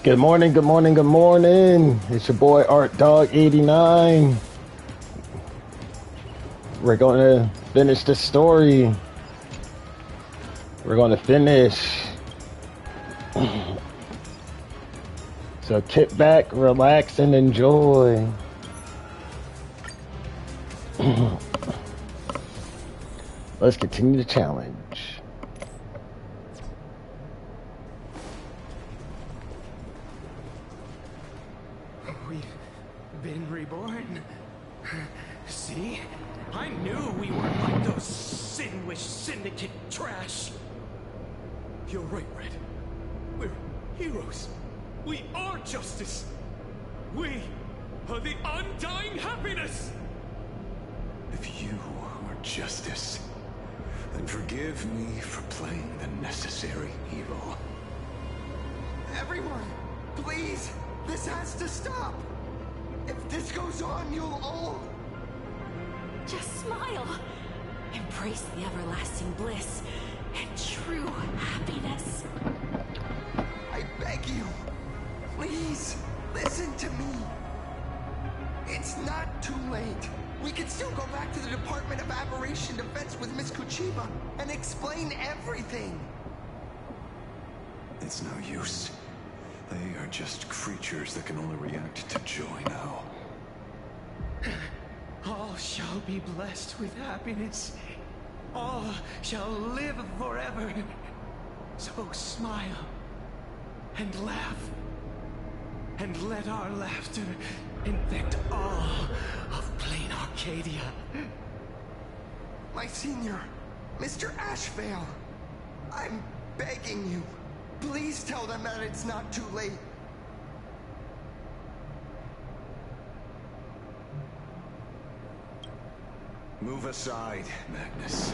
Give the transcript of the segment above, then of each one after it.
Good morning, good morning, good morning. It's your boy Art Dog 89. We're going to finish the story. We're going to finish. So kick back, relax, and enjoy. Let's continue the challenge. We've been reborn. See? I knew we weren't like those Sin-Wish Syndicate trash. You're right, Red. We're heroes. We are justice. We are the undying happiness. If you are justice, then forgive me for playing the necessary evil. Everyone, please, this has to stop. If this goes on, you'll all... Just smile. Embrace the everlasting bliss and true happiness. I beg you, please, listen to me. It's not too late. We can still go back to the Department of Aberration Defense with Miss Kuchiba and explain everything. It's no use. They are just creatures that can only react to joy now. All shall be blessed with happiness. All shall live forever. So smile and laugh. And let our laughter infect all of Plain Arcadia. My senior, Mr. Ashvale, I'm begging you. Please tell them that it's not too late. Move aside, Magnus.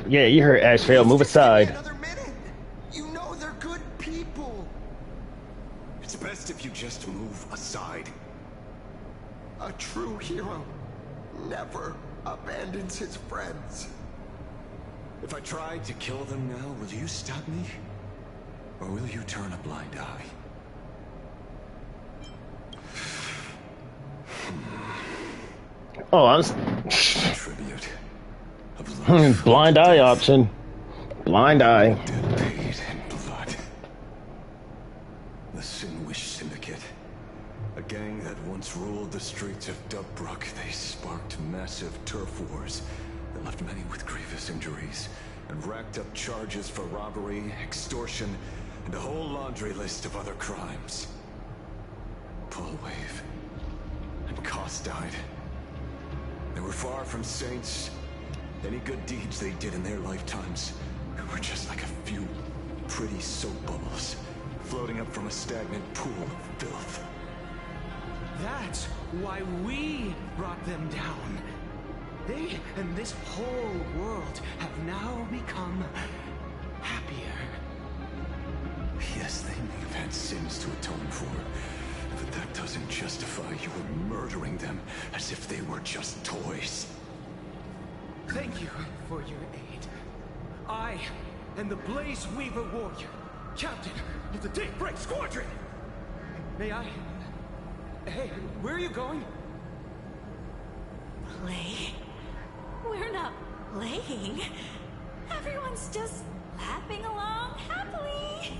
Yeah, you heard Ashvale. Move Just give me aside. another minute. You know they're good people. It's best if you just move aside. A true hero never abandons his friends. If I tried to kill them now, will you stop me? Or will you turn a blind eye? Oh, I was... Tribute of life. Blind eye option. Blind eye. Dead paid in blood. The Sin-Wish Syndicate. A gang that once ruled the streets of Dubbrook. They sparked massive turf wars that left many with grievous injuries and racked up charges for robbery, extortion, and a whole laundry list of other crimes. Pull wave. And Koss died. They were far from saints. Any good deeds they did in their lifetimes were just like a few pretty soap bubbles floating up from a stagnant pool of filth. That's why we brought them down. They and this whole world have now become happier. Yes, they may have had sins to atone for, but that doesn't justify you murdering them as if they were just toys. Thank you for your aid. I am the Blaze Weaver Warrior, Captain of the Daybreak Squadron. May I... Hey, where are you going? Play? We're not playing. Everyone's just laughing along happily.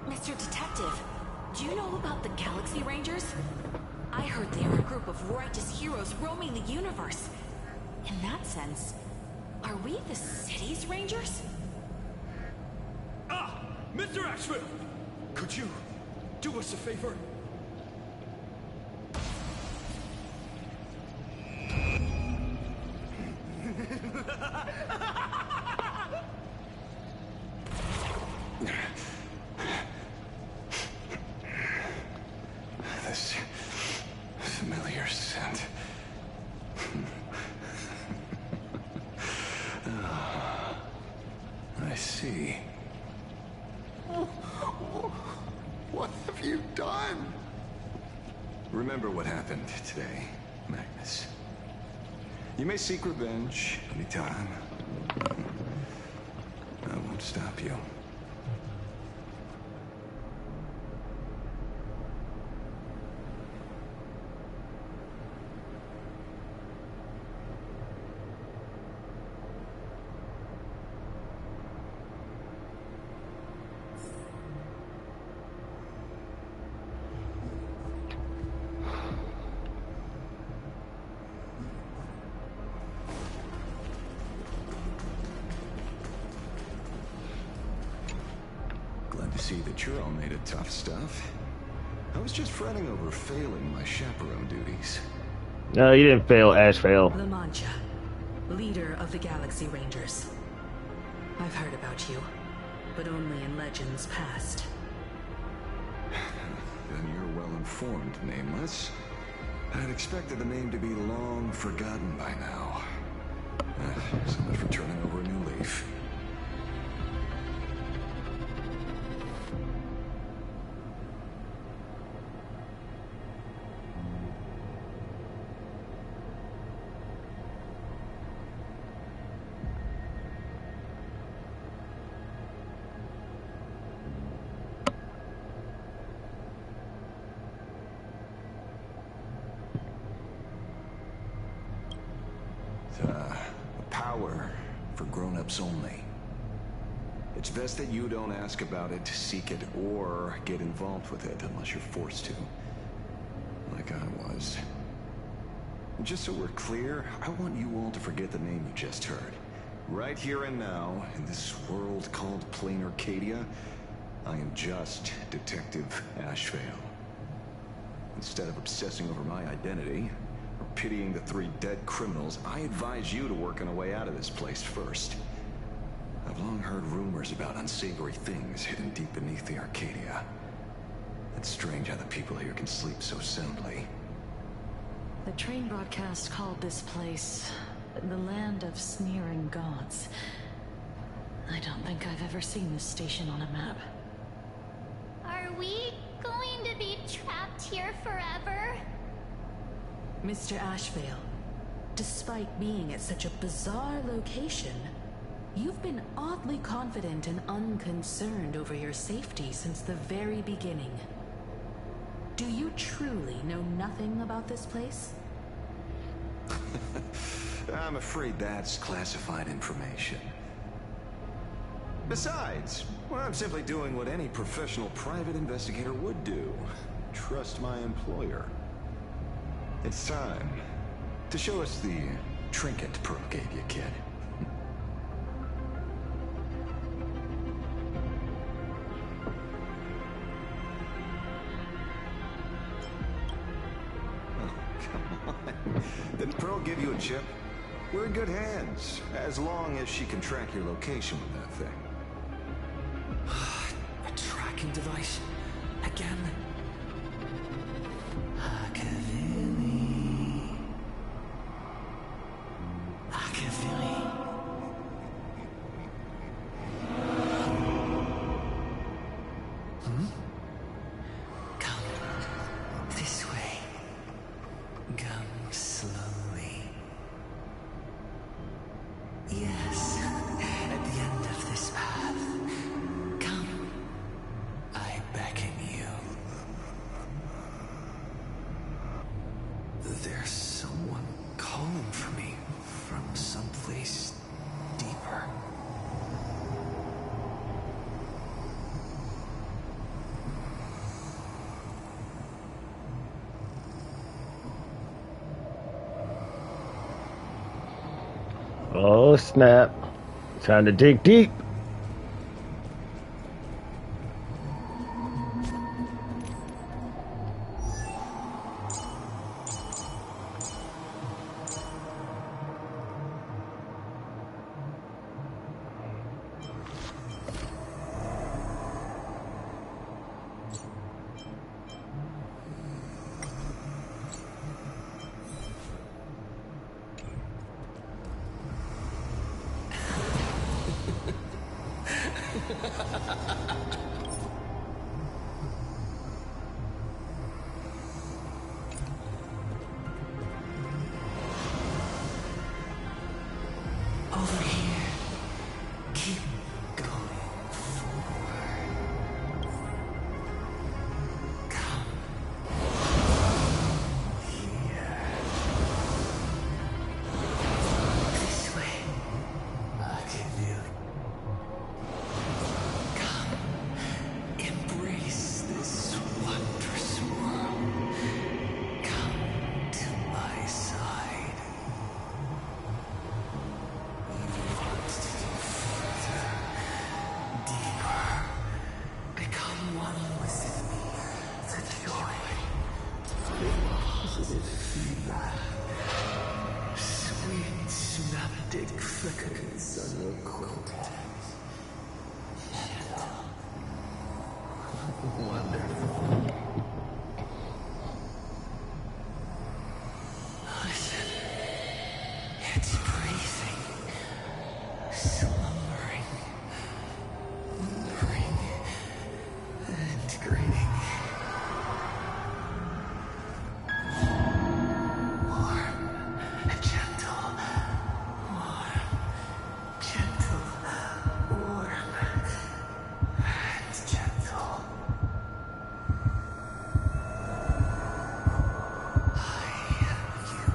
Mr. Detective, do you know about the Galaxy Rangers? I heard they are a group of righteous heroes roaming the universe. In that sense, are we the city's Rangers? Ah! Mr. Ashville! Could you do us a favor? This familiar scent. Ah, I see. What have you done? Remember what happened today, Magnus. You may seek revenge anytime. I won't stop you. See that you're all made of tough stuff. I was just fretting over failing my chaperone duties. No, you didn't fail, Ash fail. La Mancha, leader of the Galaxy Rangers. I've heard about you, but only in legends past. Then you're well informed, Nameless. I'd expected the name to be long forgotten by now. So much for turning over a new leaf. Power for grown-ups only. It's best that you don't ask about it, seek it, or get involved with it unless you're forced to. Like I was. Just so we're clear, I want you all to forget the name you just heard. Right here and now, in this world called Plain Arcadia, I am just Detective Ashvale. Instead of obsessing over my identity, or pitying the 3 dead criminals, I advise you to work on a way out of this place first. I've long heard rumors about unsavory things hidden deep beneath the Arcadia. It's strange how the people here can sleep so soundly. The train broadcast called this place the Land of Sneering Gods. I don't think I've ever seen this station on a map. Are we going to be trapped here forever? Mr. Ashvale, despite being at such a bizarre location, you've been oddly confident and unconcerned over your safety since the very beginning. Do you truly know nothing about this place? I'm afraid that's classified information. Besides, well, I'm simply doing what any professional private investigator would do. Trust my employer. It's time to show us the trinket Pearl gave you, kid. Oh, come on. Didn't Pearl give you a chip? We're in good hands, as long as she can track your location with that thing. A tracking device? Again? There's someone calling for me from someplace deeper. Oh snap. Time to dig deep. Over here. Keep going. Wonderful. Listen. It's breathing. Slumbering. Whimpering. Integrating. Warm. Gentle. Warm. Gentle. Warm. And gentle. I am you,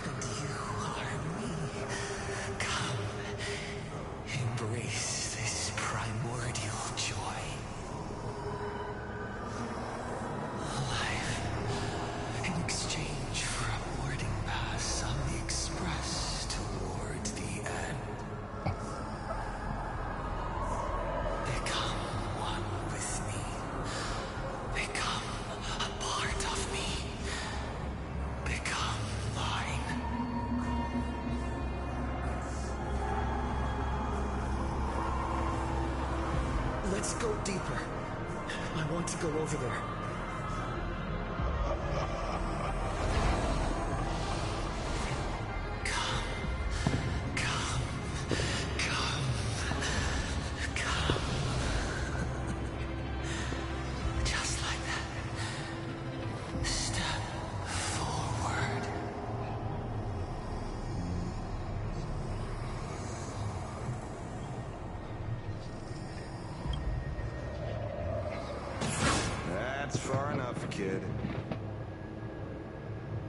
and you are me. Come, embrace this primordial joy. Life, in exchange for a boarding pass on the express toward the end. Become one with me. Become a part of me. Become mine. Let's go deeper. I want to go over there. Come. Come. Come. Come. Just like that. Step forward. That's far enough, kid.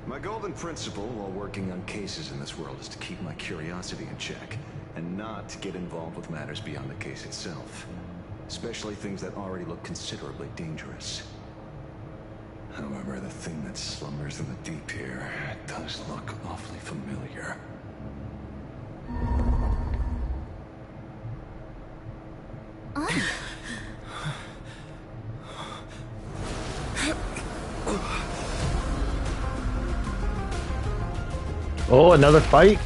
My golden principle while working on cases in this world is to keep my curiosity in check, and not get involved with matters beyond the case itself. Especially things that already look considerably dangerous. However, the thing that slumbers in the deep here does look awfully familiar. Oh, another fight?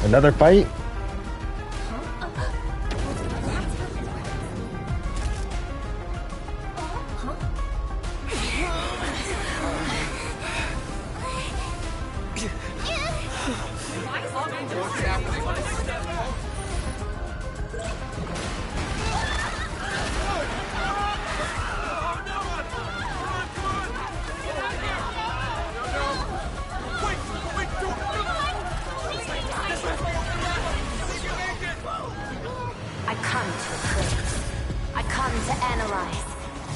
Another fight? I come to appraise. I come to analyze.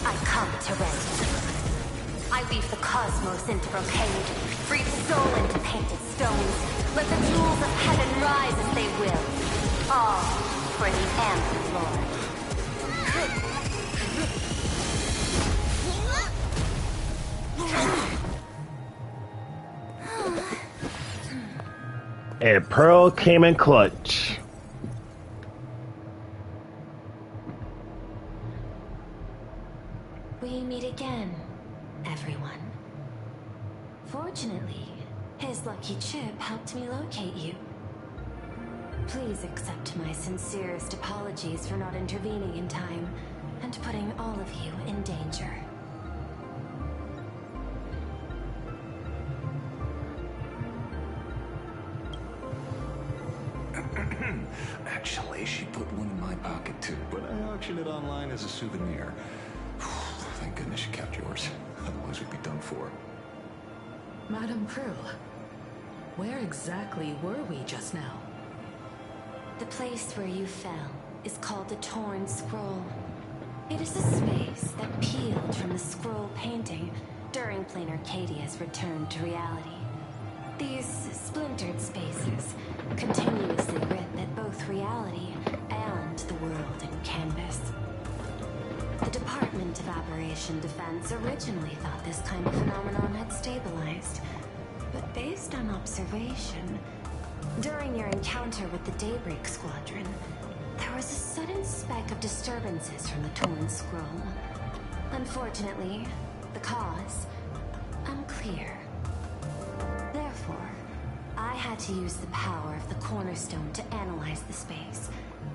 I come to render. I weave the cosmos into brocade, breathe soul into painted stones. Let the jewels of heaven rise as they will. All for the Amber Lord. And Pearl came in clutch. We meet again, everyone. Fortunately, his lucky chip helped me locate you. Please accept my sincerest apologies for not intervening in time and putting all of you in danger. Actually, she put one in my pocket too, but I auctioned it online as a souvenir. Thank goodness you kept yours. Otherwise we'd be done for. Madame Prue, where exactly were we just now? The place where you fell is called the Torn Scroll. It is a space that peeled from the scroll painting during Plain Arcadia's return to reality. These splintered spaces continuously rip at both reality and the world in canvas. The Department of Aberration Defense originally thought this kind of phenomenon had stabilized, but based on observation, during your encounter with the Daybreak Squadron, there was a sudden speck of disturbances from the Torn Scroll. Unfortunately, the cause, unclear. Therefore, I had to use the power of the Cornerstone to analyze the space,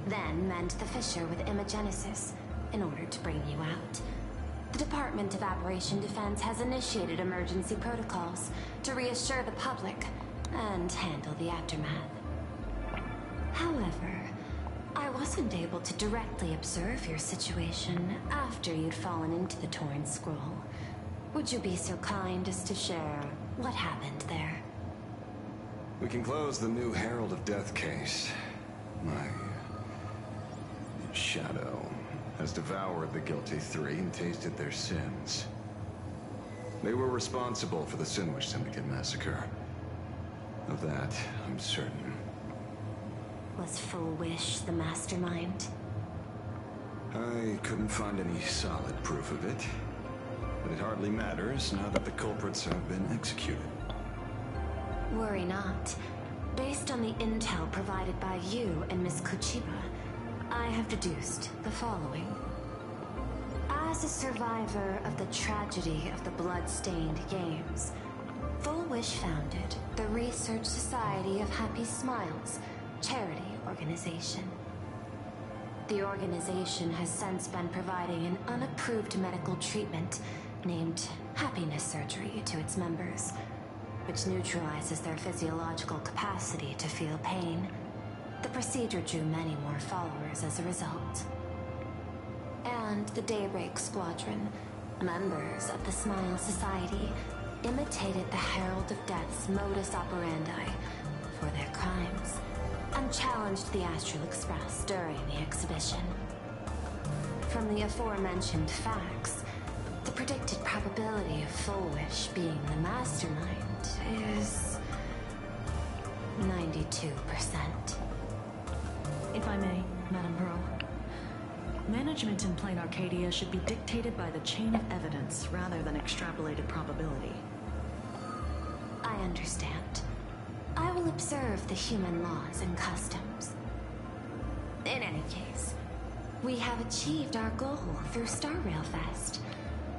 then mend the fissure with Imagenesis in order to bring you out. The Department of Aberration Defense has initiated emergency protocols to reassure the public and handle the aftermath. However, I wasn't able to directly observe your situation after you'd fallen into the Torn Scroll. Would you be so kind as to share what happened there? We can close the new Herald of Death case. My shadow has devoured the guilty three and tasted their sins. They were responsible for the Sinwish Syndicate massacre. Of that, I'm certain. Was Full Wish the mastermind? I couldn't find any solid proof of it. But it hardly matters now that the culprits have been executed. Worry not. Based on the intel provided by you and Miss Kuchiba, I have deduced the following. As a survivor of the tragedy of the Blood-Stained Games, Full Wish founded the Research Society of Happy Smiles, charity organization. The organization has since been providing an unapproved medical treatment named happiness surgery to its members, which neutralizes their physiological capacity to feel pain. The procedure drew many more followers as a result. And the Daybreak Squadron, members of the Smile Society, imitated the Herald of Death's modus operandi for their crimes, and challenged the Astral Express during the exhibition. From the aforementioned facts, the predicted probability of Full Wish being the mastermind is 92%. If I may, Madame Pearl. Management in Plain Arcadia should be dictated by the chain of evidence rather than extrapolated probability. I understand. I will observe the human laws and customs. In any case, we have achieved our goal through Star Rail Fest,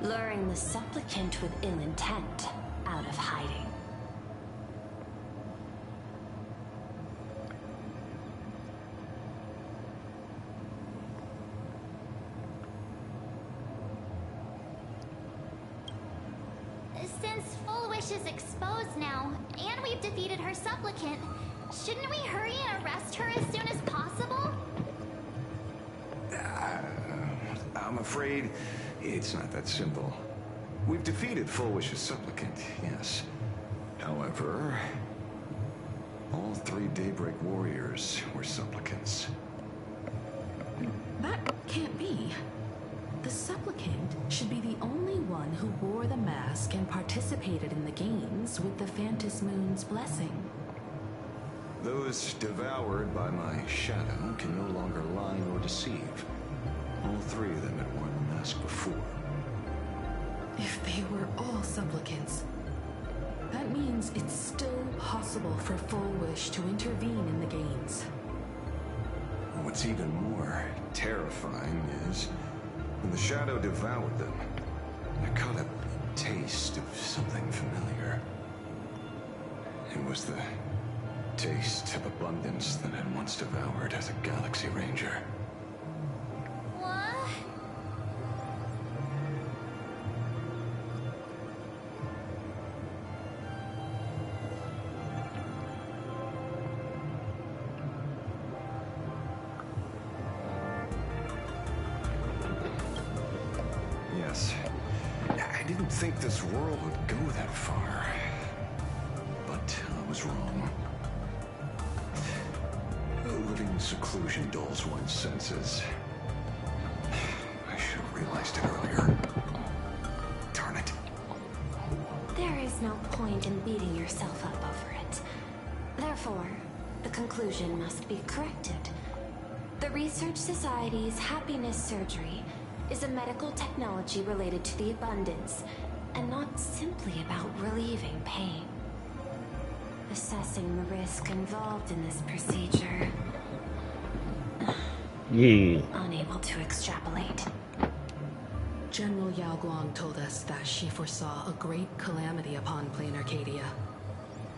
luring the supplicant with ill intent out of hiding. Since Full Wish is exposed now, and we've defeated her supplicant, shouldn't we hurry and arrest her as soon as possible? I'm afraid it's not that simple. We've defeated Full Wish's supplicant, yes. However, all three Daybreak warriors were supplicants. That can't be. The supplicant should be the only one who wore the mask and participated in the games with the Phantus Moon's blessing. Those devoured by my shadow can no longer lie or deceive. All three of them had worn the mask before. If they were all supplicants, that means it's still possible for Full Wish to intervene in the games. What's even more terrifying is when the shadow devoured them, I caught a taste of something familiar. It was the taste of abundance that I'd once devoured as a Galaxy Ranger. What? Yes. I didn't think this world would go that far. But I was wrong. Living seclusion dulls one's senses. I should have realized it earlier. Darn it. There is no point in beating yourself up over it. Therefore, the conclusion must be corrected. The Research Society's happiness surgery is a medical technology related to the abundance, and not simply about relieving pain. Assessing the risk involved in this procedure. Yeah. Unable to extrapolate. General Yao Guang told us that she foresaw a great calamity upon Plain Arcadia.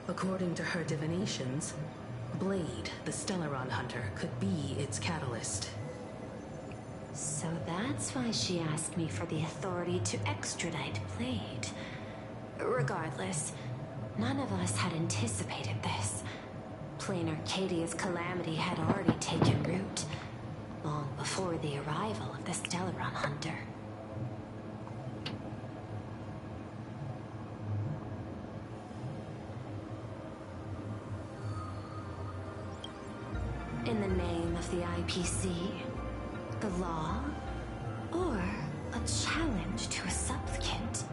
According to her divinations, Blade, the Stellaron hunter, could be its catalyst. So that That's why she asked me for the authority to extradite Blade. Regardless, none of us had anticipated this. Plain Arcadia's calamity had already taken root, long before the arrival of the Stellaron Hunter. In the name of the IPC, the law, or a challenge to a supplicant?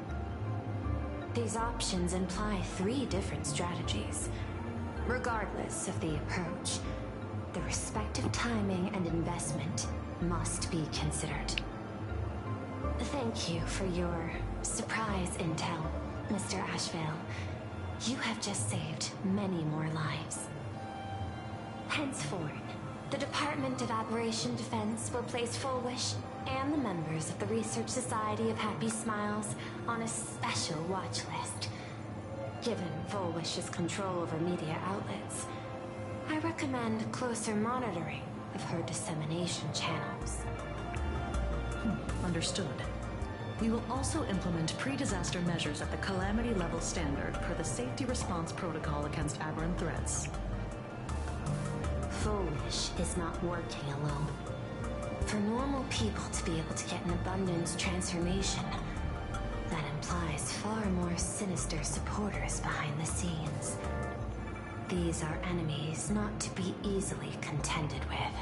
These options imply 3 different strategies. Regardless of the approach, the respective timing and investment must be considered. Thank you for your surprise intel, Mr. Ashvale. You have just saved many more lives. Henceforth, the Department of Aberration Defense will place Fullwish and the members of the Research Society of Happy Smiles on a special watch list. Given Fullwish's control over media outlets, I recommend closer monitoring of her dissemination channels. Understood. We will also implement pre-disaster measures at the calamity level standard per the Safety Response Protocol against aberrant threats. Fullwish is not working alone. For normal people to be able to get an abundance transformation, that implies far more sinister supporters behind the scenes. These are enemies not to be easily contended with.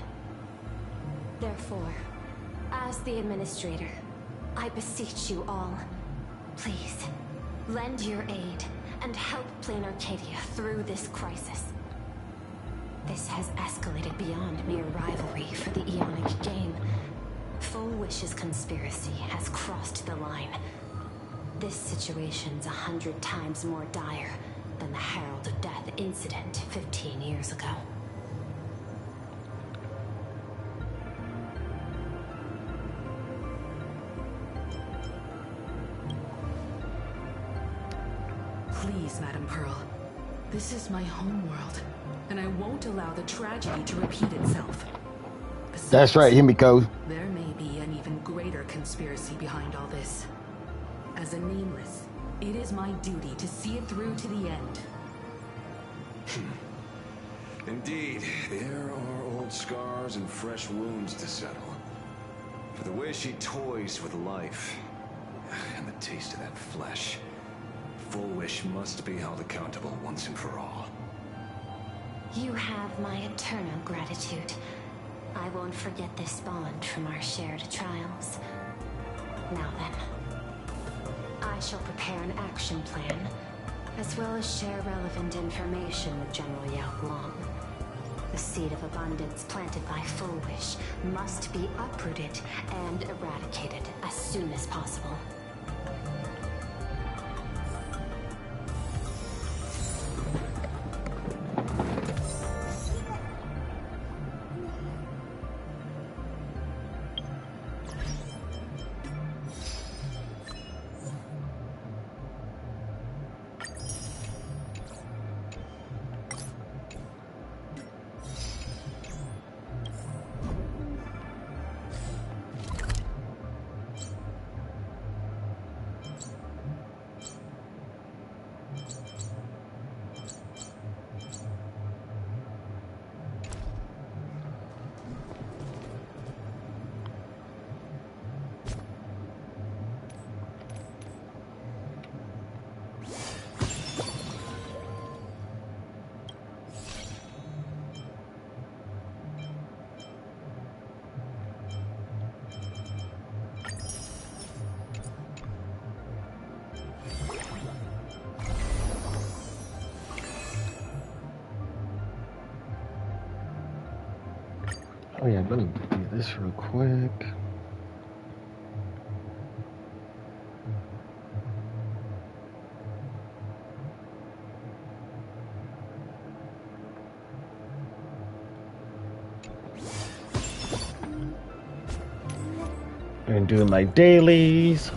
Therefore, as the Administrator, I beseech you all, please, lend your aid and help Plain Arcadia through this crisis. This has escalated beyond mere rivalry for the Ionic game. Fullwish's conspiracy has crossed the line. This situation's 100 times more dire than the Herald of Death incident 15 years ago. Please, Madam Pearl. This is my homeworld, and I won't allow the tragedy to repeat itself. Besides, That's right, Himiko. there may be an even greater conspiracy behind all this. As a Nameless, it is my duty to see it through to the end. Indeed, there are old scars and fresh wounds to settle. For the way she toys with life, and the taste of that flesh, Fullwish must be held accountable once and for all. You have my eternal gratitude. I won't forget this bond from our shared trials. Now then, I shall prepare an action plan, as well as share relevant information with General Yao Guang. The seed of abundance planted by Fullwish must be uprooted and eradicated as soon as possible. Oh yeah, let me do this real quick. And doing my dailies.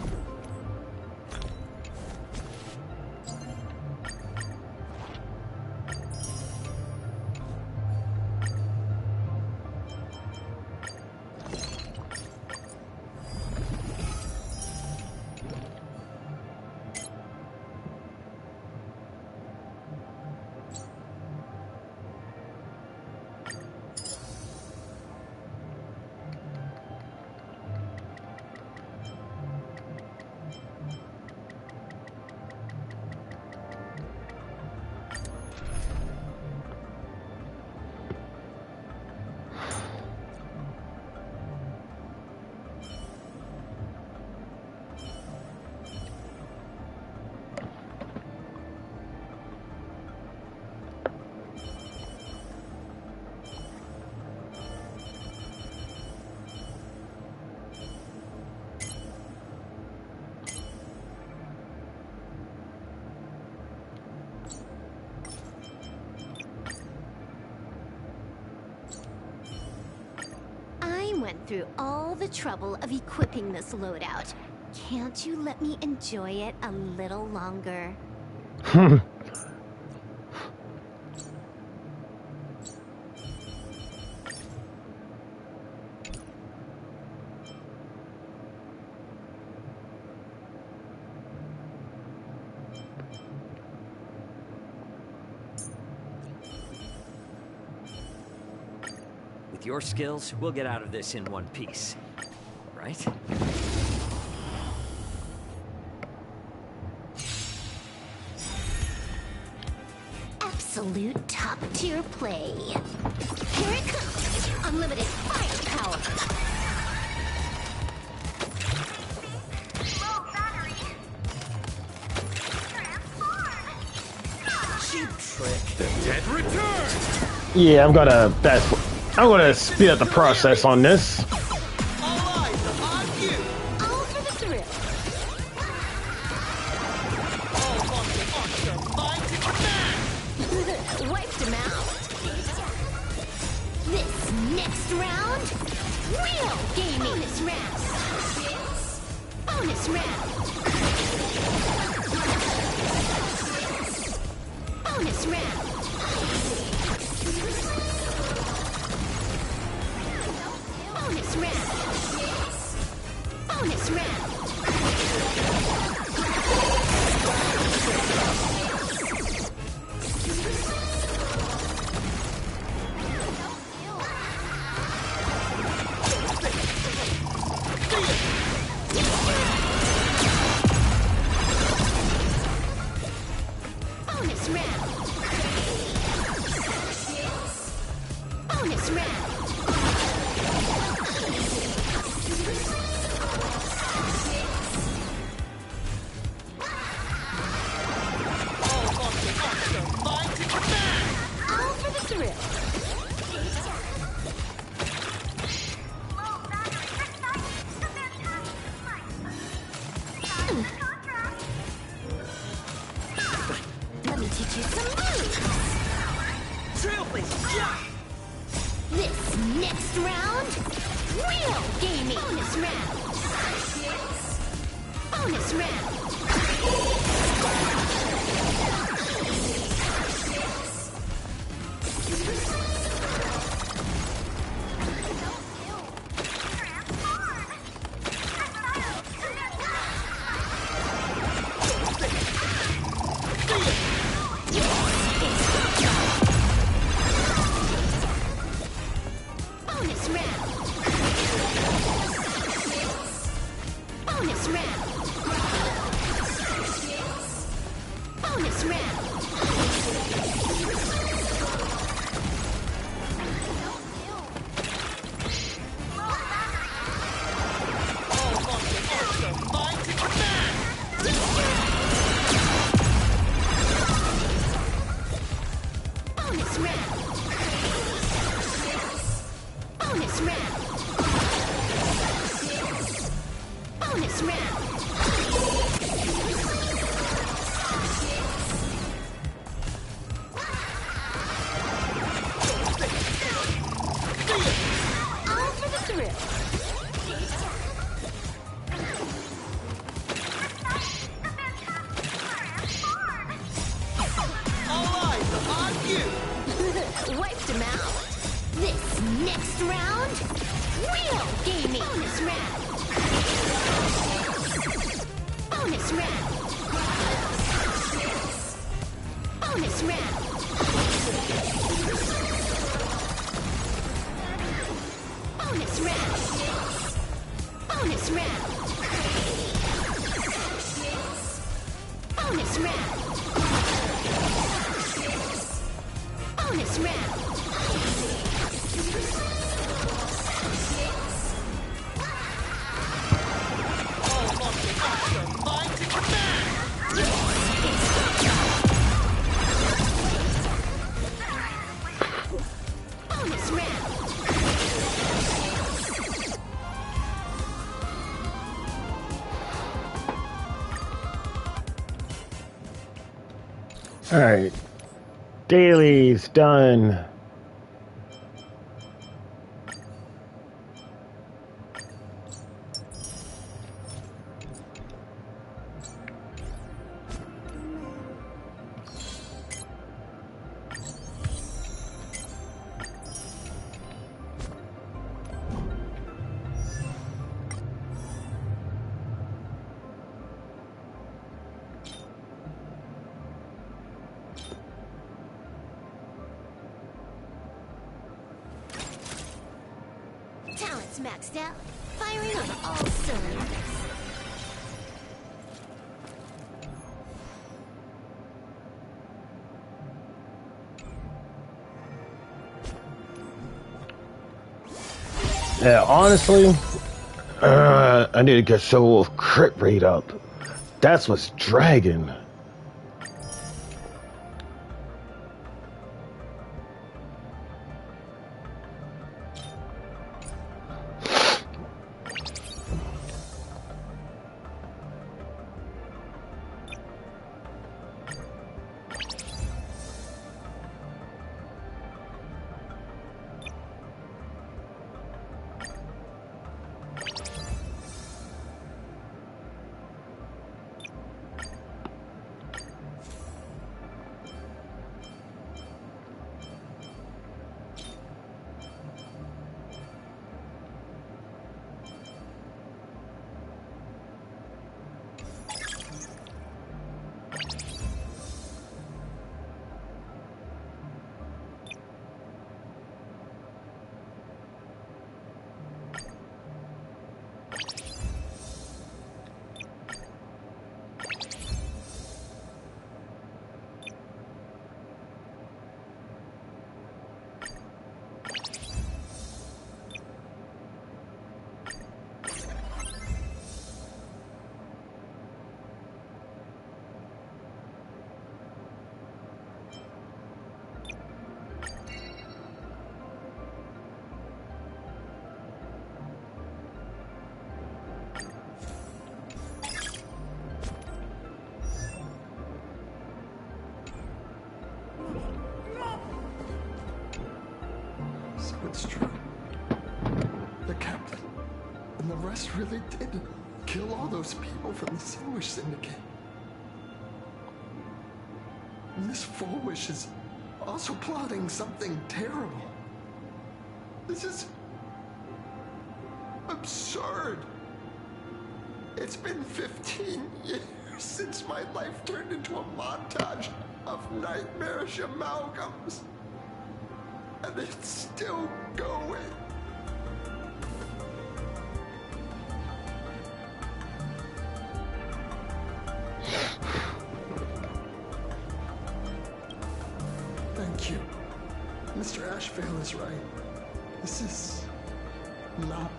through all the trouble of equipping this loadout. Can't you let me enjoy it a little longer? With your skills, we'll get out of this in one piece. Right? Absolute top-tier play. Here it comes! Unlimited firepower! Low battery. Transform. Cheap trick. The dead return! Yeah, I'm gonna speed up the process on this. All eyes on you! All for the thrill. All monster mind to command! Wiped him out. This next round, real gaming. Bonus round. Bonus round. Bonus round. Bonus round. Bonus round. Bonus round. Bonus round. All monster mind to command! All for the thrill. Low battery. Ignite. The fantastic light. Contrast. Let me teach you some moves. Trailblazer, yeah! This next round, real gaming. Bonus round. Bonus round. Bonus round. Bonus round. Bonus round. All monster mind to command! Bonus round. Bonus round. Bonus round. All for the thrill. All eyes on you! Wiped him out. This next round, real gaming. Bonus round. Bonus round. Bonus round. Bonus round. Bonus round. Bonus round. Bonus round. All monster mind to command! Bonus round. All right, daily's done. It's maxed out. Firing on all cylinders. Yeah, honestly, I need to get Soul of crit rate up. That's what's dragging. So it's true. The captain and the rest really did kill all those people from the Sandwich Syndicate. And this Fullwish is also plotting something terrible. This is absurd. It's been 15 years since my life turned into a montage of nightmarish amalgams. And it's still going. Thank you. Mr. Ashvale is right. This is not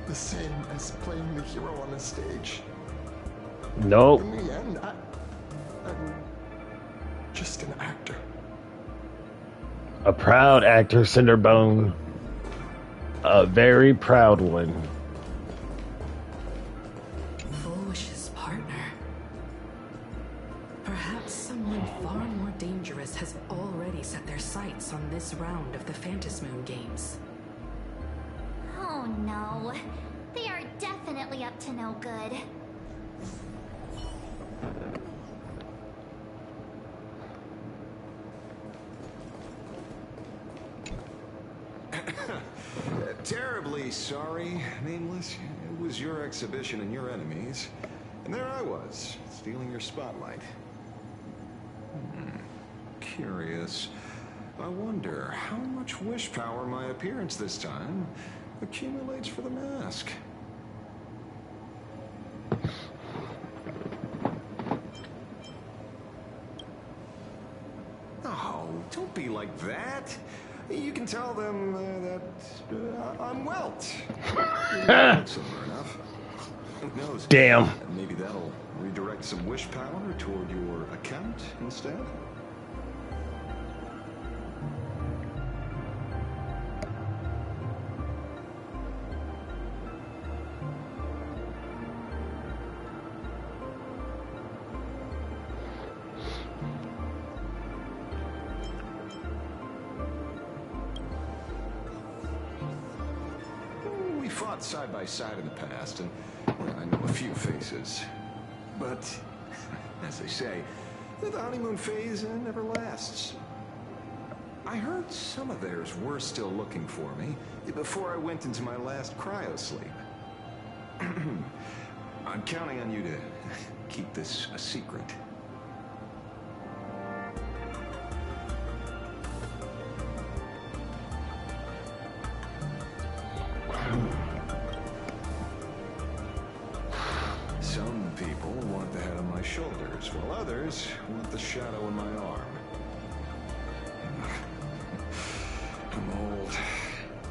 the same as playing the hero on a stage. Nope. In the end, I'm just an actor. A proud actor, Cinderbone. A very proud one. Fullwish's partner. Perhaps someone far more dangerous has already set their sights on this round of the Phantasmoon Games. Oh no. They are definitely up to no good. Terribly sorry, Nameless. It was your exhibition and your enemies. And there I was, stealing your spotlight. Curious. I wonder how much wish power my appearance this time accumulates for the mask. Oh, don't be like that. You can tell them that I'm Welt. Similar enough. Who knows? Damn. Maybe that'll redirect some wish power toward your account instead. We fought side by side in the past, and well, I know a few faces. But, as they say, the honeymoon phase never lasts. I heard some of theirs were still looking for me before I went into my last cryosleep. I'm counting on you to keep this a secret. shoulders, while others want the shadow in my arm. I'm old.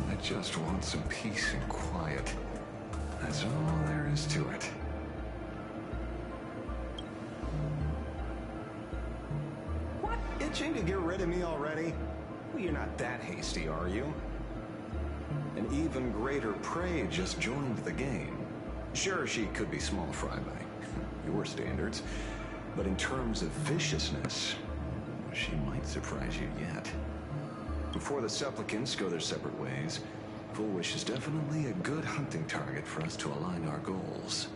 I just want some peace and quiet. That's all there is to it. What? Itching to get rid of me already? Well, you're not that hasty, are you? An even greater prey just joined the game. Sure, she could be small fry by your standards, but in terms of viciousness, she might surprise you yet. Before the supplicants go their separate ways, Foolish is definitely a good hunting target for us to align our goals.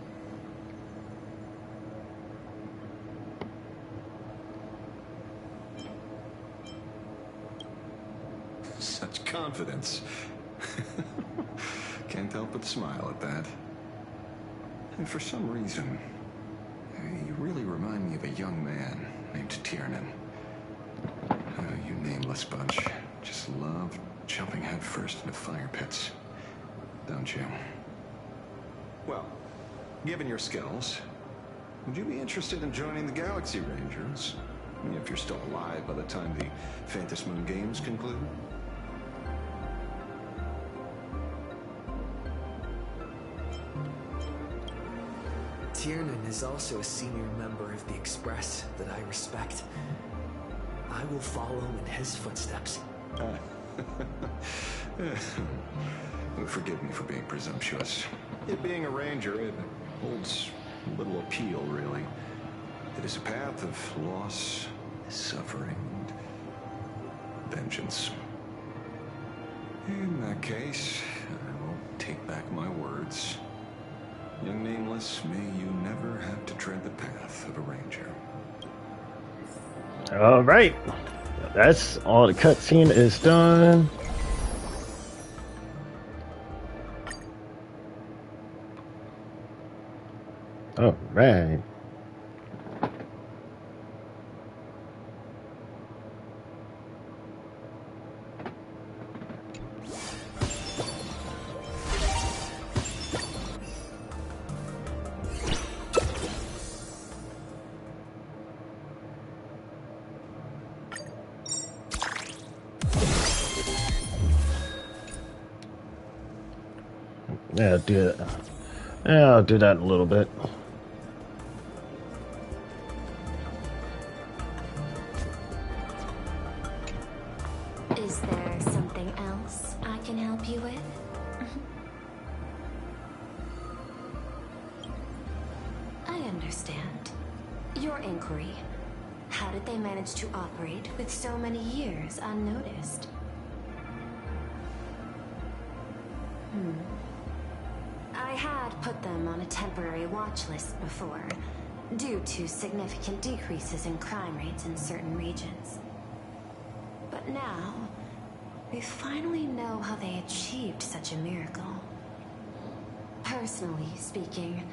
Such confidence. Can't help but smile at that. And for some reason, you really remind me of a young man named Tiernan. You nameless bunch just love jumping headfirst into fire pits, don't you? Well, given your skills, would you be interested in joining the Galaxy Rangers? If you're still alive by the time the Phantasmoon Games conclude? Tiernan is also a senior member of the Express that I respect. I will follow in his footsteps. Forgive me for being presumptuous. It being a ranger, it holds little appeal, really. It is a path of loss, suffering, and vengeance. In that case, I will take back my words. Young Nameless, may you never have to tread the path of a ranger. All right, that's all. The cutscene is done. All right. Yeah, do it. Yeah, I'll do that in a little bit. Is there something else I can help you with? I understand. Your inquiry. How did they manage to operate with so many years unnoticed? I had put them on a temporary watch list before, due to significant decreases in crime rates in certain regions. But now, we finally know how they achieved such a miracle. Personally speaking,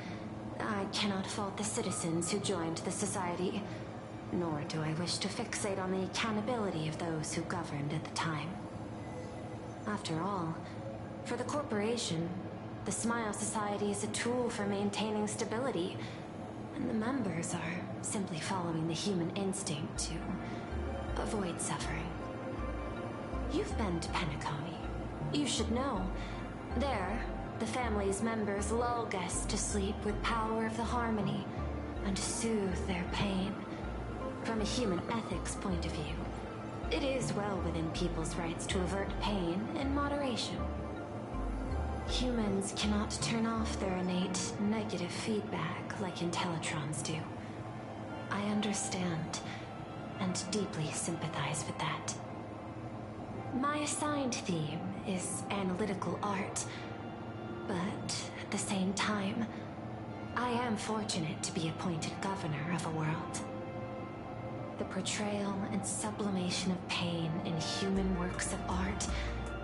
I cannot fault the citizens who joined the society, nor do I wish to fixate on the accountability of those who governed at the time. After all, for the corporation, the Smile Society is a tool for maintaining stability, and the members are simply following the human instinct to avoid suffering. You've been to Penacony. You should know. There, the family's members lull guests to sleep with power of the harmony and soothe their pain. From a human ethics point of view, it is well within people's rights to avert pain in moderation. Humans cannot turn off their innate negative feedback like Intellitrons do. I understand and deeply sympathize with that. My assigned theme is analytical art, but at the same time, I am fortunate to be appointed governor of a world. The portrayal and sublimation of pain in human works of art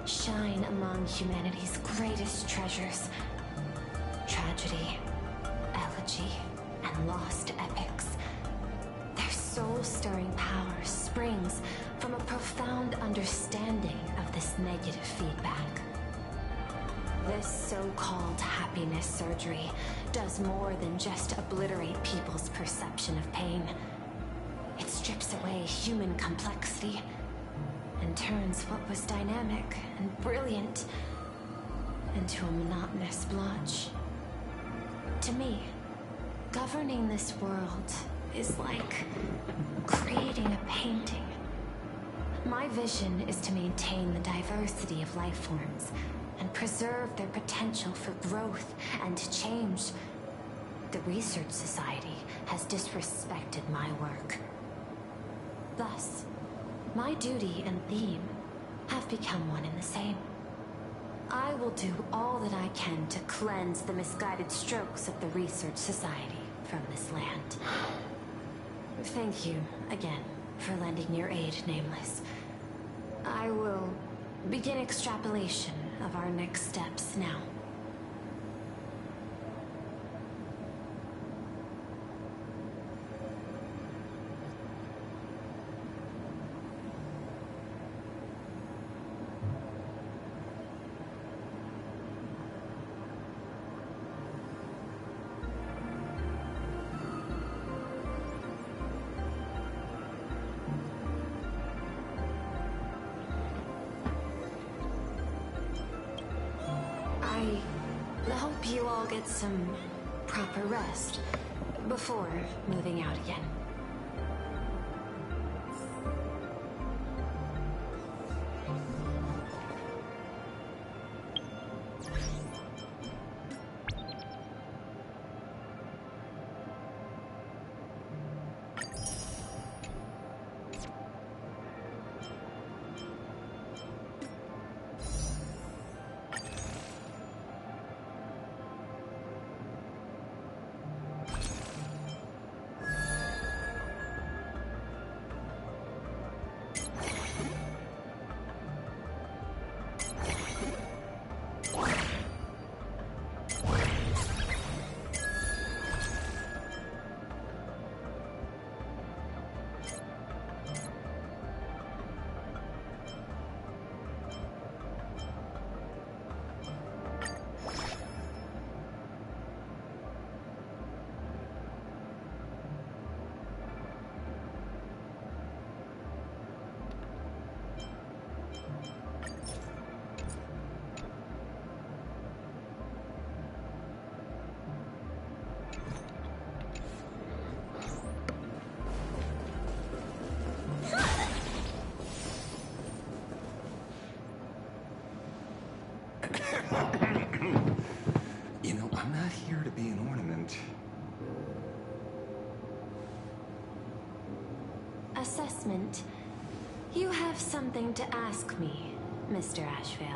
shine among humanity's greatest treasures. Tragedy, elegy, and lost epics. Their soul-stirring power springs from a profound understanding of this negative feedback. This so-called happiness surgery does more than just obliterate people's perception of pain. It strips away human complexity and turns what was dynamic and brilliant into a monotonous blotch. To me, governing this world is like creating a painting. My vision is to maintain the diversity of life forms and preserve their potential for growth and change. The Research Society has disrespected my work. Thus, my duty and theme have become one and the same. I will do all that I can to cleanse the misguided strokes of the Research Society from this land. Thank you again for lending your aid, Nameless. I will begin extrapolation of our next steps now. I hope you all get some proper rest before moving out again. You know, I'm not here to be an ornament. Assessment. You have something to ask me, Mr. Ashvale.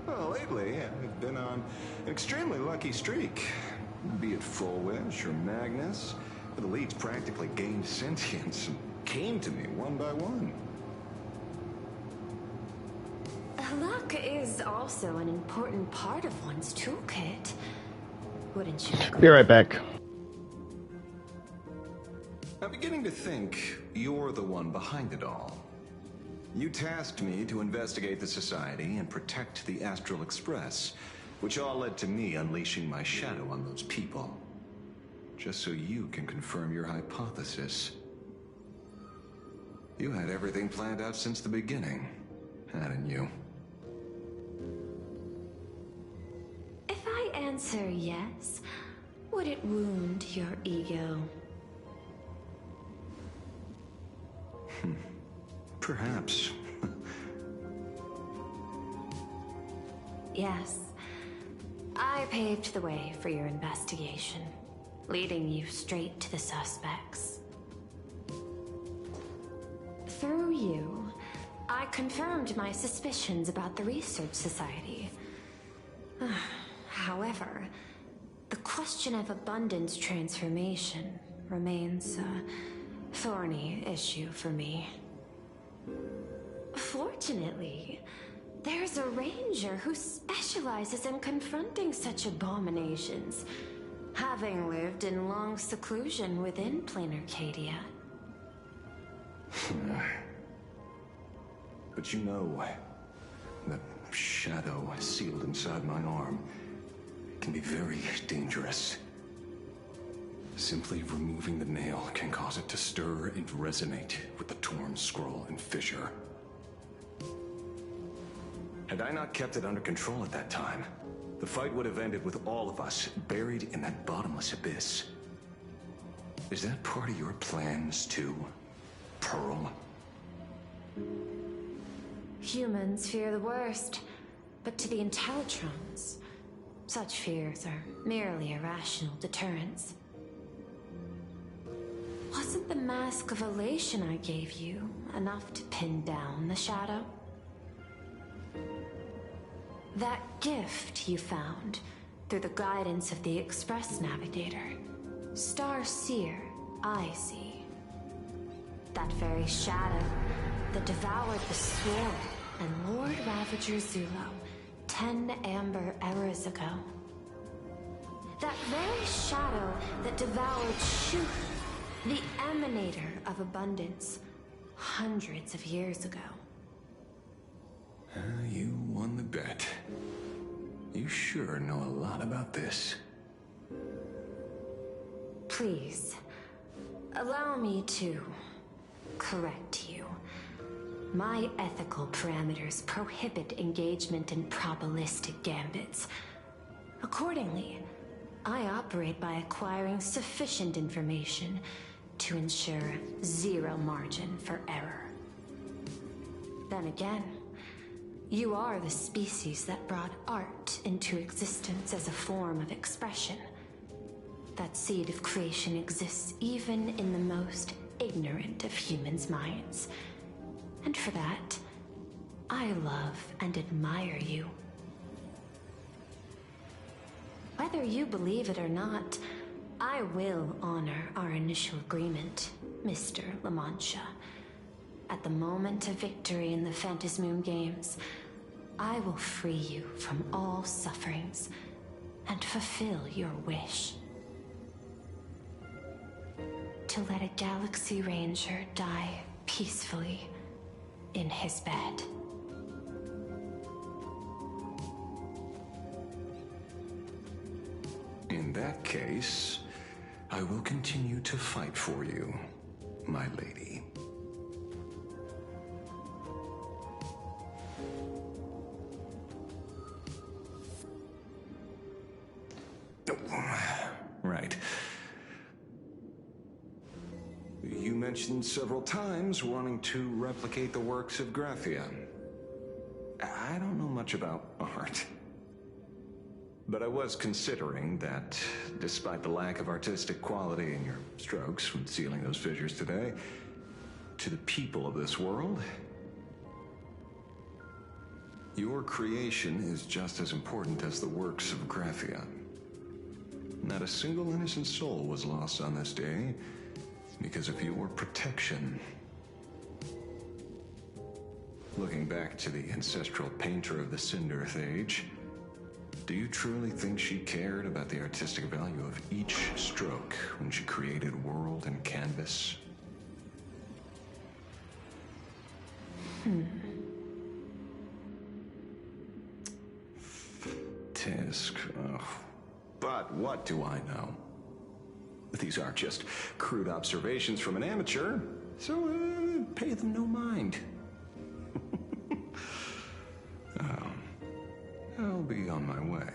Well, lately, I've been on an extremely lucky streak. Be it Fulwish or Magnus, the elites practically gained sentience and came to me one by one. Luck is also an important part of one's toolkit. Wouldn't you agree? Be right back. I'm beginning to think you're the one behind it all. You tasked me to investigate the Society and protect the Astral Express, which all led to me unleashing my shadow on those people. Just so you can confirm your hypothesis. You had everything planned out since the beginning, hadn't you? If I answer yes, would it wound your ego? Perhaps. Yes. I paved the way for your investigation, leading you straight to the suspects. Through you, I confirmed my suspicions about the Research Society. However, the question of abundance transformation remains a thorny issue for me. Fortunately, there's a ranger who specializes in confronting such abominations, having lived in long seclusion within Planarcadia. But you know, that shadow sealed inside my arm can be very dangerous. Simply removing the nail can cause it to stir and resonate with the torn scroll and fissure. Had I not kept it under control at that time, the fight would have ended with all of us buried in that bottomless abyss. Is that part of your plans too, Pearl? Humans fear the worst, but to the Intellitrons, such fears are merely irrational deterrents. Wasn't the mask of elation I gave you enough to pin down the shadow? That gift you found through the guidance of the Express Navigator, Star Seer, I see. That very shadow that devoured the Swarm and Lord Ravager Zulo 10 amber eras ago. That very shadow that devoured Shuhu, the Emanator of Abundance, hundreds of years ago. You won the bet. You sure know a lot about this. Please, allow me to correct you. My ethical parameters prohibit engagement in probabilistic gambits. Accordingly, I operate by acquiring sufficient information to ensure zero margin for error. Then again, you are the species that brought art into existence as a form of expression. That seed of creation exists even in the most ignorant of humans' minds. And for that, I love and admire you. Whether you believe it or not, I will honor our initial agreement, Mr. La Mancha. At the moment of victory in the Phantasmoon Games, I will free you from all sufferings and fulfill your wish. To let a Galaxy Ranger die peacefully in his bed. In that case, I will continue to fight for you, my lady. Right. You mentioned several times wanting to replicate the works of Graphia. I don't know much about art. But I was considering that, despite the lack of artistic quality in your strokes when sealing those fissures today, to the people of this world, your creation is just as important as the works of Graphia. Not a single innocent soul was lost on this day because of your protection. Looking back to the ancestral painter of the Cinderth Age, do you truly think she cared about the artistic value of each stroke when she created world and canvas? Tisk. Oh. But what do I know? These are just crude observations from an amateur, so pay them no mind. I'll be on my way.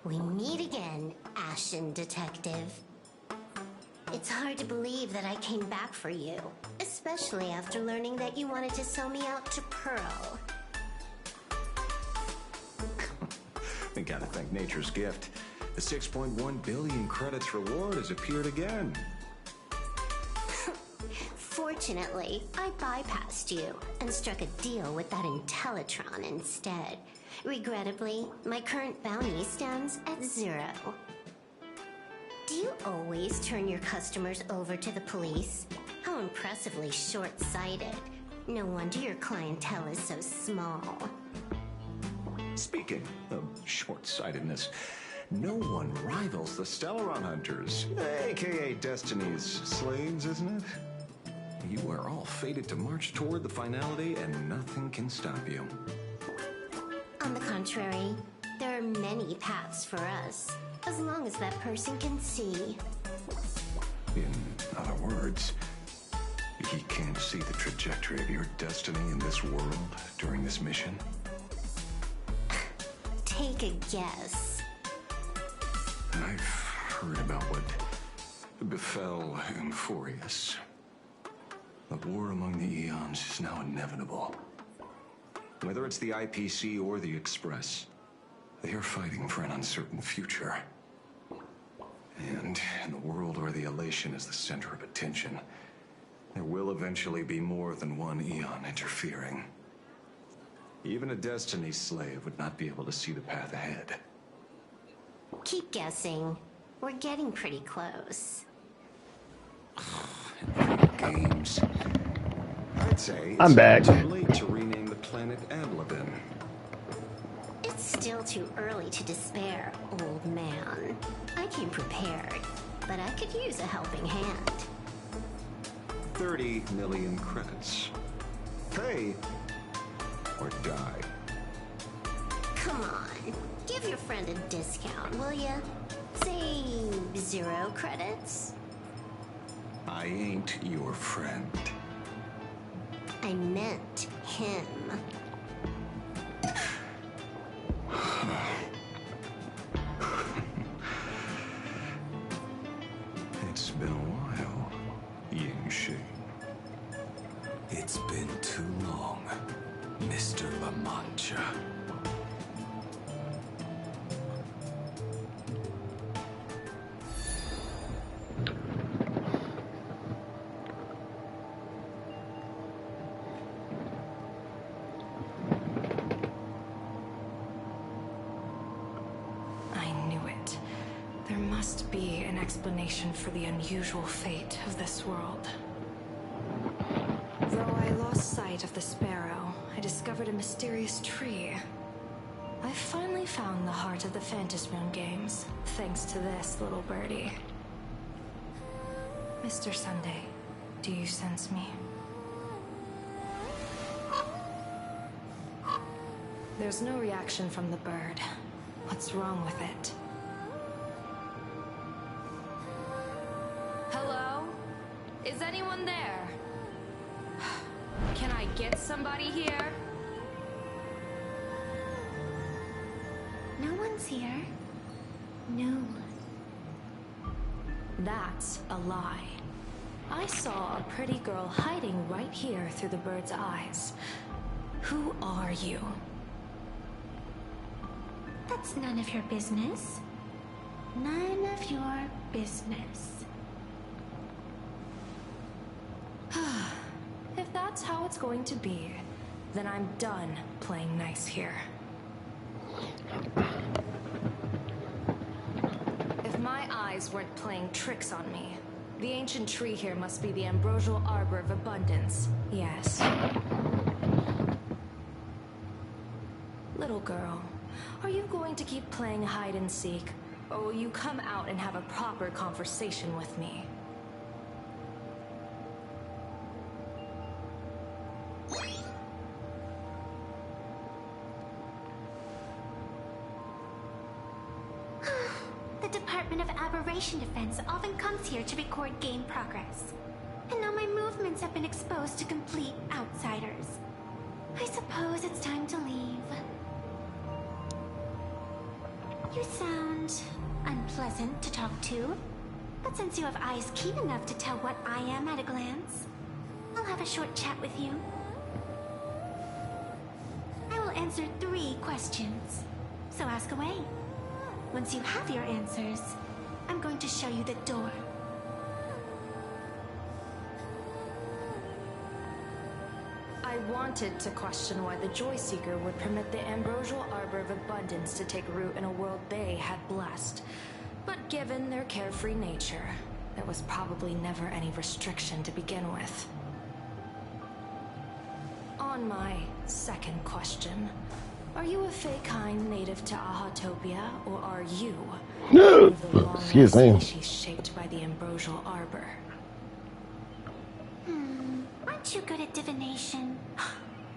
We meet again, Ashen Detective. It's hard to believe that I came back for you, especially after learning that you wanted to sell me out to Pearl. We gotta thank nature's gift. The 6.1 billion credits reward has appeared again. Fortunately, I bypassed you and struck a deal with that Intellitron instead. Regrettably, my current bounty stands at 0. Do you always turn your customers over to the police? How impressively short-sighted. No wonder your clientele is so small. Speaking of short-sightedness, no one rivals the Stellaron Hunters, aka Destiny's slaves, isn't it? You are all fated to march toward the finality, and nothing can stop you. On the contrary, there are many paths for us, as long as that person can see. In other words, he can't see the trajectory of your destiny in this world during this mission? Take a guess. I've heard about what befell Euphorius. The war among the Eons is now inevitable. Whether it's the IPC or the Express, they are fighting for an uncertain future. And in the world where the Elation is the center of attention, there will eventually be more than one Eon interfering. Even a Destiny slave would not be able to see the path ahead. Keep guessing. We're getting pretty close. Games. I'd say I'm back. Too late to rename the planet Ablabin. It's still too early to despair, old man. I came prepared, but I could use a helping hand. 30 million credits. Pay or die. Come on, give your friend a discount, will ya? Say 0 credits? I ain't your friend. I meant him. It's been a while, Yingshi. It's been too long, Mr. La Mancha. Must be an explanation for the unusual fate of this world. Though I lost sight of the sparrow, I discovered a mysterious tree. I finally found the heart of the Phantasmoon games, thanks to this little birdie. Mr. Sunday, do you sense me? There's no reaction from the bird. What's wrong with it? Hello? Is anyone there? Can I get somebody here? No one's here. No. That's a lie. I saw a pretty girl hiding right here through the bird's eyes. Who are you? That's none of your business. None of your business. If that's how it's going to be, then I'm done playing nice here. If my eyes weren't playing tricks on me, the ancient tree here must be the Ambrosial Arbor of Abundance. Yes. Little girl, are you going to keep playing hide and seek, or will you come out and have a proper conversation with me? The Department of Aberration Defense often comes here to record game progress. And now my movements have been exposed to complete outsiders. I suppose it's time to leave. You sound unpleasant to talk to, but since you have eyes keen enough to tell what I am at a glance, I'll have a short chat with you. I will answer 3 questions, so ask away. Once you have your answers, I'm going to show you the door. I wanted to question why the Joyseeker would permit the Ambrosial Arbor of Abundance to take root in a world they had blessed. But given their carefree nature, there was probably never any restriction to begin with. On my second question, Are you a Feykind native to Ahatopia, or are you No. the long Excuse me. species shaped by the ambrosial arbor? Aren't you good at divination?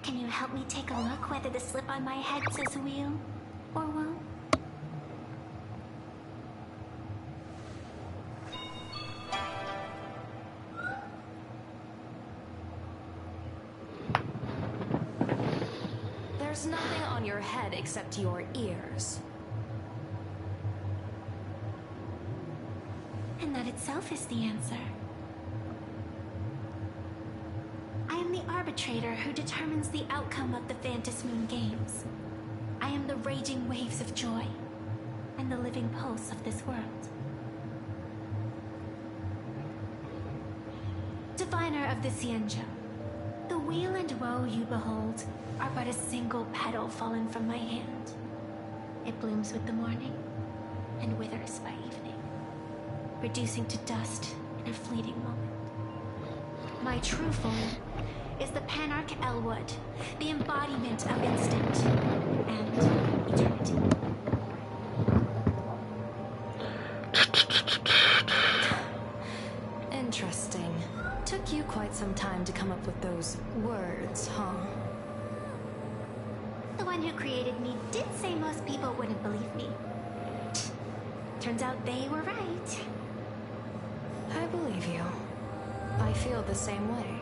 Can you help me take a look whether the slip on my head says wheel or woe? There's nothing on your head except your ears. And that itself is the answer. I am the arbitrator who determines the outcome of the Phantasmoon Games. I am the raging waves of joy and the living pulse of this world. Diviner of the Xianzhou, the weal and woe you behold are but a single petal fallen from my hand. It blooms with the morning and withers by evening, reducing to dust in a fleeting moment. My true form is the Panarch Elwood, the embodiment of instinct and eternity. Interesting. Took you quite some time to come up with those words, huh? The one who created me did say most people wouldn't believe me. Turns out they were right. I believe you. I feel the same way.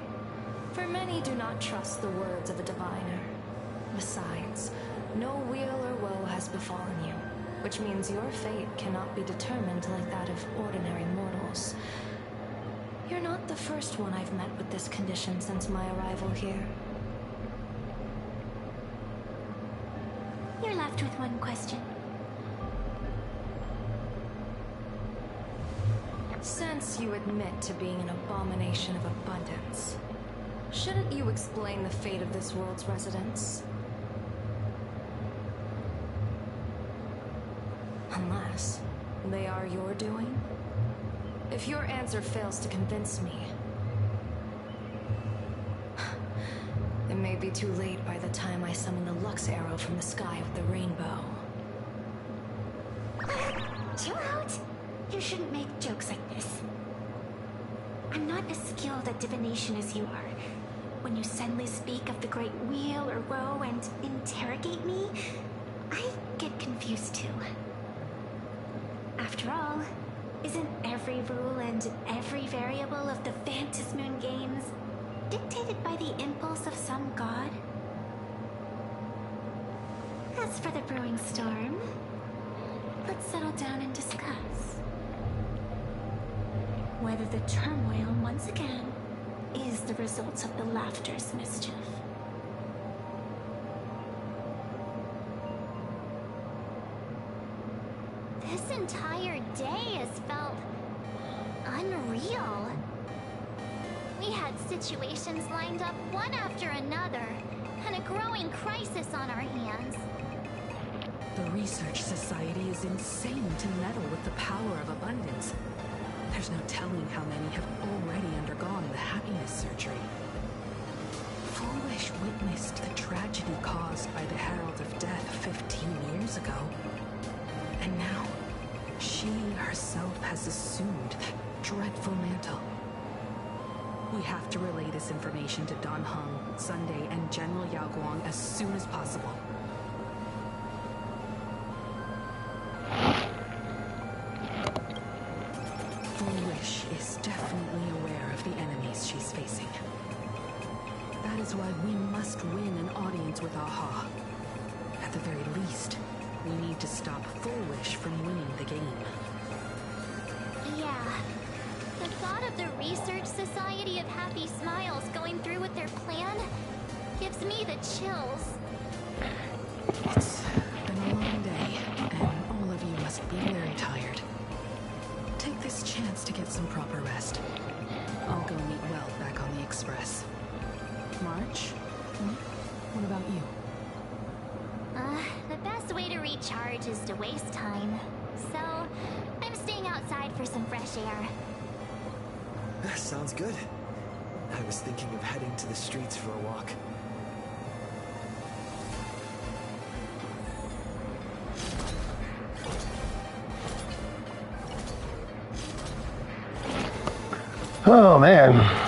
For many do not trust the words of a diviner. Besides, no weal or woe has befallen you, which means your fate cannot be determined like that of ordinary mortals. You're not the first one I've met with this condition since my arrival here. You're left with one question. Since you admit to being an abomination of abundance, shouldn't you explain the fate of this world's residents? Unless they are your doing? If your answer fails to convince me, it may be too late by the time I summon the Lux Arrow from the sky with the rainbow. Chill out! You shouldn't make jokes like this. I'm not as skilled at divination as you are. When you suddenly speak of the great wheel or woe and interrogate me, I get confused too. After all, isn't every rule and every variable of the Phantasmoon Games dictated by the impulse of some god? As for the brewing storm, let's settle down and discuss whether the turmoil once again is the result of the Laughter's mischief. This entire day has felt unreal. We had situations lined up one after another, and a growing crisis on our hands. The Research Society is insane to meddle with the power of abundance. There's no telling how many have already undergone the happiness surgery. Foolish witnessed the tragedy caused by the Herald of Death 15 years ago. And now, she herself has assumed that dreadful mantle. We have to relay this information to Dan Heng, Sunday, and General Yao Guang as soon as possible. Foolish is definitely aware of the enemies she's facing. That is why we must win an audience with Aha. At the very least, we need to stop Foolish from winning the game. Yeah. The thought of the Research Society of Happy Smiles going through with their plan gives me the chills. It's been a long day, and all of you must be very tired. Take this chance to get some proper rest. I'll go meet Weld back on the Express. March? What about you? The best way to recharge is to waste time. So, I'm staying outside for some fresh air. Sounds good. I was thinking of heading to the streets for a walk. Oh man.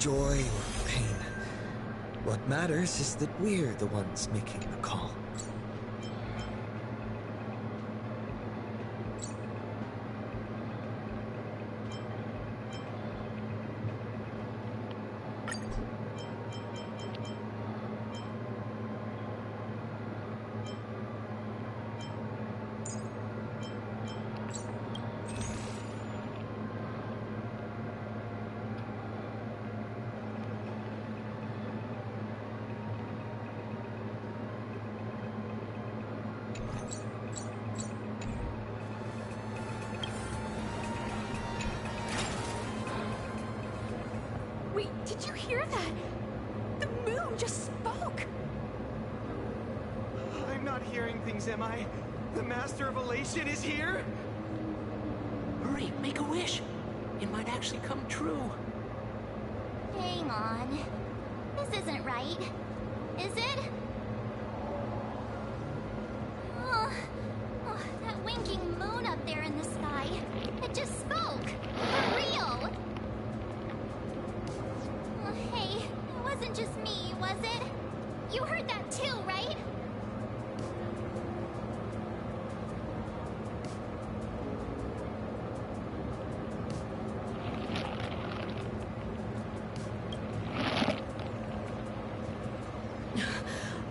joy or pain. What matters is that we're the ones making the call. Wait, did you hear that? The moon just spoke! I'm not hearing things, am I? The Master of Elation is here? Hurry, make a wish. It might actually come true. Hang on. This isn't right. Is it? Oh, that winking moon up there in the sky. It just spoke. For real. Oh, hey, it wasn't just me, was it? You heard that too, right?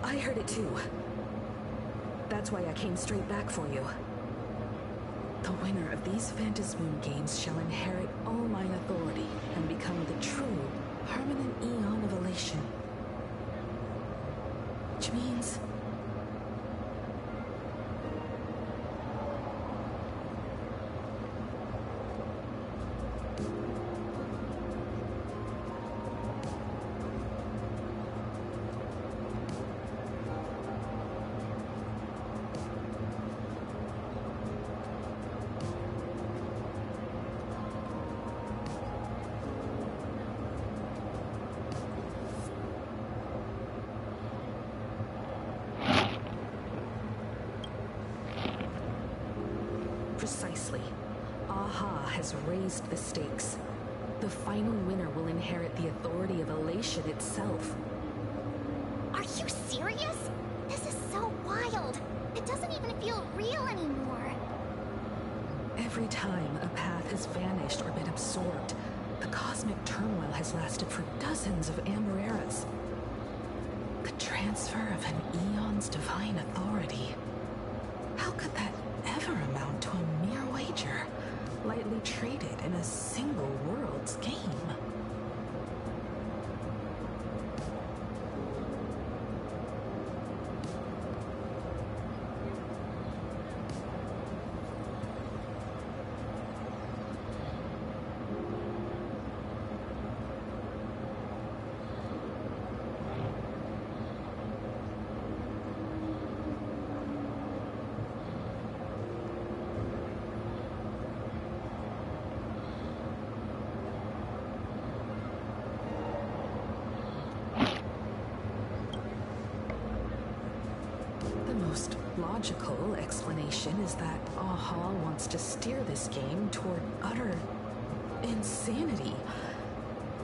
I heard it too. That's why I came straight back for you. The winner of these Phantasmoon games shall inherit all mine authority and become the true, permanent Aeon of Elation. Which means... Precisely. Aha has raised the stakes. The final winner will inherit the authority of Elation itself. Are you serious? This is so wild. It doesn't even feel real anymore. Every time a path has vanished or been absorbed, the cosmic turmoil has lasted for dozens of Amber eras. The transfer of an Aeon's divine authority. How could that ever amount to a mere wager, lightly traded in a single world's game? The most logical explanation is that Aha wants to steer this game toward utter insanity.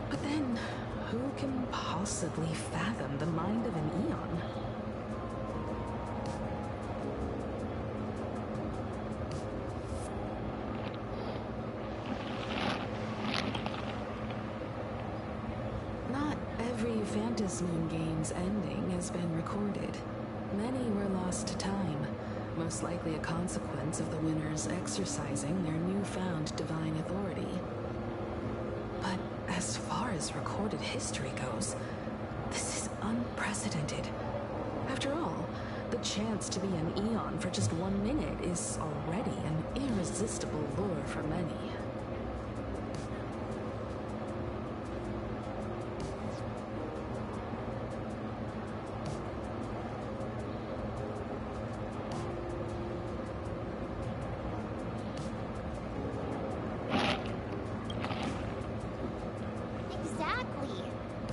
But then, who can possibly fathom the mind of an Aeon? Not every Phantasmoon game's ending has been recorded. Many were lost to time, most likely a consequence of the winners exercising their newfound divine authority. But as far as recorded history goes, this is unprecedented. After all, the chance to be an Aeon for just 1 minute is already an irresistible lure for many. Exactly.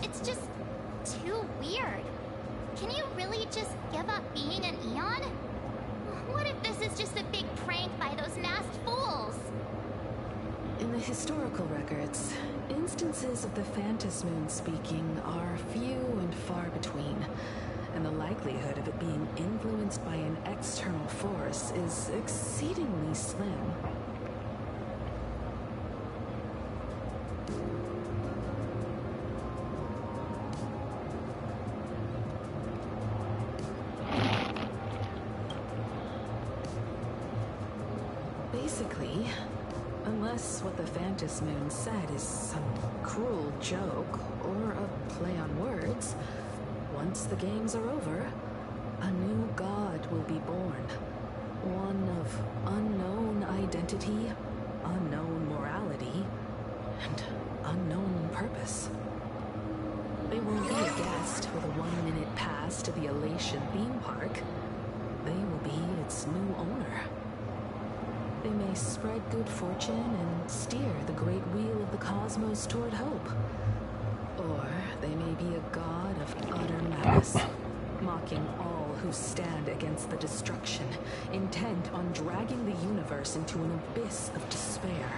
It's just too weird. Can you really just give up being an Aeon? What if this is just a big prank by those masked fools? In the historical records, instances instances of the Phantos Moon speaking are few and far between, and the likelihood of it being influenced by an external force is exceedingly slim. Basically, unless what the Phantos Moon said is some cruel joke or a play on words, once the games are over, a new god will be born. One of unknown identity, unknown morality, and unknown purpose. They won't be a guest with a 1-minute pass to the Elation theme park. They will be its new owner. They may spread good fortune and steer the great wheel of the cosmos toward hope. Or they may be a god of utter malice, mocking all who stand against the destruction, intent on dragging the universe into an abyss of despair.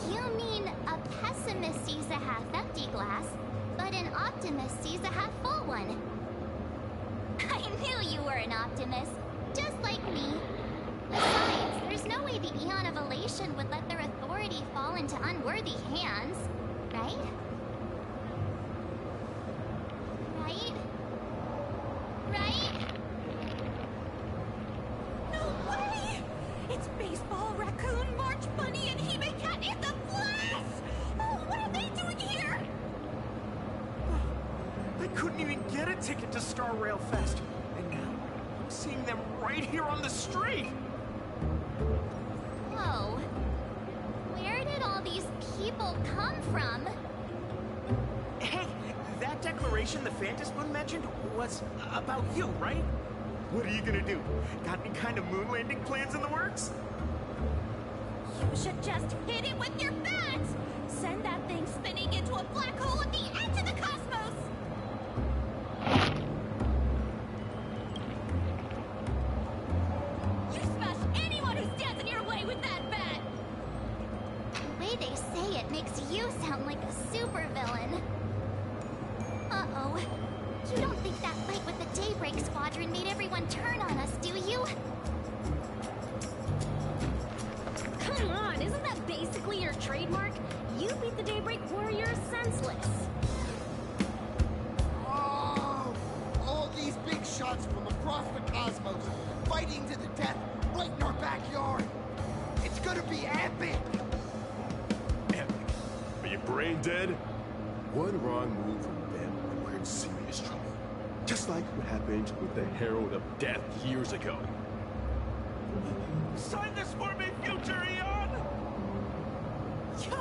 You mean a pessimist sees a half-empty glass, but an optimist sees a half-full one. I knew you were an optimist, just like me. Besides, there's no way the Eon of Elation would let their authority fall into unworthy hands, right? Right? Right? No way! It's Baseball, Raccoon, March Bunny, and Hime Cat in the flesh! Oh, what are they doing here? I couldn't even get a ticket to Star Rail Fest, and now I'm seeing them right here on the street. Whoa. Where did all these people come from? Hey, that declaration the Phantos Moon mentioned was about you, right? What are you gonna do? Got any kind of moon landing plans in the works? You should just hit it with your bat! Send that thing spinning into a black hole at the edge of the cosmos! You smash anyone who stands in your way with that bat! The way they say it makes you sound like a supervillain. Uh-oh. You don't think that fight with the Daybreak Squadron made everyone turn on us, do you? Come on, isn't that basically your trademark? You beat the Daybreak Warriors senseless. Oh, all these big shots from across the cosmos, fighting to the death right in our backyard. It's gonna be epic. Epic. Are you brain dead? One wrong move from them and we're in serious trouble. Just like what happened with the Herald of Death years ago. Sign this for me, future Eon! Yo!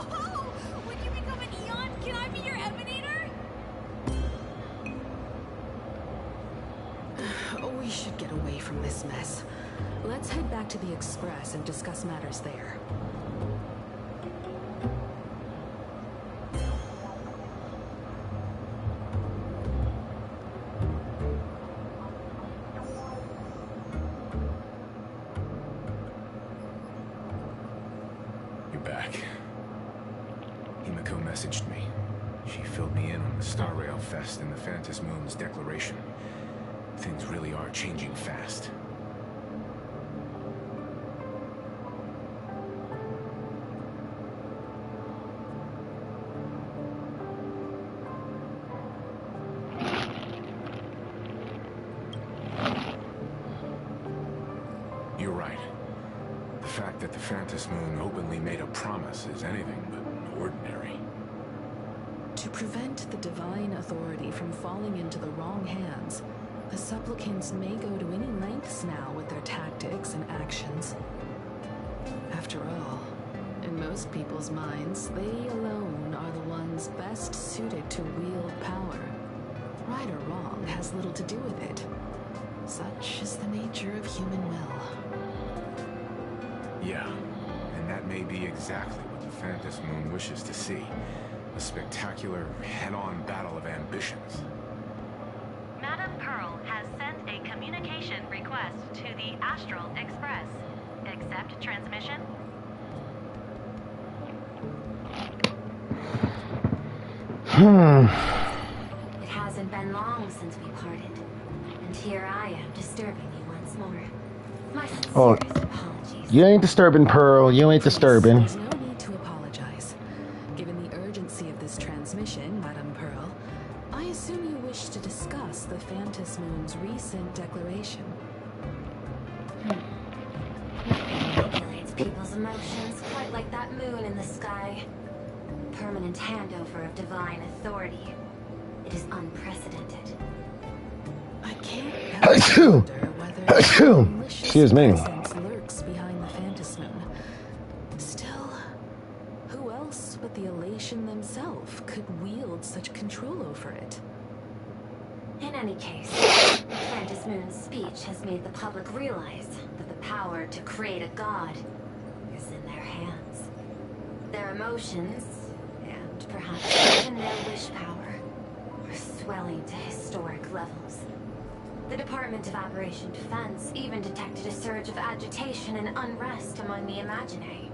When you become an Eon, can I be your Emanator? We should get away from this mess. Let's head back to the Express and discuss matters there. You're back. Himiko messaged me. She filled me in on the Star Rail Fest and the Phantos Moon's declaration. Things really are changing fast. You're right. The fact that the Phantos Moon openly made a promise is anything but ordinary. To prevent the divine authority from falling into the wrong hands, the supplicants may go to any lengths now with their tactics and actions. After all, in most people's minds, they alone are the ones best suited to wield power. Right or wrong has little to do with it. Such is the nature of human will. Yeah, and that may be exactly what the Phantos Moon wishes to see. A spectacular, head-on battle of ambitions. Madam request to the Astral Express. Accept transmission? It hasn't been long since we parted, and here I am disturbing you once more. My sincerest apologies. You ain't disturbing, Pearl. You ain't disturbing. There's no need to apologize. Given the urgency of this transmission, Madame Pearl, I assume you wish to discuss the Phantom Moon's recent declaration. Manipulates people's emotions quite like that moon in the sky. Permanent handover of divine authority. It is unprecedented. I can't help but wonder whether malicious Excuse me. presence lurks behind the Phantom Moon. Still, who else but the Elation themselves could wield such control over it? In any case, Phantom Moon's speech has made the public realize that the power to create a god is in their hands. Their emotions, and perhaps even their wish power, are swelling to historic levels. The Department of Aberration Defense even detected a surge of agitation and unrest among the Imaginary.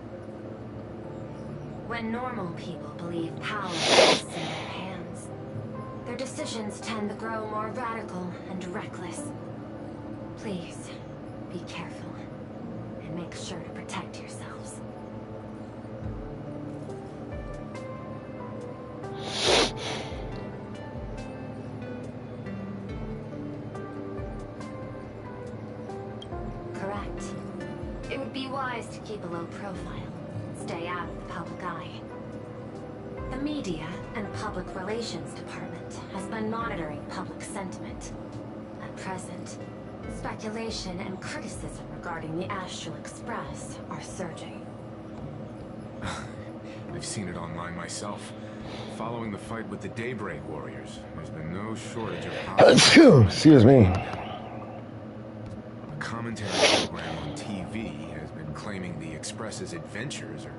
When normal people believe power is in their hands, their decisions tend to grow more radical and reckless. Please, be careful, and make sure to protect yourselves. Correct. It would be wise to keep a low profile, stay out of the public eye. The media and public relations department has been monitoring public sentiment. At present, speculation and criticism regarding the Astral Express are surging. I've seen it online myself. Following the fight with the Daybreak Warriors, there's been no shortage of Excuse me. A commentary program on TV has been claiming the Express's adventures are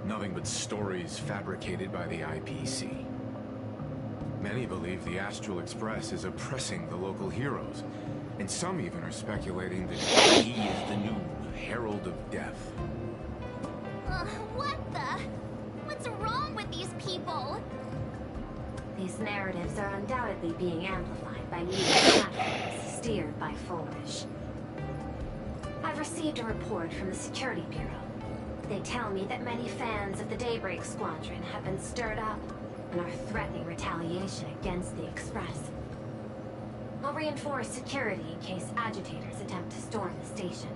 nothing but stories fabricated by the IPC. Many believe the Astral Express is oppressing the local heroes, and some even are speculating that he is the new Herald of Death. What the? What's wrong with these people? These narratives are undoubtedly being amplified by media platforms steered by Foolish. I've received a report from the Security Bureau. They tell me that many fans of the Daybreak Squadron have been stirred up and are threatening retaliation against the Express. I'll reinforce security in case agitators attempt to storm the station.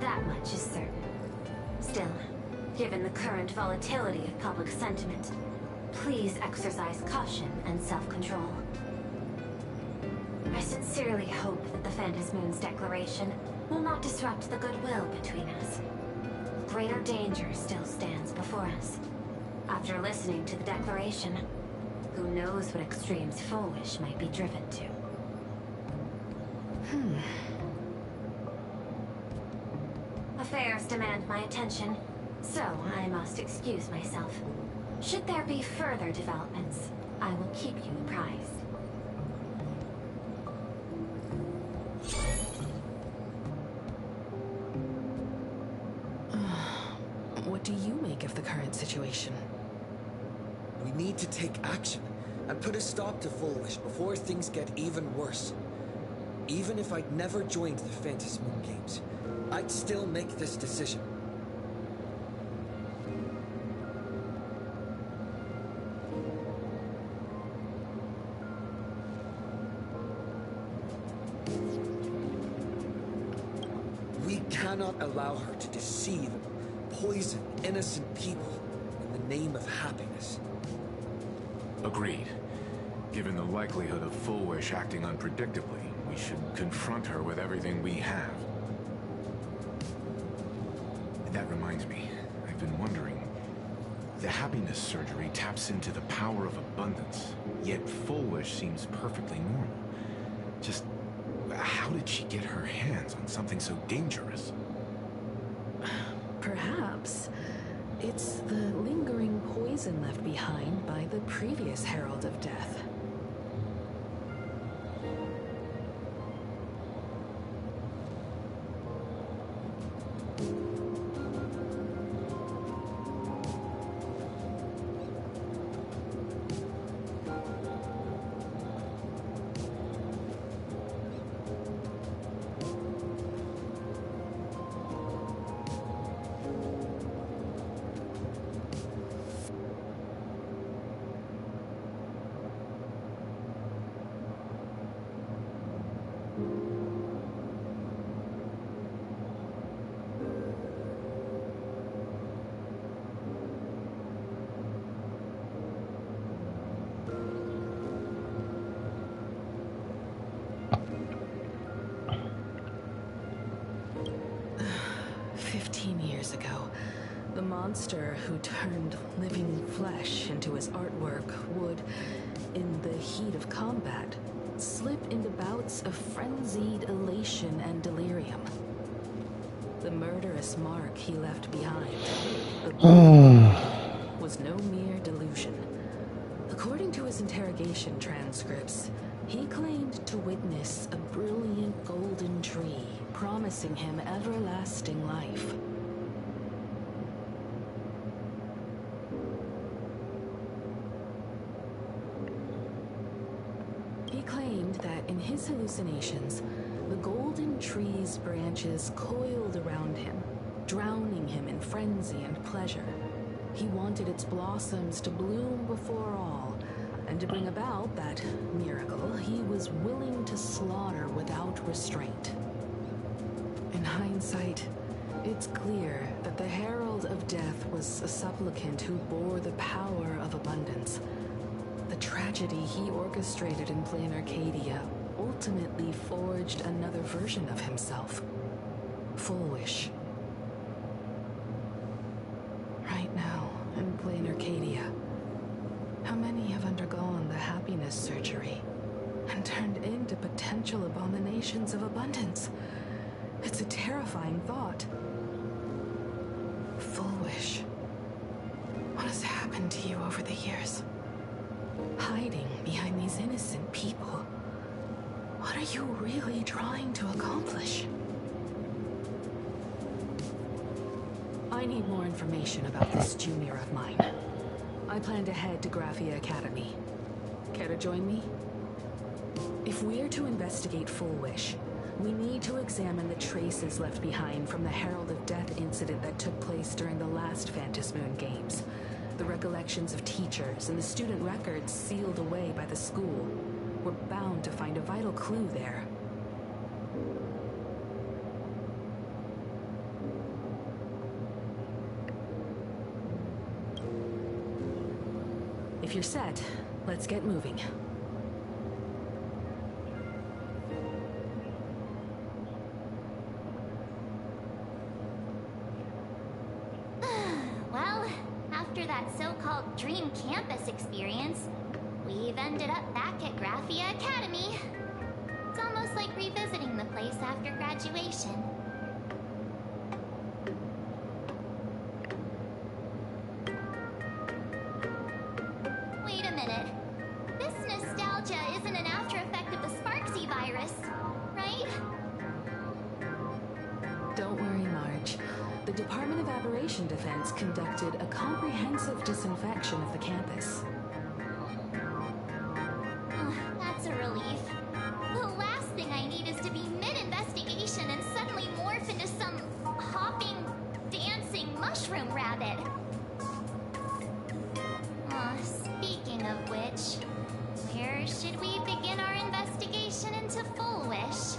That much is certain. Still, given the current volatility of public sentiment, please exercise caution and self-control. I sincerely hope that the Phantom Moon's declaration will not disrupt the goodwill between us. Greater danger still stands before us. After listening to the declaration, who knows what extremes Foolish might be driven to. Affairs demand my attention, so I must excuse myself. Should there be further developments, I will keep you apprised. What do you make of the current situation? We need to take action and put a stop to Foolish before things get even worse. Even if I'd never joined the Phantom Moon Games, I'd still make this decision. We cannot allow her to deceive and poison innocent people in the name of happiness. Agreed. Given the likelihood of Full Wish acting unpredictably, we should confront her with everything we have. That reminds me, I've been wondering. The happiness surgery taps into the power of abundance, yet Full Wish seems perfectly normal. Just how did she get her hands on something so dangerous? Perhaps it's the lingering poison left behind by the previous Herald of Death. The monster who turned living flesh into his artwork would, in the heat of combat, slip into bouts of frenzied elation and delirium. The murderous mark he left behind, the blood, was no mere delusion. According to his interrogation transcripts, he claimed to witness a brilliant golden tree promising him everlasting life. He claimed that in his hallucinations, the golden tree's branches coiled around him, drowning him in frenzy and pleasure. He wanted its blossoms to bloom before all, and to bring about that miracle, he was willing to slaughter without restraint. In hindsight, it's clear that the Herald of Death was a supplicant who bore the power of abundance. The tragedy he orchestrated in Plain Arcadia ultimately forged another version of himself. Full Wish. Right now, in Plain Arcadia, how many have undergone the happiness surgery and turned into potential abominations of abundance? It's a terrifying thought. Full Wish. What has happened to you over the years? Hiding behind these innocent people. What are you really trying to accomplish? I need more information about this junior of mine. I plan to head to Graphia Academy. Care to join me? If we're to investigate Full Wish, we need to examine the traces left behind from the Herald of Death incident that took place during the last Phantom Moon Games. The recollections of teachers and the student records sealed away by the school. We're bound to find a vital clue there. If you're set, let's get moving. Well, after that so-called dream campus experience, we've ended up back at Graphia Academy. It's almost like revisiting the place after graduation. Wait a minute. This nostalgia isn't an after effect of the Sparksy virus, right? Don't worry, Marge. The Department of Aberration Defense conducted a comprehensive disinfection of the campus. That's a relief. The last thing I need is to be mid-investigation and suddenly morph into some hopping, dancing mushroom rabbit. Speaking of which, where should we begin our investigation into Full Wish?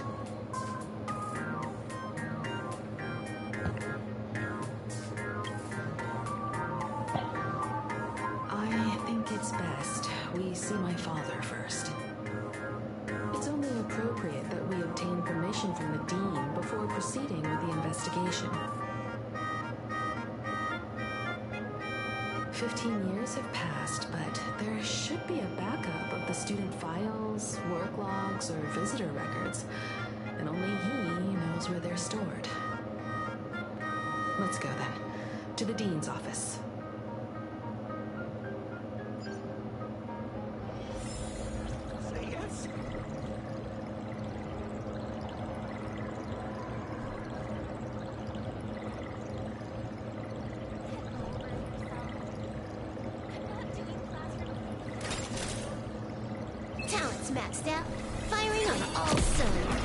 we see my father first. It's only appropriate that we obtain permission from the Dean before proceeding with the investigation. 15 years have passed, but there should be a backup of the student files, work logs, or visitor records, and only he knows where they're stored. Let's go then, to the Dean's office. Say yes. Talent's maxed out, firing on all cylinders.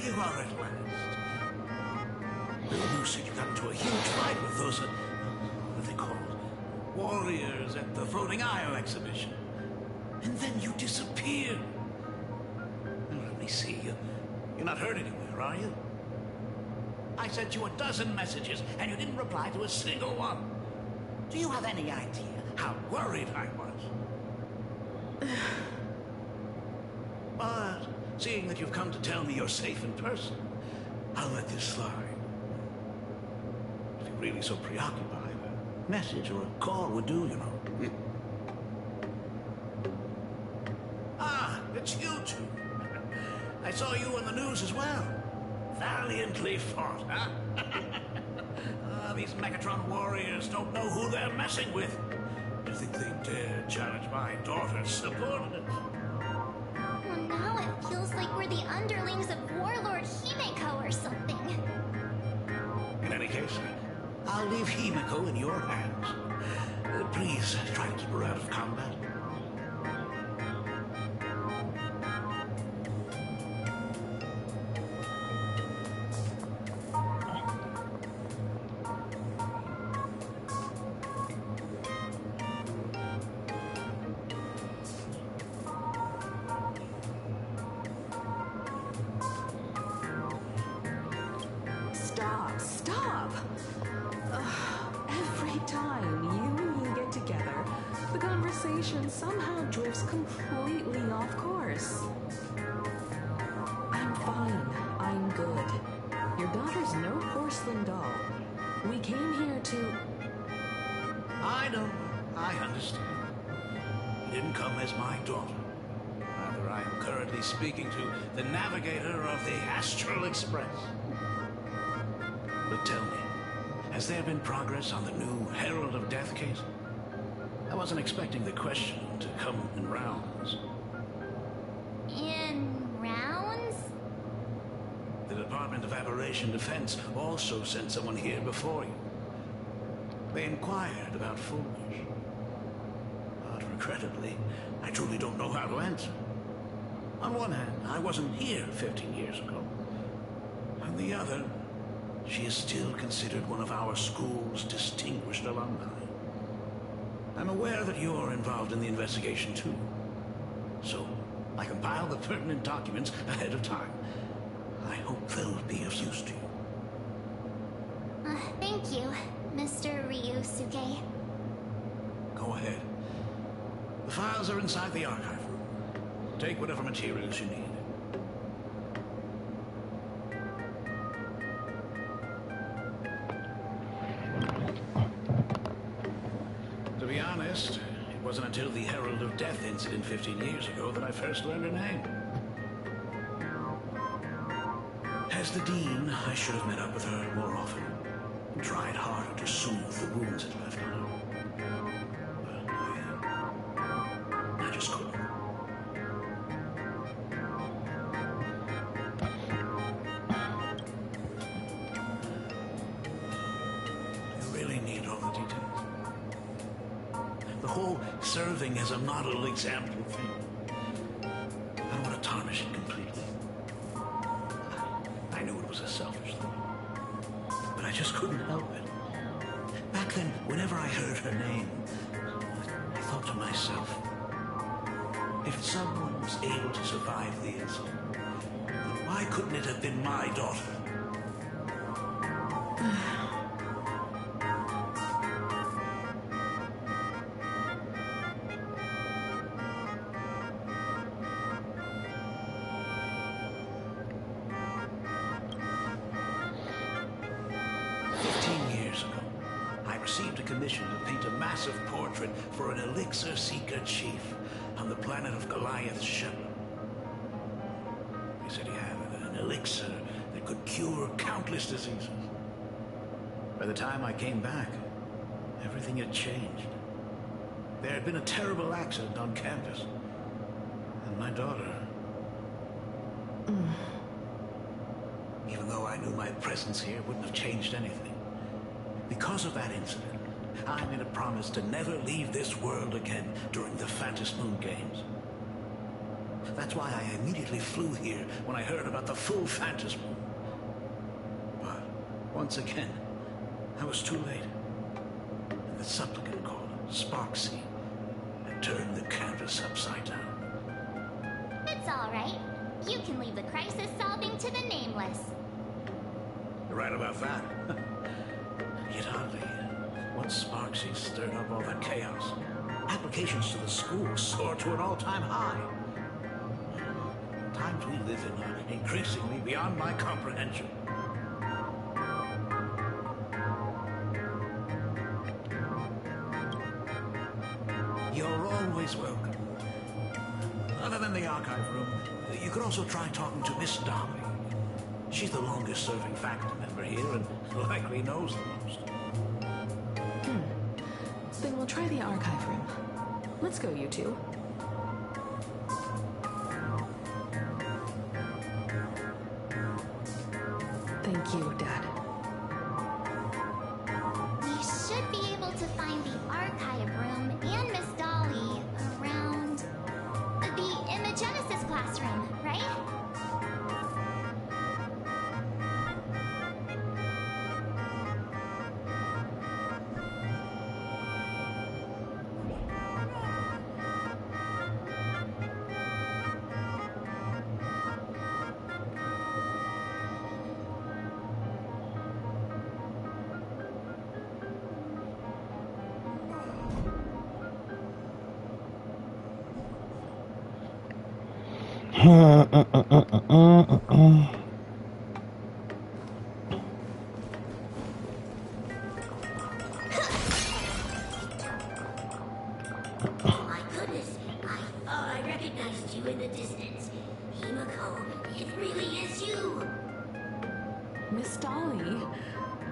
You are at last. You said you got into a huge fight with those, what are they called? Warriors at the Floating Isle exhibition. And then you disappeared. Let me see. You're not hurt anywhere, are you? I sent you a dozen messages, and you didn't reply to a single one. Do you have any idea how worried I was? But seeing that you've come to tell me you're safe in person, I'll let this slide. If you're really so preoccupied, a message or a call would do, you know. Ah, it's you two. I saw you on the news as well. Valiantly fought, huh? These Megatron warriors don't know who they're messing with. Do you think they dare challenge my daughter's subordinates? Well, now it feels like we're the underlings of Warlord Himeko or something. In any case, I'll leave Himeko in your hands. Please try to keep her out of combat. Stop! Every time you and me get together, the conversation somehow drifts completely off course. I'm fine. I'm good. Your daughter's no porcelain doll. We came here to... I know. I understand. You didn't come as my daughter. Rather, I am currently speaking to the navigator of the Astral Express. But tell me, has there been progress on the new Herald of Death case? I wasn't expecting the question to come in rounds. In rounds? The Department of Aberration Defense also sent someone here before you. They inquired about Foolish. Incredibly, I truly don't know how to answer. On one hand, I wasn't here 15 years ago. On the other, she is still considered one of our school's distinguished alumni. I'm aware that you're involved in the investigation too. So, I compiled the pertinent documents ahead of time. I hope they'll be of use to you. Thank you, Mr. Ryusuke. Go ahead. The files are inside the archive room. Take whatever materials you need. To be honest, it wasn't until the Herald of Death incident 15 years ago that I first learned her name. As the Dean, I should have met up with her more often and tried harder to soothe the wounds it left on her. But I just couldn't. You really need all the details. The whole serving as a model example thing. I don't want to tarnish it completely. I knew it was a selfish thing. But I just couldn't help it. Back then, whenever I heard her name, I thought to myself, if someone was able to survive the incident, why couldn't it have been my daughter? Received a commission to paint a massive portrait for an Elixir Seeker chief on the planet of Goliath Shepherd. He said he had an elixir that could cure countless diseases. By the time I came back, everything had changed. There had been a terrible accident on campus, and my daughter... Even though I knew my presence here wouldn't have changed anything, because of that incident, I made a promise to never leave this world again during the Phantom Moon Games. That's why I immediately flew here when I heard about the full Phantom Moon. But once again, I was too late. And the supplicant called Sparksy had turned the canvas upside down. It's all right. You can leave the crisis solving to the nameless. You're right about that. Yet oddly, once Sparksy stirred up all that chaos, applications to the school soared to an all-time high. Times we live in are increasingly beyond my comprehension. You're always welcome. Other than the archive room, you could also try talking to Miss Dolly. She's the longest-serving faculty member here and likely knows the most. Then we'll try the archive room. Let's go, you two. Thank you, Dad. We should be able to find the archive room and Miss Dolly around in the Genesis classroom, right? My goodness, I recognized you in the distance. Himiko, it really is you. Miss Dolly,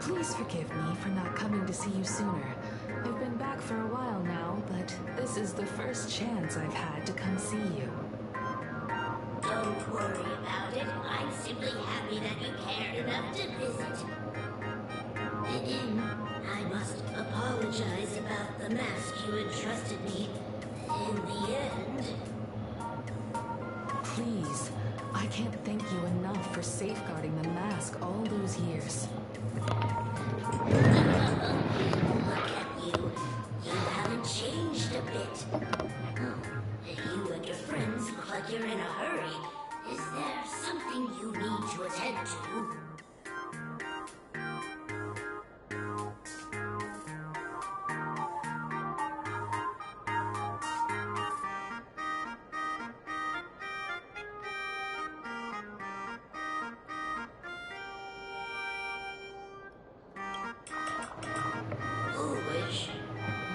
please forgive me for not coming to see you sooner. I've been back for a while now, but this is the first chance I've had to come see you. Don't worry about it. I'm simply happy that you cared enough to visit. I must apologize about the mask you entrusted me. in the end. Please, I can't thank you enough for safeguarding the mask all those years. Look at you. You haven't changed a bit. Oh, you and your friends look like you're in a hurry. Is there something you need to attend to? Foolish.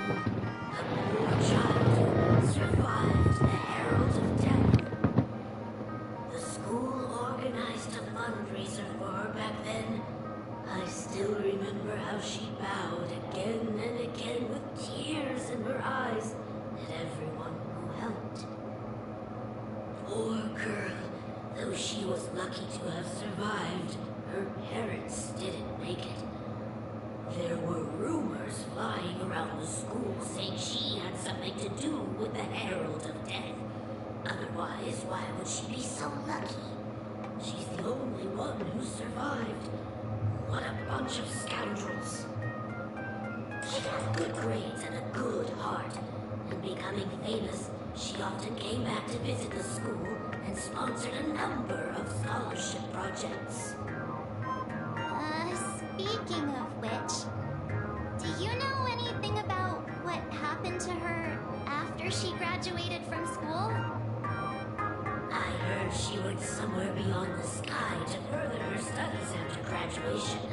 A poor child survived the Herald of Death. The school organized a fundraiser for her back then. I still remember how she bowed again and again with tears in her eyes at everyone who helped. Poor girl, though she was lucky to have survived, her parents didn't make it. There were rumors flying around the school saying she had something to do with the Herald of Death. Otherwise, why would she be so lucky? She's the only one who survived. What a bunch of scoundrels. She got good grades and a good heart, and becoming famous, she often came back to visit the school and sponsored a number of scholarship projects. Speaking of which, do you know anything about what happened to her after she graduated from school? I heard she went somewhere beyond the sky to further her studies after graduation.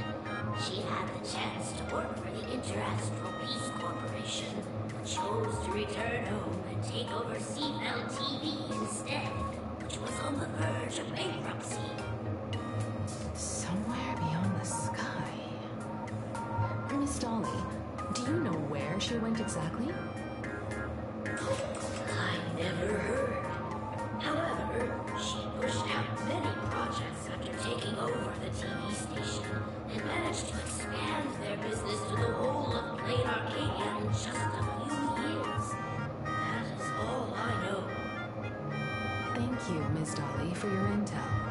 She had the chance to work for the Interastral Peace Corporation, but chose to return home and take over CFL TV instead, which was on the verge of bankruptcy. Somewhere beyond the sky. Miss Dolly, do you know where she went exactly? I never heard. However, she pushed out many projects after taking over the TV station and managed to expand their business to the whole of Plain Arcadia in just a few years. That is all I know. Thank you, Miss Dolly, for your intel.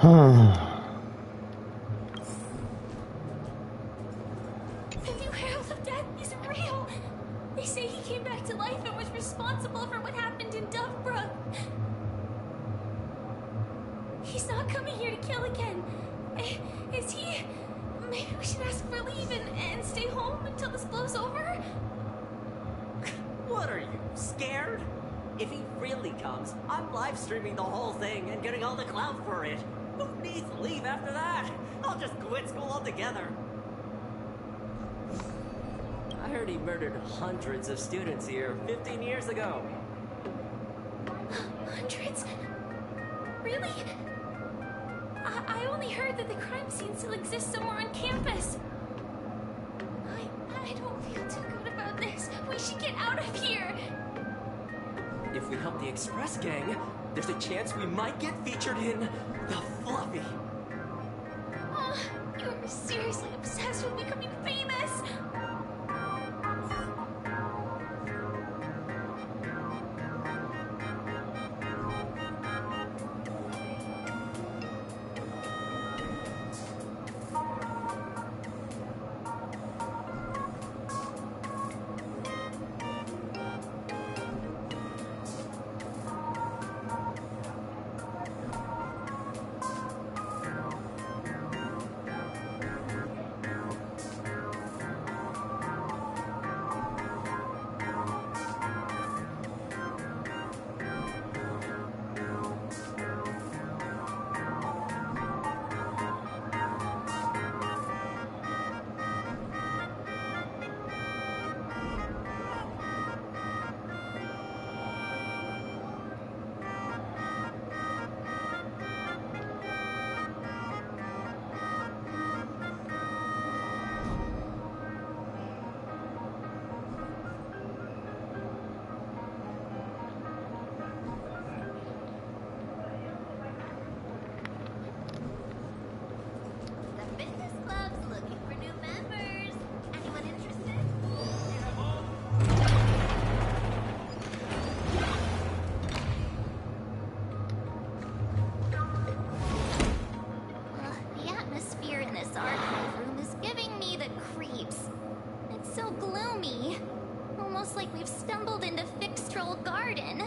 The new Herald of Death is real. They say he came back to life and was responsible for what happened in Dovebrook. He's not coming here to kill again. Is he? Maybe we should ask for leave and stay home until this blows over? What are you, scared? If he really comes, I'm live streaming the whole thing and getting all the clout for it. Who needs leave after that? I'll just quit school altogether. I heard he murdered hundreds of students here 15 years ago. Hundreds? Really? I only heard that the crime scene still exists somewhere on campus. I don't feel too good about this. We should get out of here. If we help the Express Gang, there's a chance we might get featured in The Fluffy. You're seriously obsessed with becoming famous. almost like we've stumbled into Fixtroll Garden.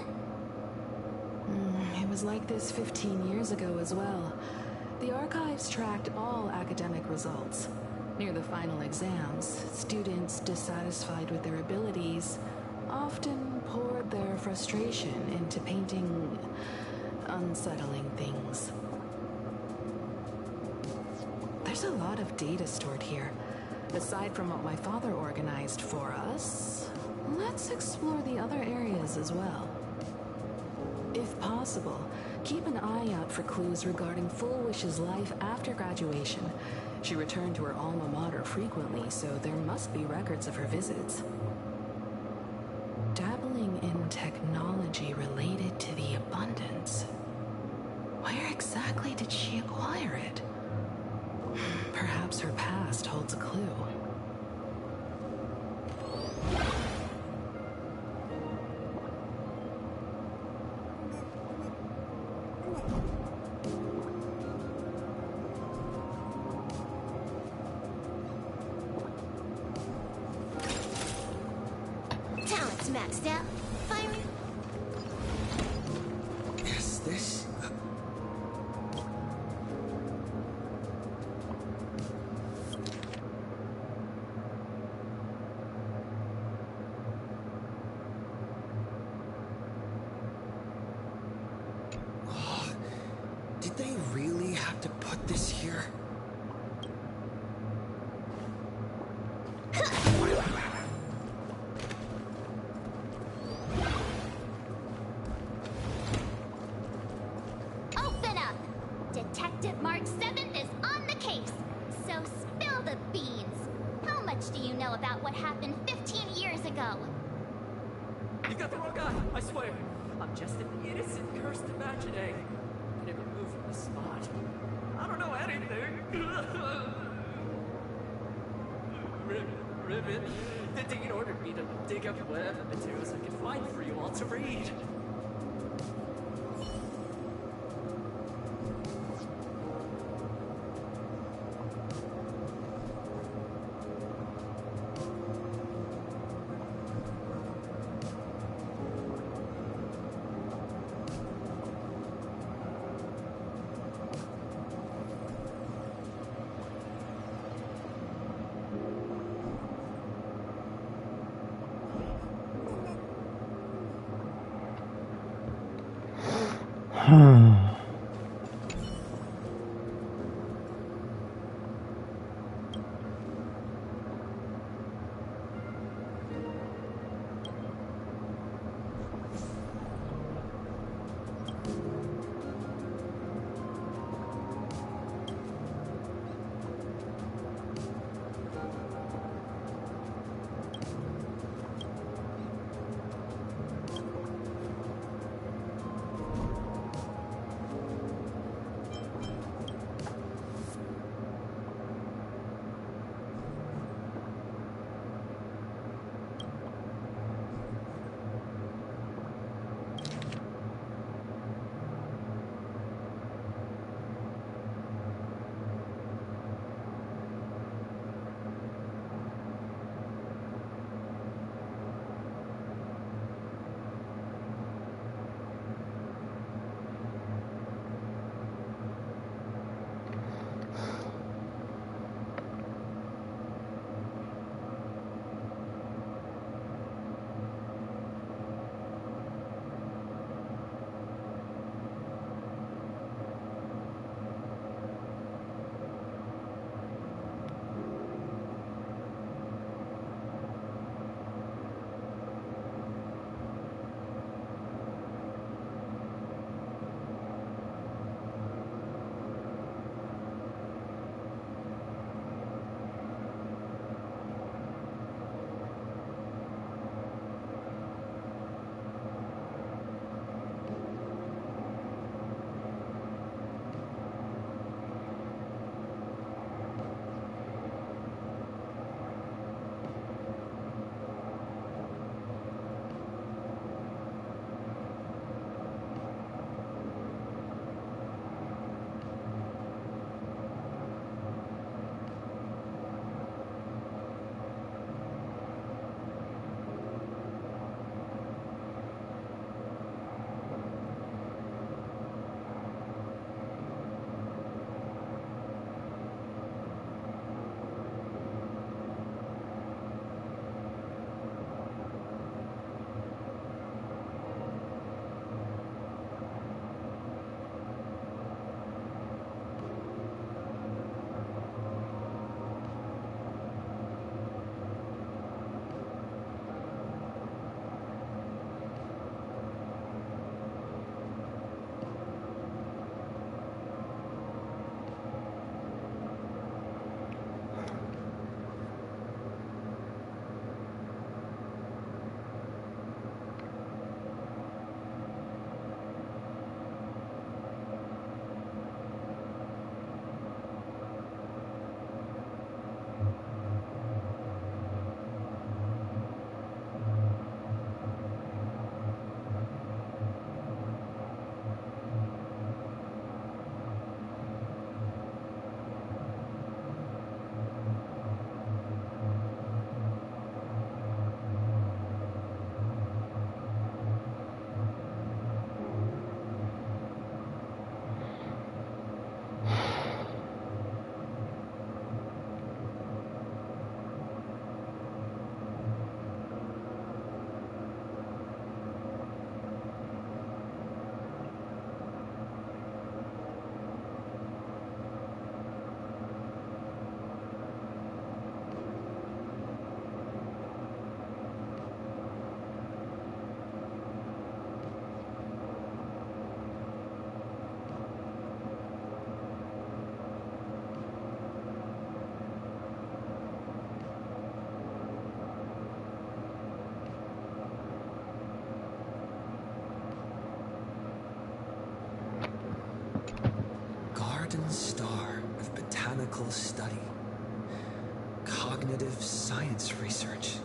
It was like this 15 years ago as well. The archives tracked all academic results. Near the final exams, students dissatisfied with their abilities often poured their frustration into painting unsettling things. There's a lot of data stored here. Aside from what my father organized for us, let's explore the other areas as well. If possible, keep an eye out for clues regarding Full Wish's life after graduation. She returned to her alma mater frequently, so there must be records of her visits. Dabbling in technology related to the abundance. Where exactly did she acquire it? Perhaps her past holds a clue. Talent's maxed out. Firing. Is this? Did they really have to put this here? Open up! Detective March 7th is on the case. So spill the beans. How much do you know about what happened 15 years ago? You got the wrong guy, I swear. I'm just an innocent cursed imaginary. I never moved from the spot. I don't know anything. Ribbit, the Dean ordered me to dig up whatever materials I could find for you all to read. botanical study. Cognitive science research.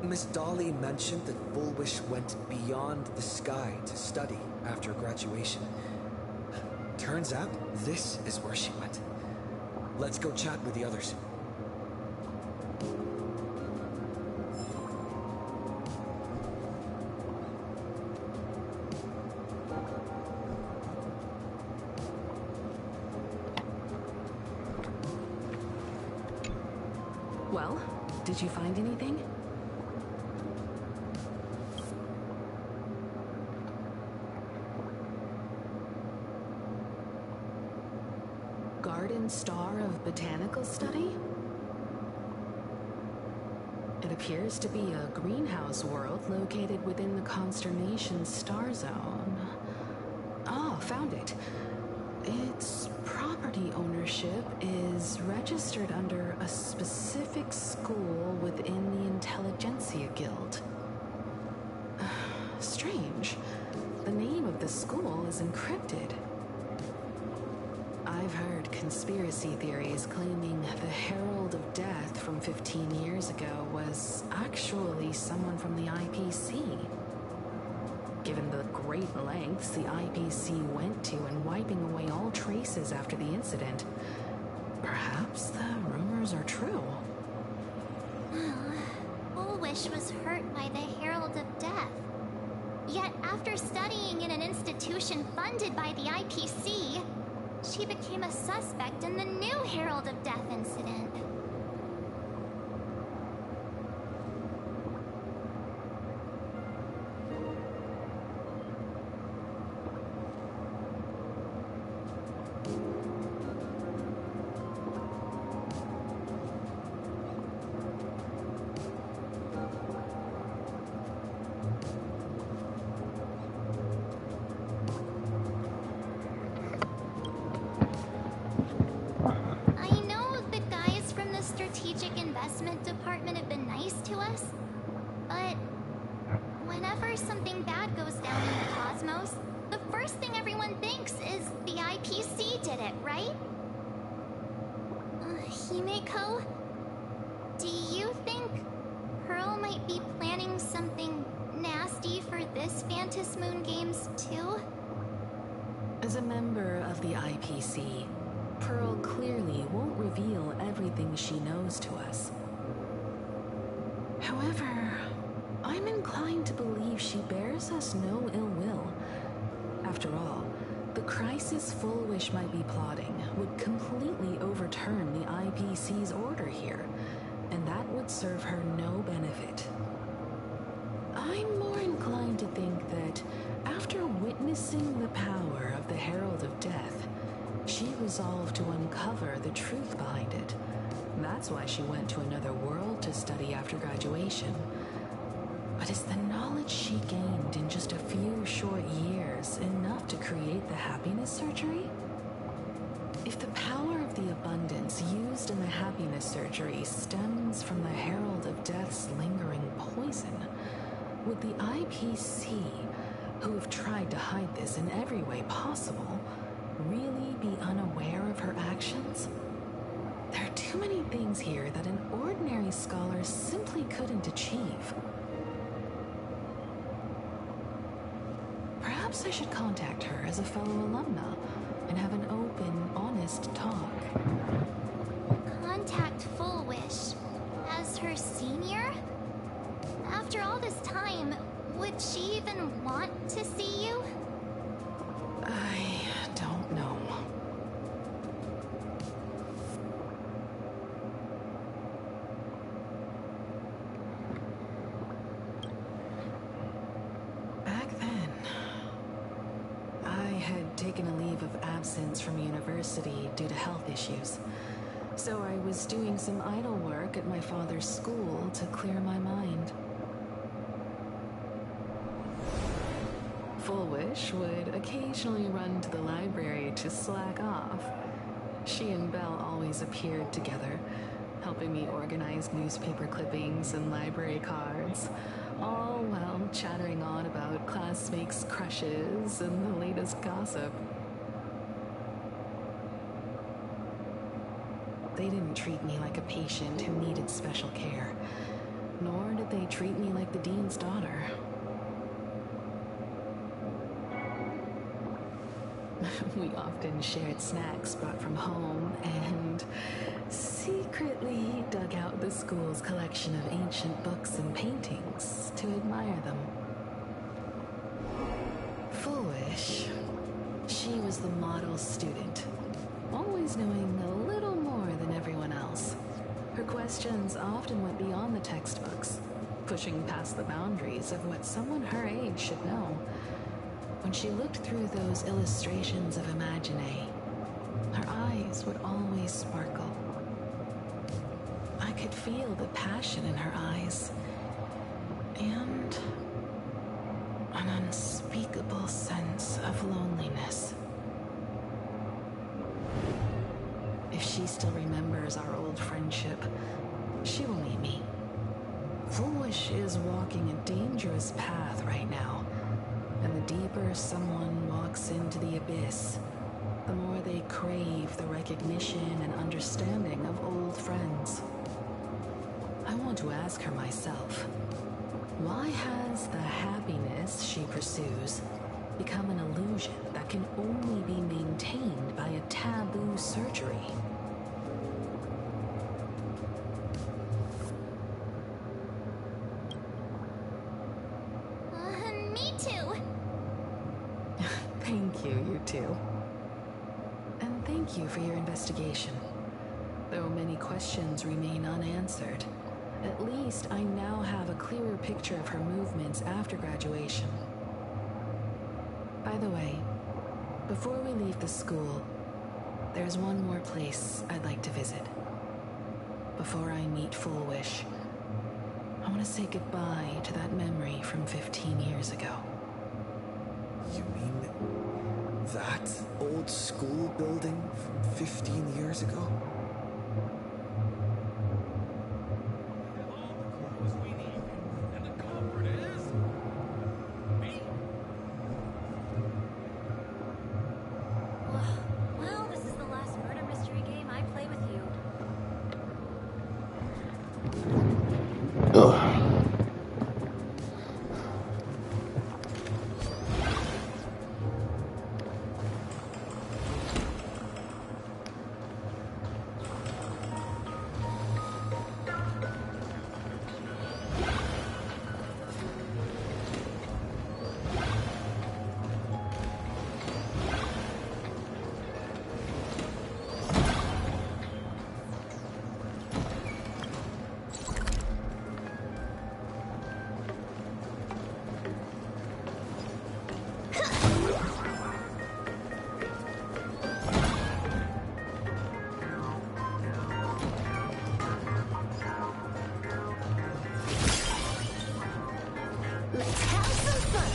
Miss Dolly mentioned that Fullwish went beyond the sky to study after graduation. Turns out, this is where she went. Let's go chat with the others. Well, did you find anything? Garden Star of Botanical Study? It appears to be a greenhouse world located within the Consternation Star Zone. Oh, found it. Its property ownership is registered under a specific school within the Intelligentsia Guild. Strange. The name of the school is encrypted. I've heard conspiracy theories claiming the Herald of Death from 15 years ago was actually someone from the IPC. Given the great lengths the IPC went to in wiping away all traces after the incident, perhaps the rumors are true. Fullwish was hurt by the Herald of Death. Yet after studying in an institution funded by the IPC, she became a suspect in the new Herald of Death incident. Department have been nice to us, but whenever something bad goes down in the cosmos, the first thing everyone thinks is the IPC did it, right? Himeko, do you think Pearl might be planning something nasty for this Phantom Moon Games too? As a member of the IPC, Pearl clearly won't reveal everything she knows to us. However, I'm inclined to believe she bears us no ill will. After all, the crisis Fullwish might be plotting would completely overturn the IPC's order here, and that would serve her no benefit. I'm more inclined to think that after witnessing the power of the Herald of Death, she resolved to uncover the truth behind it. That's why she went to another world to study after graduation. But is the knowledge she gained in just a few short years enough to create the happiness surgery? If the power of the abundance used in the happiness surgery stems from the Herald of Death's lingering poison, would the IPC, who have tried to hide this in every way possible, really be unaware of her actions? There are too many things here that an ordinary scholar simply couldn't achieve. Perhaps I should contact her as a fellow alumna and have an open, honest talk. Contact Fullwish as her senior? After all this time, would she even want to see you? I don't know. Back then, I had taken a leave of absence from university due to health issues. So I was doing some idle work at my father's school to clear my mind. Fullwish would occasionally run to the library to slack off. She and Belle always appeared together, helping me organize newspaper clippings and library cards, all while chattering on about classmates' crushes and the latest gossip. They didn't treat me like a patient who needed special care, nor did they treat me like the dean's daughter. We often shared snacks brought from home and secretly dug out the school's collection of ancient books and paintings to admire them. Foolish. She was the model student, always knowing a little more than everyone else. Her questions often went beyond the textbooks, pushing past the boundaries of what someone her age should know. When she looked through those illustrations of Imagine, her eyes would always sparkle. I could feel the passion in her eyes, and an unspeakable sense of loneliness. If she still remembers our old friendship, she will meet me. Foolish is walking a dangerous path right now. And the deeper someone walks into the abyss, the more they crave the recognition and understanding of old friends. I want to ask her myself, why has the happiness she pursues become an illusion that can only be maintained by a taboo surgery? Me too. Thank you, you two. And thank you for your investigation. Though many questions remain unanswered, at least I now have a clearer picture of her movements after graduation. By the way, before we leave the school, there's one more place I'd like to visit. Before I meet Foolish, I want to say goodbye to that memory from 15 years ago. You mean that old school building from 15 years ago? Well, this is the last murder mystery game I play with you. Ugh. Let's have some fun.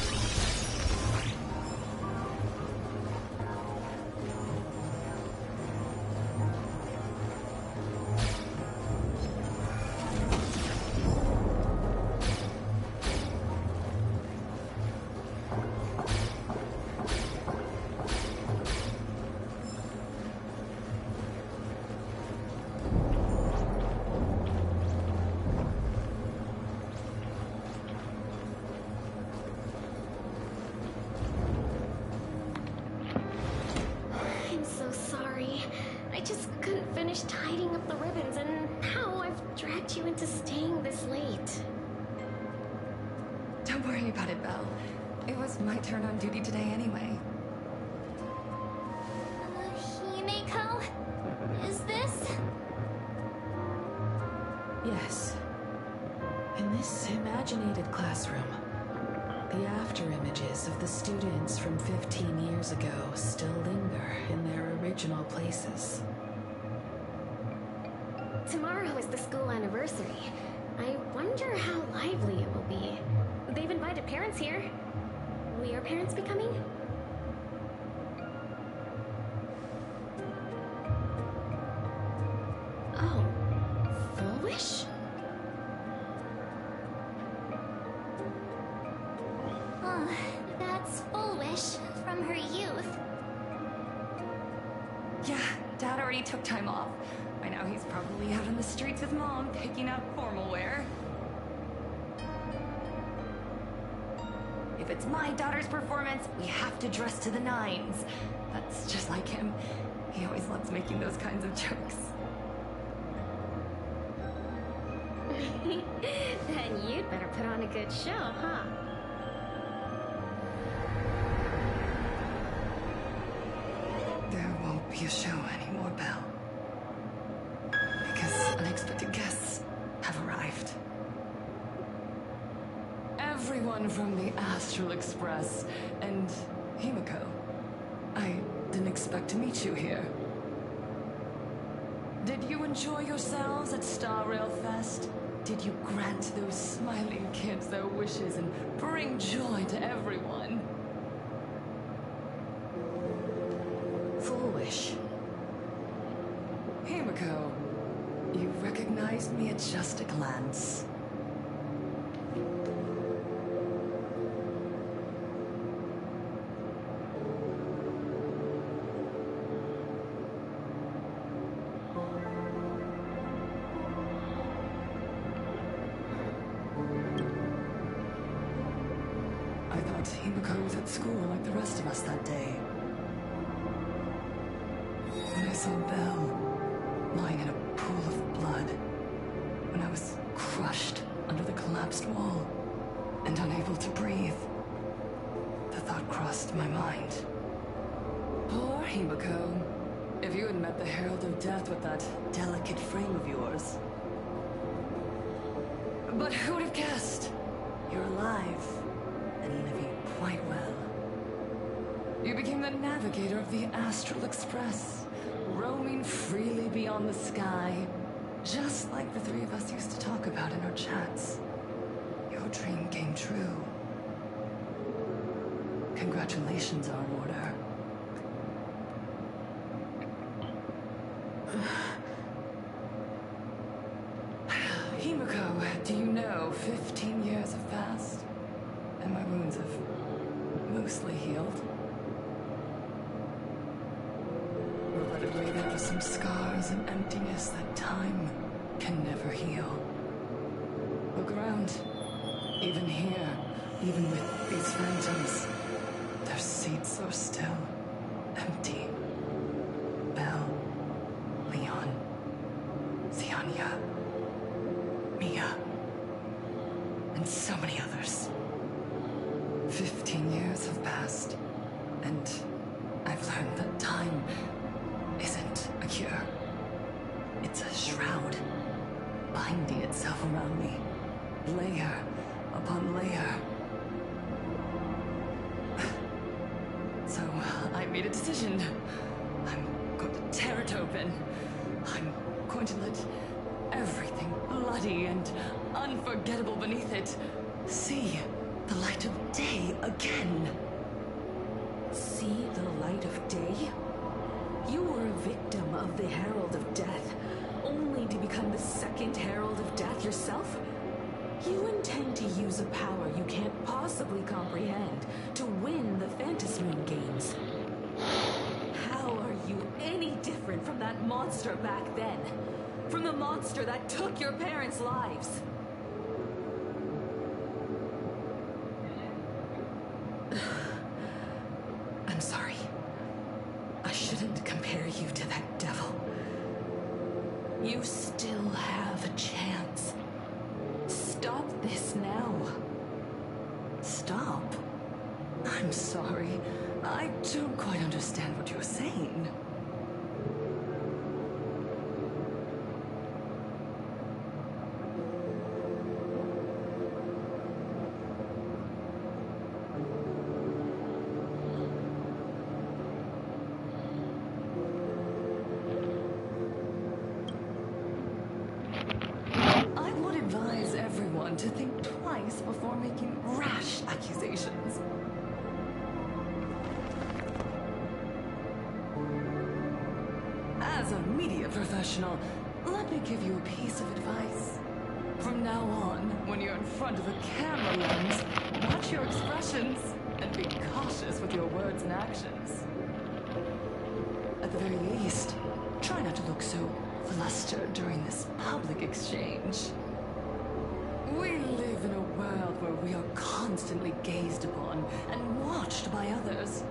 I'm so sorry. I just couldn't finish tidying up the ribbons, and now I've dragged you into staying this late. Don't worry about it, Belle. It was my turn on duty today anyway. Himeko? Is this? Yes. In this imaginated classroom, the after images of the students from 15 years ago still linger in their original places. Tomorrow is the school anniversary. I wonder how lively it will be. They've invited parents here. Will your parents be coming? Oh, Foolish? Oh, that's Foolish from her youth. Yeah, Dad already took time off. I know. now he's probably out on the streets with Mom, picking out formal wear. If it's my daughter's performance, we have to dress to the nines. That's just like him. He always loves making those kinds of jokes. Then you'd better put on a good show, huh? There won't be a show anymore, Belle. Because unexpected guests have arrived. Everyone from the Astral Express and Himiko. I didn't expect to meet you here. Did you enjoy yourselves at Star Rail Fest? Did you grant those smiling kids their wishes and bring joy to everyone? Foolish. Himiko, you recognized me at just a glance. Himiko was at school like the rest of us that day. When I saw Belle lying in a pool of blood, when I was crushed under the collapsed wall and unable to breathe, the thought crossed my mind. Poor Himiko. If you had met the Herald of Death with that delicate frame of yours. But who would have guessed? You're alive. And living quite well. You became the navigator of the Astral Express, roaming freely beyond the sky, just like the three of us used to talk about in our chats. Your dream came true. Congratulations are in order. Himiko, do you know 15 years have passed? And my wounds have mostly healed. Or let it lay there with some scars and emptiness that time can never heal. Look around. Even here, even with these phantoms, their seats are still empty. Belle, Leon, Xianya, Mia, and so many others. 15 years have passed, and I've learned that time isn't a cure. It's a shroud, binding itself around me, layer upon layer. So I made a decision. I'm going to tear it open. I'm going to let everything bloody and unforgettable beneath it see the light of day again. See the light of day? You were a victim of the Herald of Death, only to become the second Herald of Death yourself? You intend to use a power you can't possibly comprehend to win the Phantasmoon Games. How are you any different from that monster back then? From the monster that took your parents' lives? I'm sorry. I shouldn't compare you to that devil. You still have a chance. Stop this now. Stop? I'm sorry. I don't quite understand what you're saying. To think twice before making rash accusations. As a media professional, let me give you a piece of advice. From now on, when you're in front of a camera lens, watch your expressions and be cautious with your words and actions. At the very least, try not to look so flustered during this public exchange. We live in a world where we are constantly gazed upon and watched by others.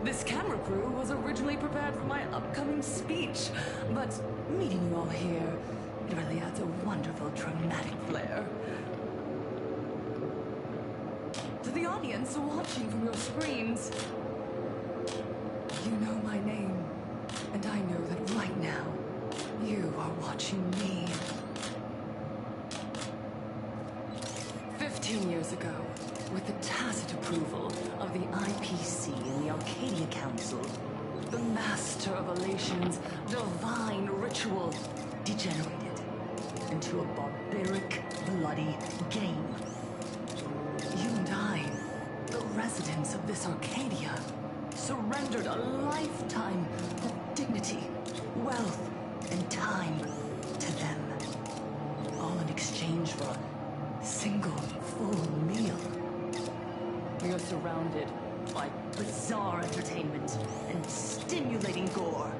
This camera crew was originally prepared for my upcoming speech, but meeting you all here, it really adds a wonderful dramatic flair. To the audience watching from your screens, you know my name, and I know that right now, you are watching me. 15 years ago, with the tacit approval of the IPC and the Arcadia Council, the Master of Elation's divine ritual degenerated into a barbaric, bloody game. You and I, the residents of this Arcadia, surrendered a lifetime of dignity, wealth, and time to them, all in exchange for a single full meal. We are surrounded by bizarre entertainment and stimulating gore.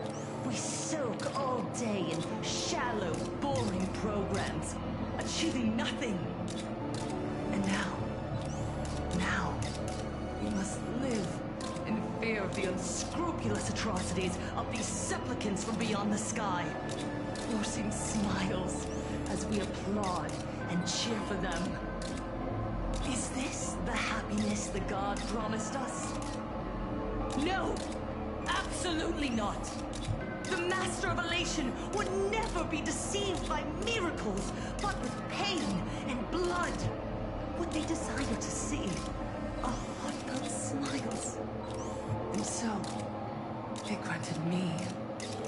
We soak all day in shallow, boring programs, achieving nothing. And now, we must live in fear of the unscrupulous atrocities of these supplicants from beyond the sky, forcing smiles as we applaud and cheer for them. Is this the happiness the god promised us? No! Absolutely not! The Master of Elation would never be deceived by miracles, but with pain and blood. What they desire to see are heartfelt smiles. And so, they granted me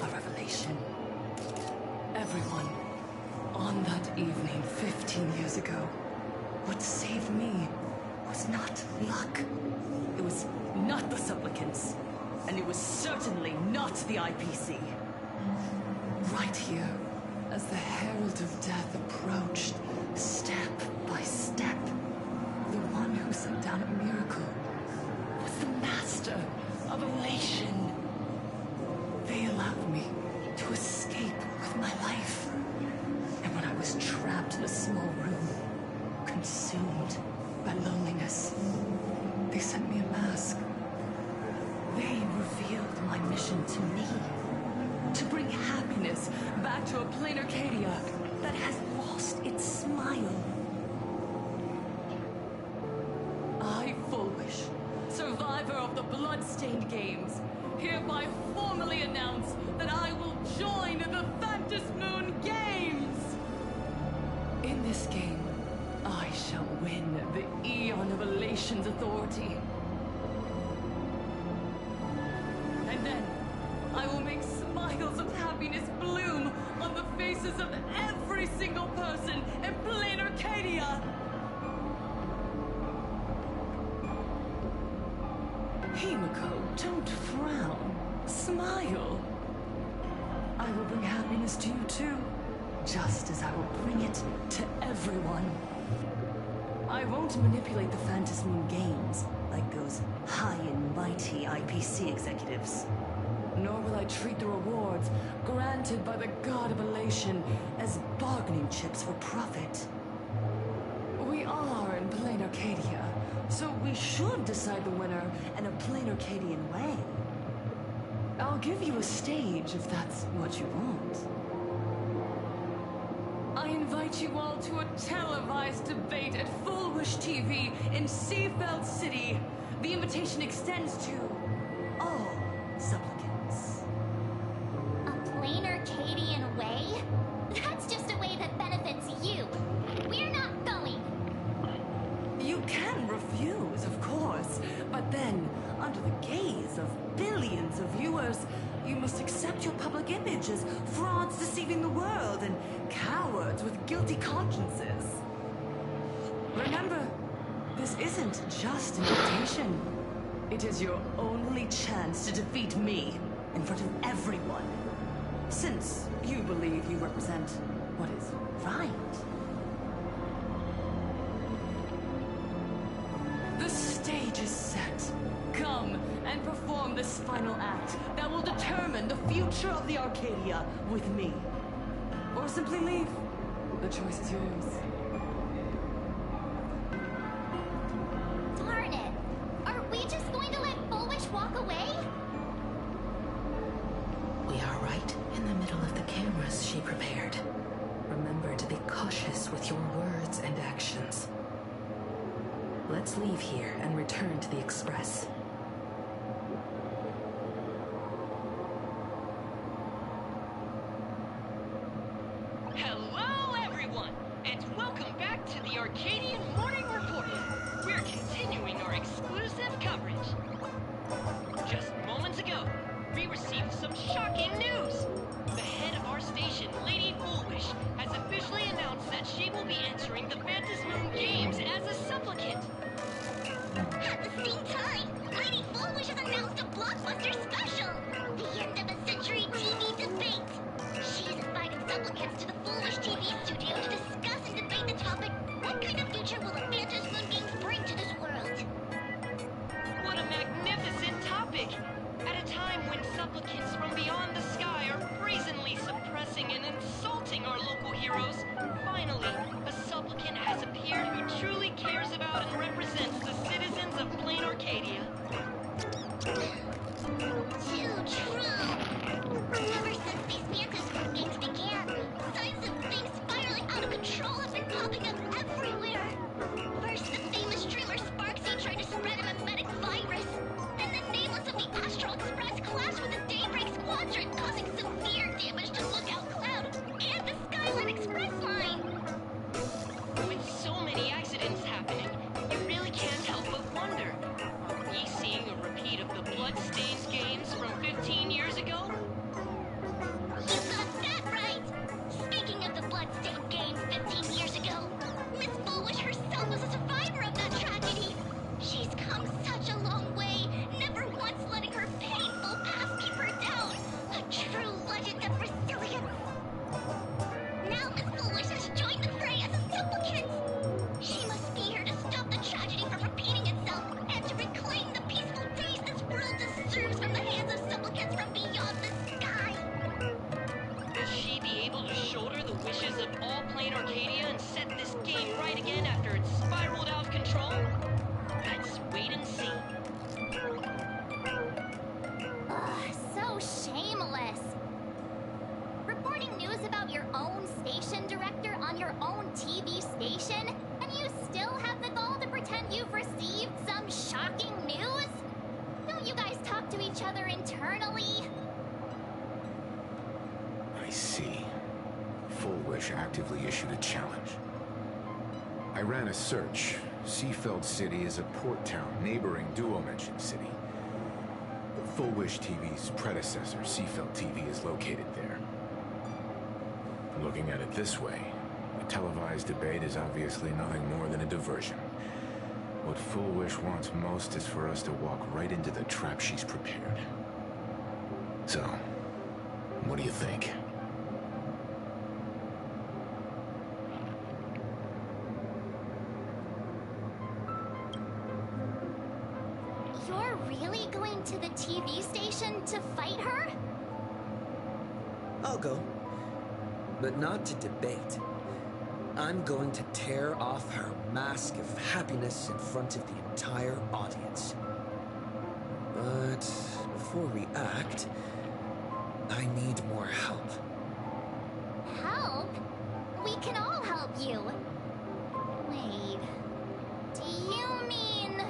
a revelation. Everyone, on that evening 15 years ago, what saved me was not luck. It was not the supplicants, and it was certainly not the IPC. Right here, as the Herald of Death approached, step by step, the one who sent down a miracle was the Master of Elation. They allowed me to escape with my life. And when I was trapped in a small room, consumed by loneliness, they sent me a mask. They revealed my mission to me, to bring happiness back to a plain Arcadia that has lost its smile. I, Fullwish, survivor of the Bloodstained Games, hereby formally announce that I will join the Phantasmoon Games! In this game, I shall win the Eon of Elation's authority. And then, I will make smiles of happiness bloom on the faces of every single person in plain Arcadia! Himiko, don't frown. Smile. I will bring happiness to you too, just as I will bring it to everyone. I won't manipulate the Phantasmoon Games like those high and mighty IPC executives. Nor will I treat the rewards granted by the God of Elation as bargaining chips for profit. We are in plain Arcadia, so we should decide the winner in a plain Arcadian way. I'll give you a stage if that's what you want. I invite you all to a televised debate at Fullwish TV in Seafeld City. The invitation extends to all supplicants. A plain Arcadian way? That's just a way that benefits you. We're not going. You can refuse, of course, but then, under the gaze of billions of viewers, you must accept your public image as frauds deceiving the world and cowards with guilty consciences. Remember, this isn't just an invitation. It is your only chance to defeat me in front of everyone, since you believe you represent what is right. The stage is set. Come and perform this final act that will determine the future of the Arcadia with me. Or simply leave. The choice is yours. Darn it! Are we just going to let Fullwish walk away? We are right in the middle of the cameras she prepared. Remember to be cautious with your words and actions. Let's leave here and return to the Express. Hello, everyone, and welcome back to the Arcadian Morning Report. We're continuing our exclusive coverage. Just moments ago, we received some shocking news. The head of our station, Lady Fullwish, has officially announced that she will be entering the Phantasmoon Games as a supplicant. At the same time, Lady Fullwish has announced a blockbuster special! The end of a century TV debate! She has invited supplicants to the Fullwish TV studio to discuss and debate the topic, what kind of future will the Phantasmoon Games bring to this world? What a magnificent topic! At a time when supplicants from beyond the sky are brazenly suppressing and insulting our local heroes, finally, a supplicant has appeared who truly cares about and represents the citizens of Plain Arcadia. Too true! Ever since these Phantasmoon Games began, signs of things spiraling out of control have been popping up everywhere! First, the famous streamer Sparksy tried to spread a mimetic virus, then the nameless of the Astral Express clashed with the Daybreak Squadron, causing severe damage to Lookout Cloud and the Skyline Express line! With so many accidents happening, you really can't help but wonder, are we seeing a repeat of the Bloodstained Games from 15 years ago? You got that right! Speaking of the Bloodstained Games 15 years ago, Miss Fullwish herself was a survivor of that tragedy! She's come such a long way, never once letting her painful past keep her down! A true legend of resilience! Now Miss Fullwish has joined the fray as a supplicant! She must be here to stop the tragedy from repeating itself and to reclaim the peaceful days this world deserves from the hands of supplicants from beyond the sky! Will she be able to shoulder the wishes of all Plain Arcadia and set this game right again after it's spiraled out of control? Let's wait and see. Ugh, so shameless! Reporting news about your own station director on your own TV station, and you still have the gall to pretend you've received some shocking news? Don't you guys talk to each other internally? I see. Fullwish actively issued a challenge. I ran a search. Seafeld City is a port town neighboring Duo-Mention City. Fullwish TV's predecessor, Seafeld TV, is located there. Looking at it this way, a televised debate is obviously nothing more than a diversion. What Fullwish wants most is for us to walk right into the trap she's prepared. So, what do you think? You're really going to the TV station to fight her? I'll go. But not to debate. I'm going to tear off her mask of happiness in front of the entire audience. But before we act, I need more help. Help? We can all help you. Wait, do you mean...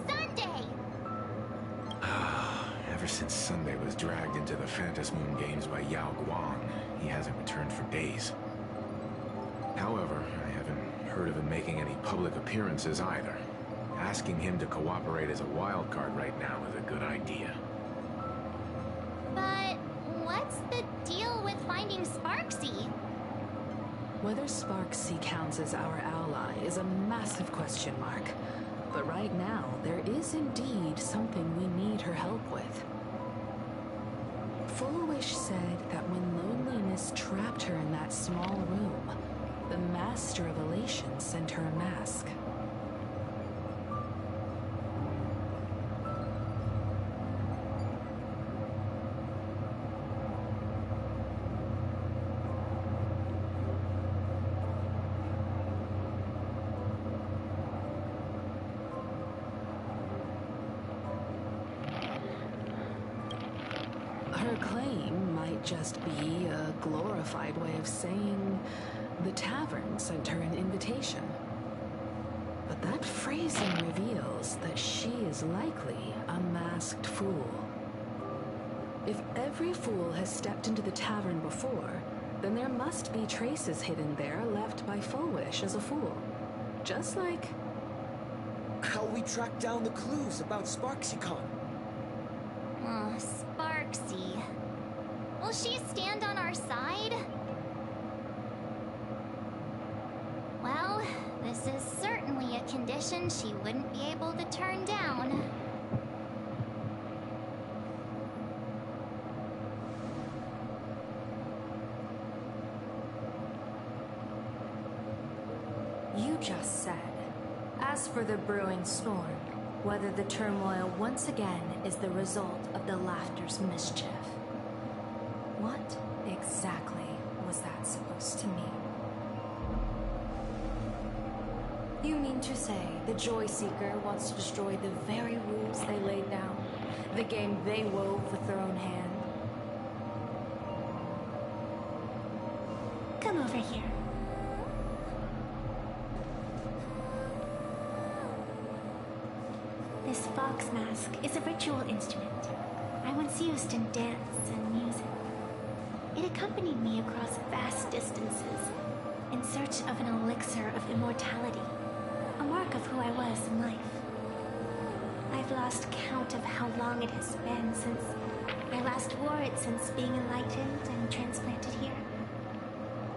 Sunday! Ever since Sunday was dragged into the Phantasmoon Games by Yao Guang, he hasn't returned for days. However, I haven't heard of him making any public appearances either. Asking him to cooperate as a wild card right now is a good idea. But what's the deal with finding Sparksy? Whether Sparksy counts as our ally is a massive question mark. But right now, there is indeed something we need her help with. Fullwish said that when loneliness trapped her in that small room, The Master of Elation sent her a mask. Her claim might just be a glorified way of saying the tavern sent her an invitation. But that phrasing reveals that she is likely a masked fool. If every fool has stepped into the tavern before, then there must be traces hidden there left by Fulwish as a fool. Just like how we tracked down the clues about SparksyCon. Oh, Sparksy. Will she stand on our side? Well, this is certainly a condition she wouldn't be able to turn down. You just said, as for the brewing storm, whether the turmoil once again is the result of the Laughter's mischief. What exactly was that supposed to mean? You mean to say the Joy Seeker wants to destroy the very rules they laid down? The game they wove with their own hand? Come over here. This fox mask is a ritual instrument I once used in dance and music. It accompanied me across vast distances in search of an elixir of immortality, a mark of who I was in life. I've lost count of how long it has been since I last wore it since being enlightened and transplanted here.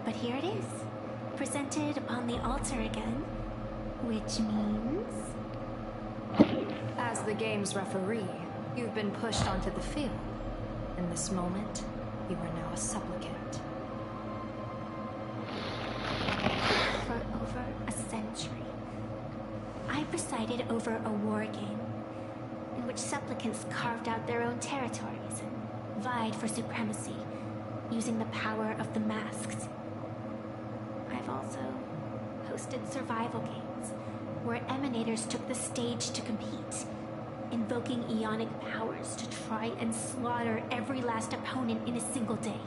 But here it is, presented upon the altar again, which means... As the game's referee, you've been pushed onto the field. In this moment, you are now a supplicant. For over a century, I presided over a war game in which supplicants carved out their own territories and vied for supremacy, using the power of the masks. I've also hosted survival games where emanators took the stage to compete, invoking eonic powers to try and slaughter every last opponent in a single day.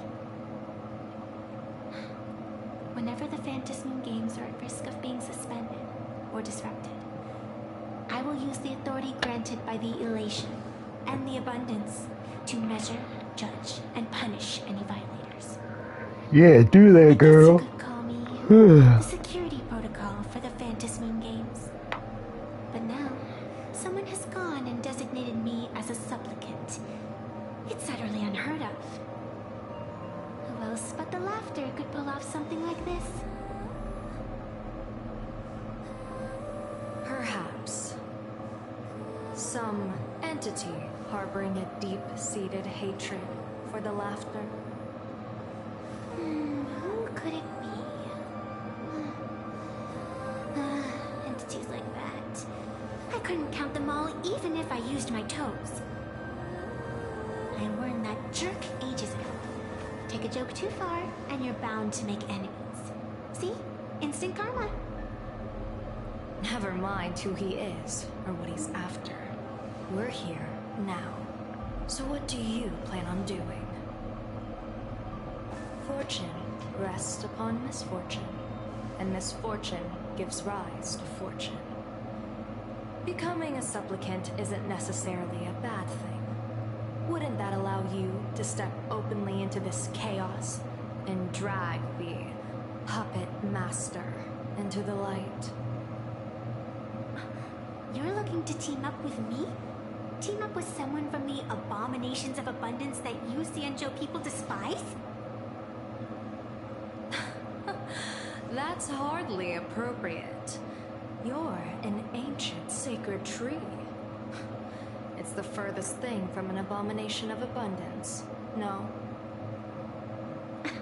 Whenever the Phantasmoon Games are at risk of being suspended or disrupted, I will use the authority granted by the Elation and the Abundance to measure, judge, and punish any violators. Yeah, do that, girl. Call me the security protocol for the Phantasmoon Games. But now, someone has gone and designated me as a supplicant. It's utterly unheard of. Who else but the Laughter could pull off something like this? Perhaps. Some entity harboring a deep-seated hatred for the Laughter. Who could it be? Entities like that. I couldn't count them all even if I used my toes. I warned that jerk ages ago. Take a joke too far, and you're bound to make enemies. See? Instant karma. Never mind who he is, or what he's after. We're here, now. So what do you plan on doing? Fortune rests upon misfortune, and misfortune gives rise to fortune. Becoming a supplicant isn't necessarily a bad thing. Wouldn't that allow you to step openly into this chaos and drag the puppet master into the light? You're looking to team up with me? Team up with someone from the abominations of abundance that you Xianzhou people despise? That's hardly appropriate. You're an ancient sacred tree. It's the furthest thing from an abomination of abundance, no?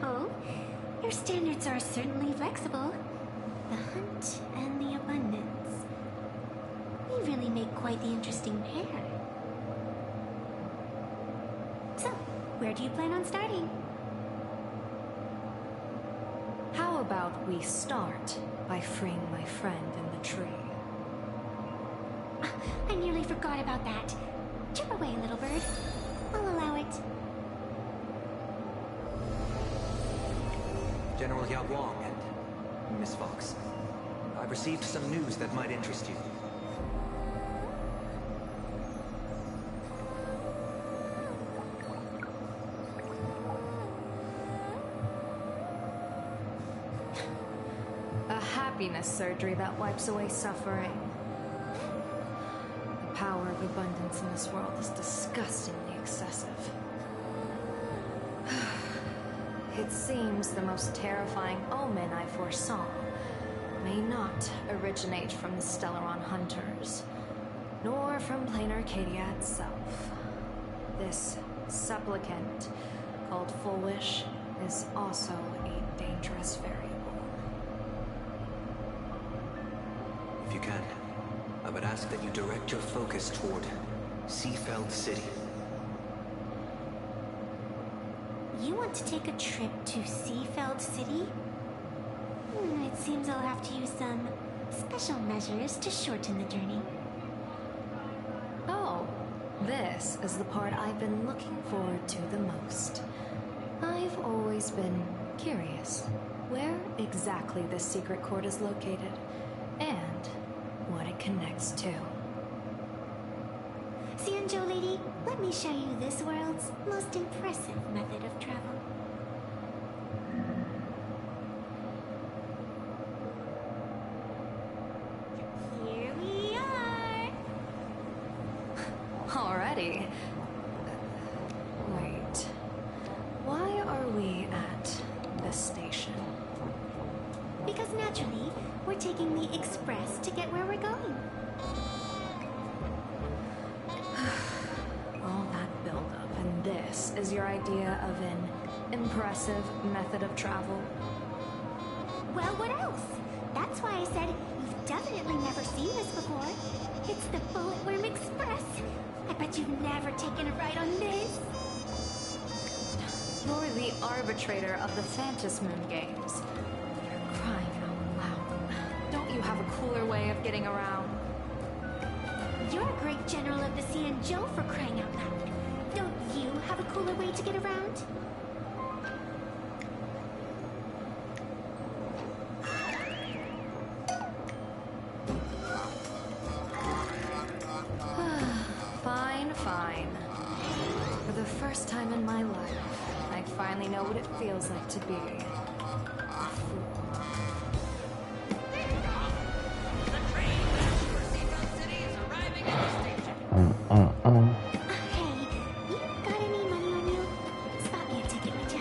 Oh? Your standards are certainly flexible. The hunt and the abundance. We really make quite the interesting pair. So, where do you plan on starting? How about we start by freeing my friend in the tree? I nearly forgot about that. Chip away, little bird. I'll allow it. General Yao Guang and Miss Fox. I've received some news that might interest you. A happiness surgery that wipes away suffering. The power of abundance in this world is disgustingly excessive. It seems the most terrifying omen I foresaw may not originate from the Stellaron hunters, nor from plain Arcadia itself. This supplicant, called Full Wish, is also a dangerous variable. If you can, I would ask that you direct your focus toward Seafeld City. You want to take a trip to Seafeld City? It seems I'll have to use some special measures to shorten the journey. Oh, this is the part I've been looking forward to the most. I've always been curious where exactly this secret court is located, and what it connects to. Xianzhou lady, let me show you this world's most impressive method of travel. Here we are! Already? Wait. Why are we at this station? Because naturally, we're taking the express to get where we're going. All that buildup, and this is your idea of an impressive method of travel? Well, what else? That's why I said you've definitely never seen this before. It's the Bulletworm Express. I bet you've never taken a ride on this. You're the arbitrator of the Phantom Moon Games. You're crying out loud. Don't you have a cooler way of getting around? You're a great general of the Xianzhou for crying out loud. Don't you have a cooler way to get around? Fine, fine. For the first time in my life, I finally know what it feels like to be a fool. Hey, you got any money on you? Spot me a ticket, would ya?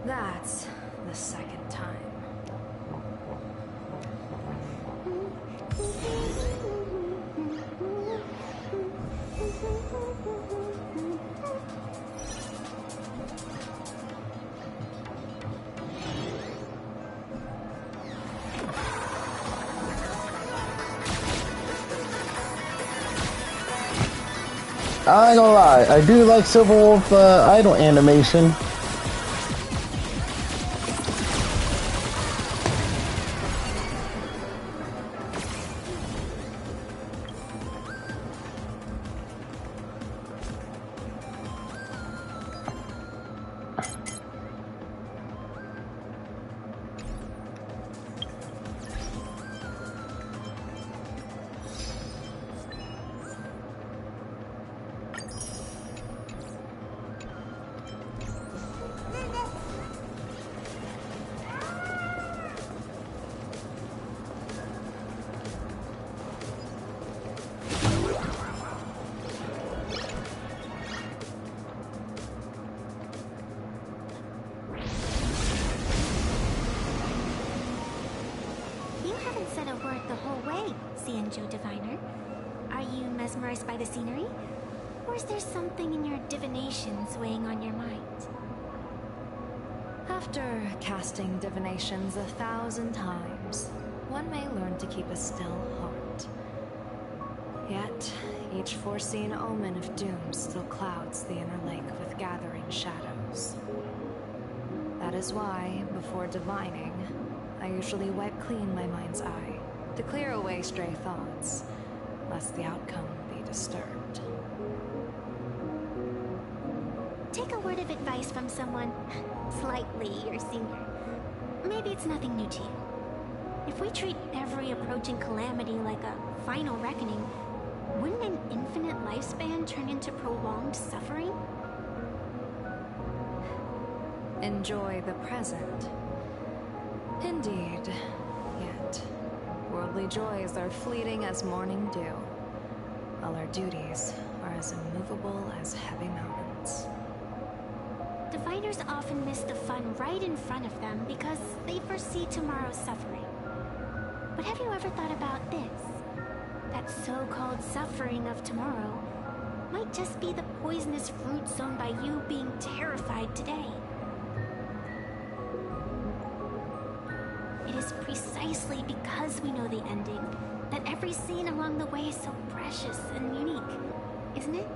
That's the second time. I ain't gonna lie, I do like Silver Wolf idle animation. Said a word the whole way, Xianzhou Diviner. Are you mesmerized by the scenery? Or is there something in your divinations weighing on your mind? After casting divinations 1,000 times, one may learn to keep a still heart. Yet, each foreseen omen of doom still clouds the inner lake with gathering shadows. That is why, before divining, I usually wipe clean my mind's eye to clear away stray thoughts, lest the outcome be disturbed. Take a word of advice from someone slightly your senior. Maybe it's nothing new to you. If we treat every approaching calamity like a final reckoning, wouldn't an infinite lifespan turn into prolonged suffering? Enjoy the present. Indeed. Yet, worldly joys are fleeting as morning dew, while our duties are as immovable as heavy mountains. Diviners often miss the fun right in front of them because they foresee tomorrow's suffering. But have you ever thought about this? That so-called suffering of tomorrow might just be the poisonous fruit sown by you being terrified today. It is precisely because we know the ending that every scene along the way is so precious and unique, isn't it?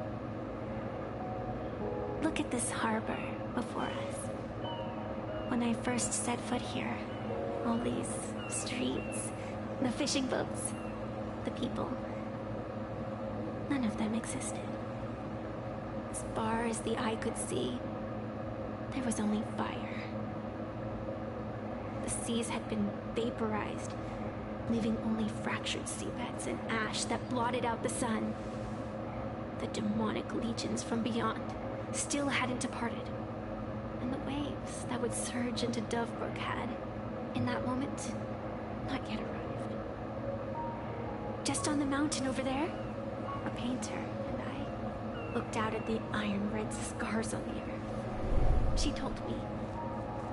Look at this harbor before us. When I first set foot here, all these streets, the fishing boats, the people, none of them existed. As far as the eye could see, there was only fire. The seas had been vaporized, leaving only fractured seabeds and ash that blotted out the sun. The demonic legions from beyond still hadn't departed, and the waves that would surge into Dovebrook had, in that moment, not yet arrived. Just on the mountain over there, a painter and I looked out at the iron red scars on the earth. She told me,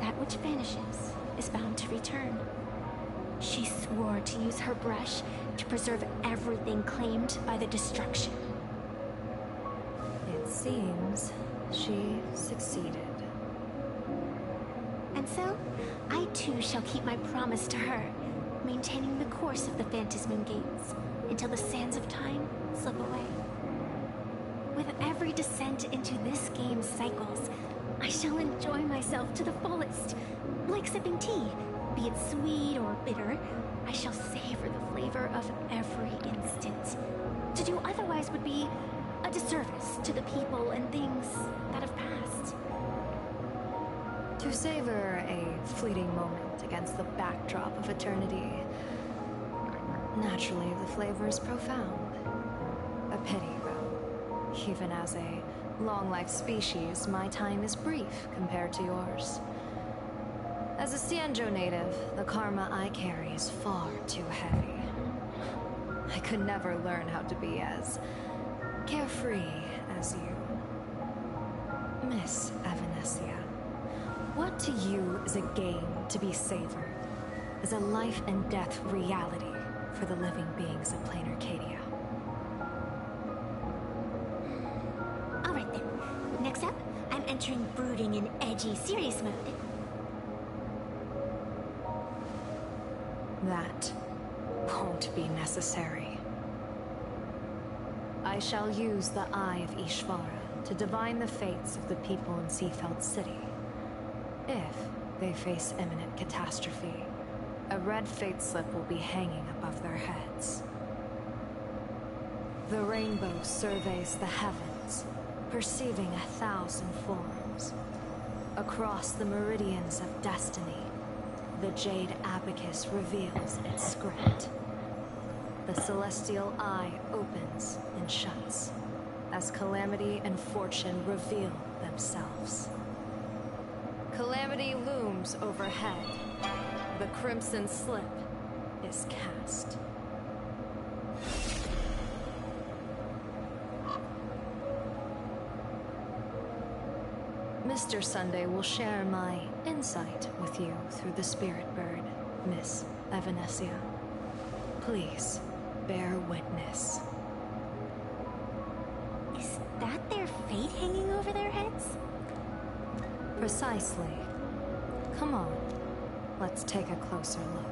that which vanishes is bound to return. She swore to use her brush to preserve everything claimed by the destruction. It seems she succeeded. And so, I too shall keep my promise to her, maintaining the course of the Phantasmoon Games until the sands of time slip away. With every descent into this game's cycles, I shall enjoy myself to the fullest, like sipping tea. Be it sweet or bitter, I shall savor the flavor of every instant. To do otherwise would be a disservice to the people and things that have passed. To savor a fleeting moment against the backdrop of eternity, naturally the flavor is profound. A pity, though. Even as a long-life species, my time is brief compared to yours. As a Xianzhou native, the karma I carry is far too heavy. I could never learn how to be as carefree as you. Miss Evanescia, what to you is a game to be savored, is a life and death reality for the living beings of Plain Arcadia? Alright then. Next up, I'm entering brooding and edgy serious mode. That won't be necessary. I shall use the Eye of Ishvara to divine the fates of the people in Seafeld City. If they face imminent catastrophe, a red fate slip will be hanging above their heads. The rainbow surveys the heavens, perceiving 1,000 forms. Across the meridians of destiny, the Jade Abacus reveals its script. The celestial eye opens and shuts as calamity and fortune reveal themselves. Calamity looms overhead. The crimson slip is cast. Mr. Sunday will share my insight with you through the spirit bird, Miss Evanescia. Please, bear witness. Is that their fate hanging over their heads? Precisely. Come on, let's take a closer look.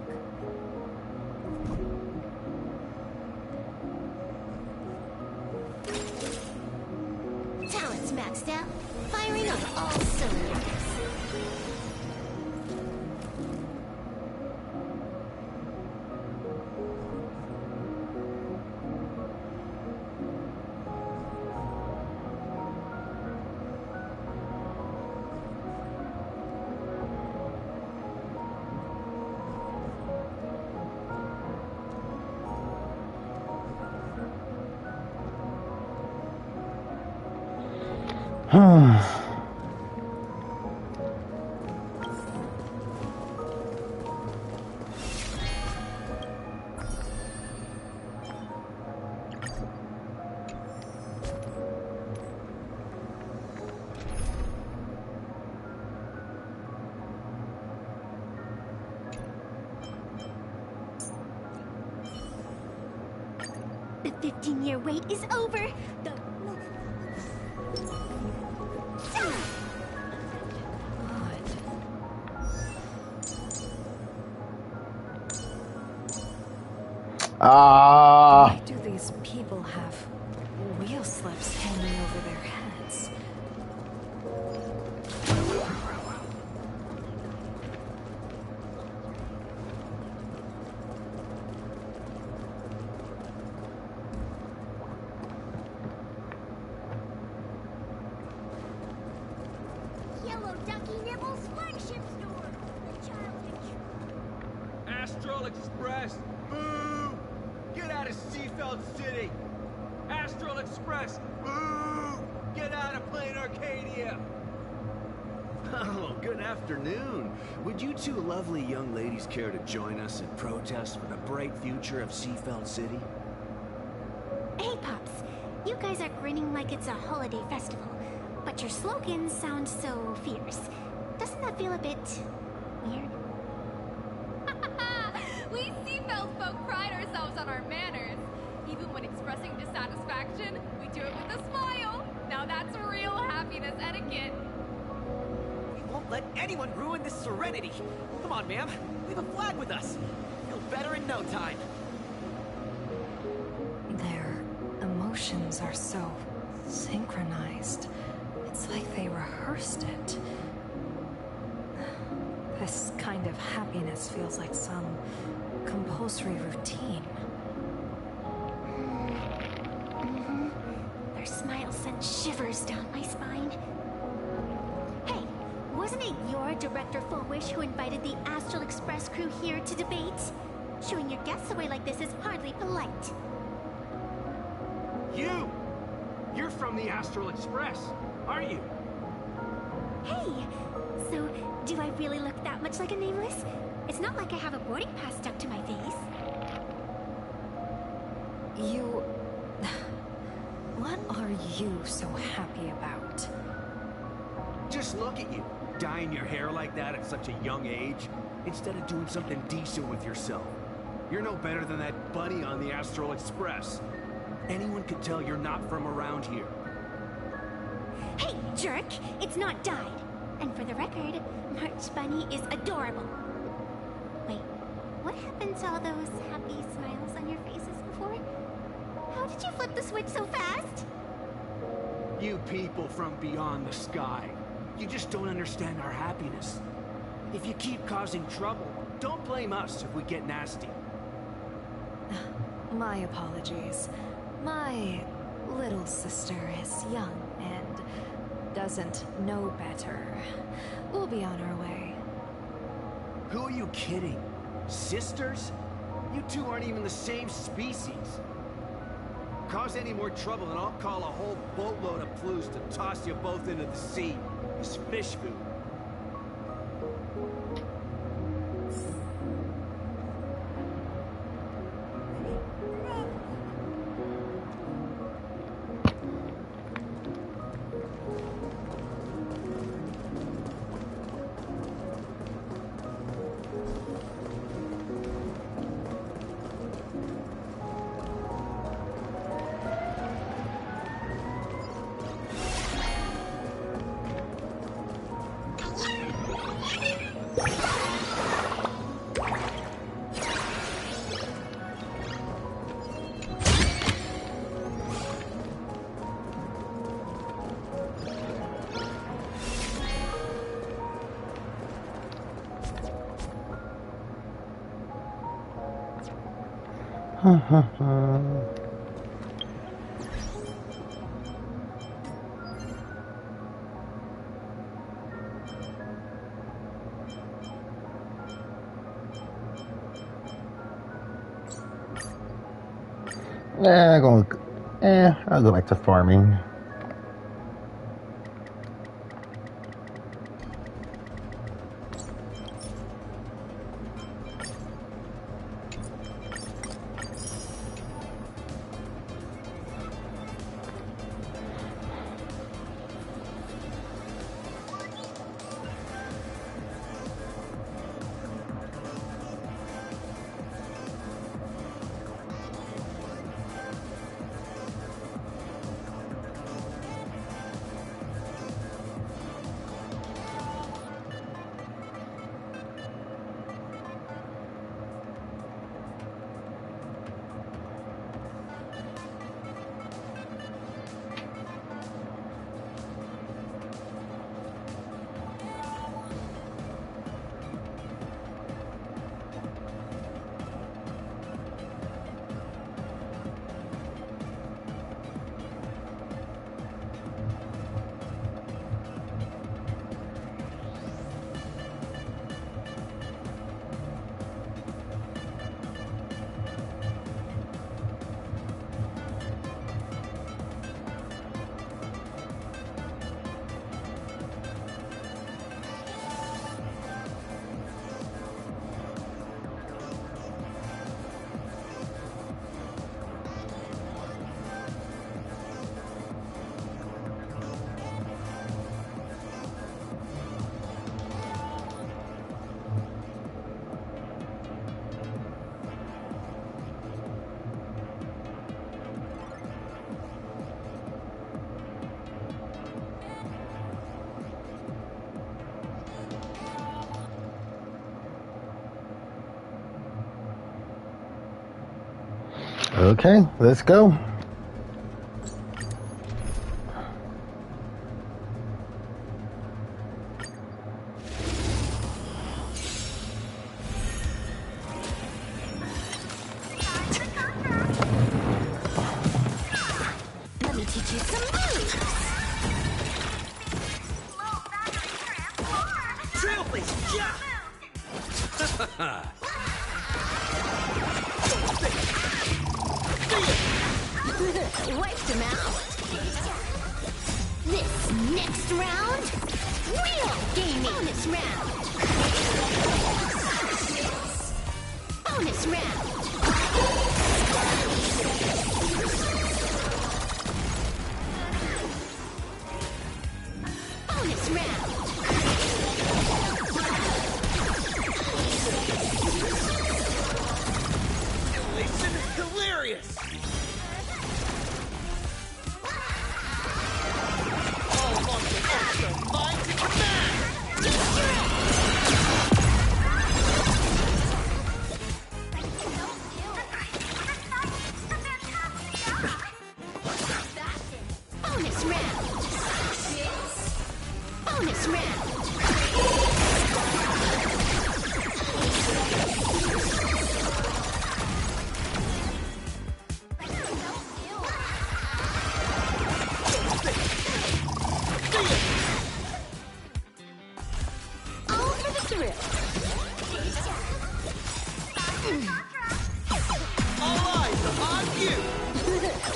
Talents maxed out, firing on all cylinders. The 15-year wait is over. Why do these people have wheel slips hanging over their heads? Yellow Ducky Nibbles flagship store. The child Astral Express! Boo! Get out of Seafeld City! Astral Express! Boo! Get out of Plain Arcadia! Oh, good afternoon. Would you two lovely young ladies care to join us in protest for the bright future of Seafeld City? Hey, Pops. You guys are grinning like it's a holiday festival, but your slogans sound so fierce. Doesn't that feel a bit weird? We Seafeld folk pride ourselves on our manners. Even when expressing dissatisfaction, we do it with a smile. Now that's real happiness etiquette. We won't let anyone ruin this serenity. Come on, ma'am. Leave a flag with us. Feel better in no time. Their emotions are so synchronized. It's like they rehearsed it. This kind of happiness feels like some compulsory routine. Their smile sent shivers down my spine. Hey, wasn't it your Director Fullwish who invited the Astral Express crew here to debate? Showing your guests away like this is hardly polite. You! You're from the Astral Express, aren't you? Hey, so do I really look that much like a nameless? It's not like I have a boarding pass stuck to my face. You... What are you so happy about? Just look at you, dyeing your hair like that at such a young age, instead of doing something decent with yourself. You're no better than that bunny on the Astral Express. Anyone could tell you're not from around here. Hey, jerk! It's not dyed. And for the record, March Bunny is adorable. Wait, what happened to all those happy smiles on your faces before? How did you flip the switch so fast? You people from beyond the sky. You just don't understand our happiness. If you keep causing trouble, don't blame us if we get nasty. My apologies. My little sister is young and doesn't know better. We'll be on our way. Who are you kidding? Sisters? You two aren't even the same species. Cause any more trouble and I'll call a whole boatload of Ploos to toss you both into the sea as fish food. I'll go back to farming. Okay, let's go. Let me teach you some moves. Trailblazer, yeah! Wiped him out. This next round, real gaming. Bonus round. Bonus round. Bonus round. Elation is hilarious! All monsters also mine to command! Bonus round. Bonus round. All for the thrill. All eyes are on you!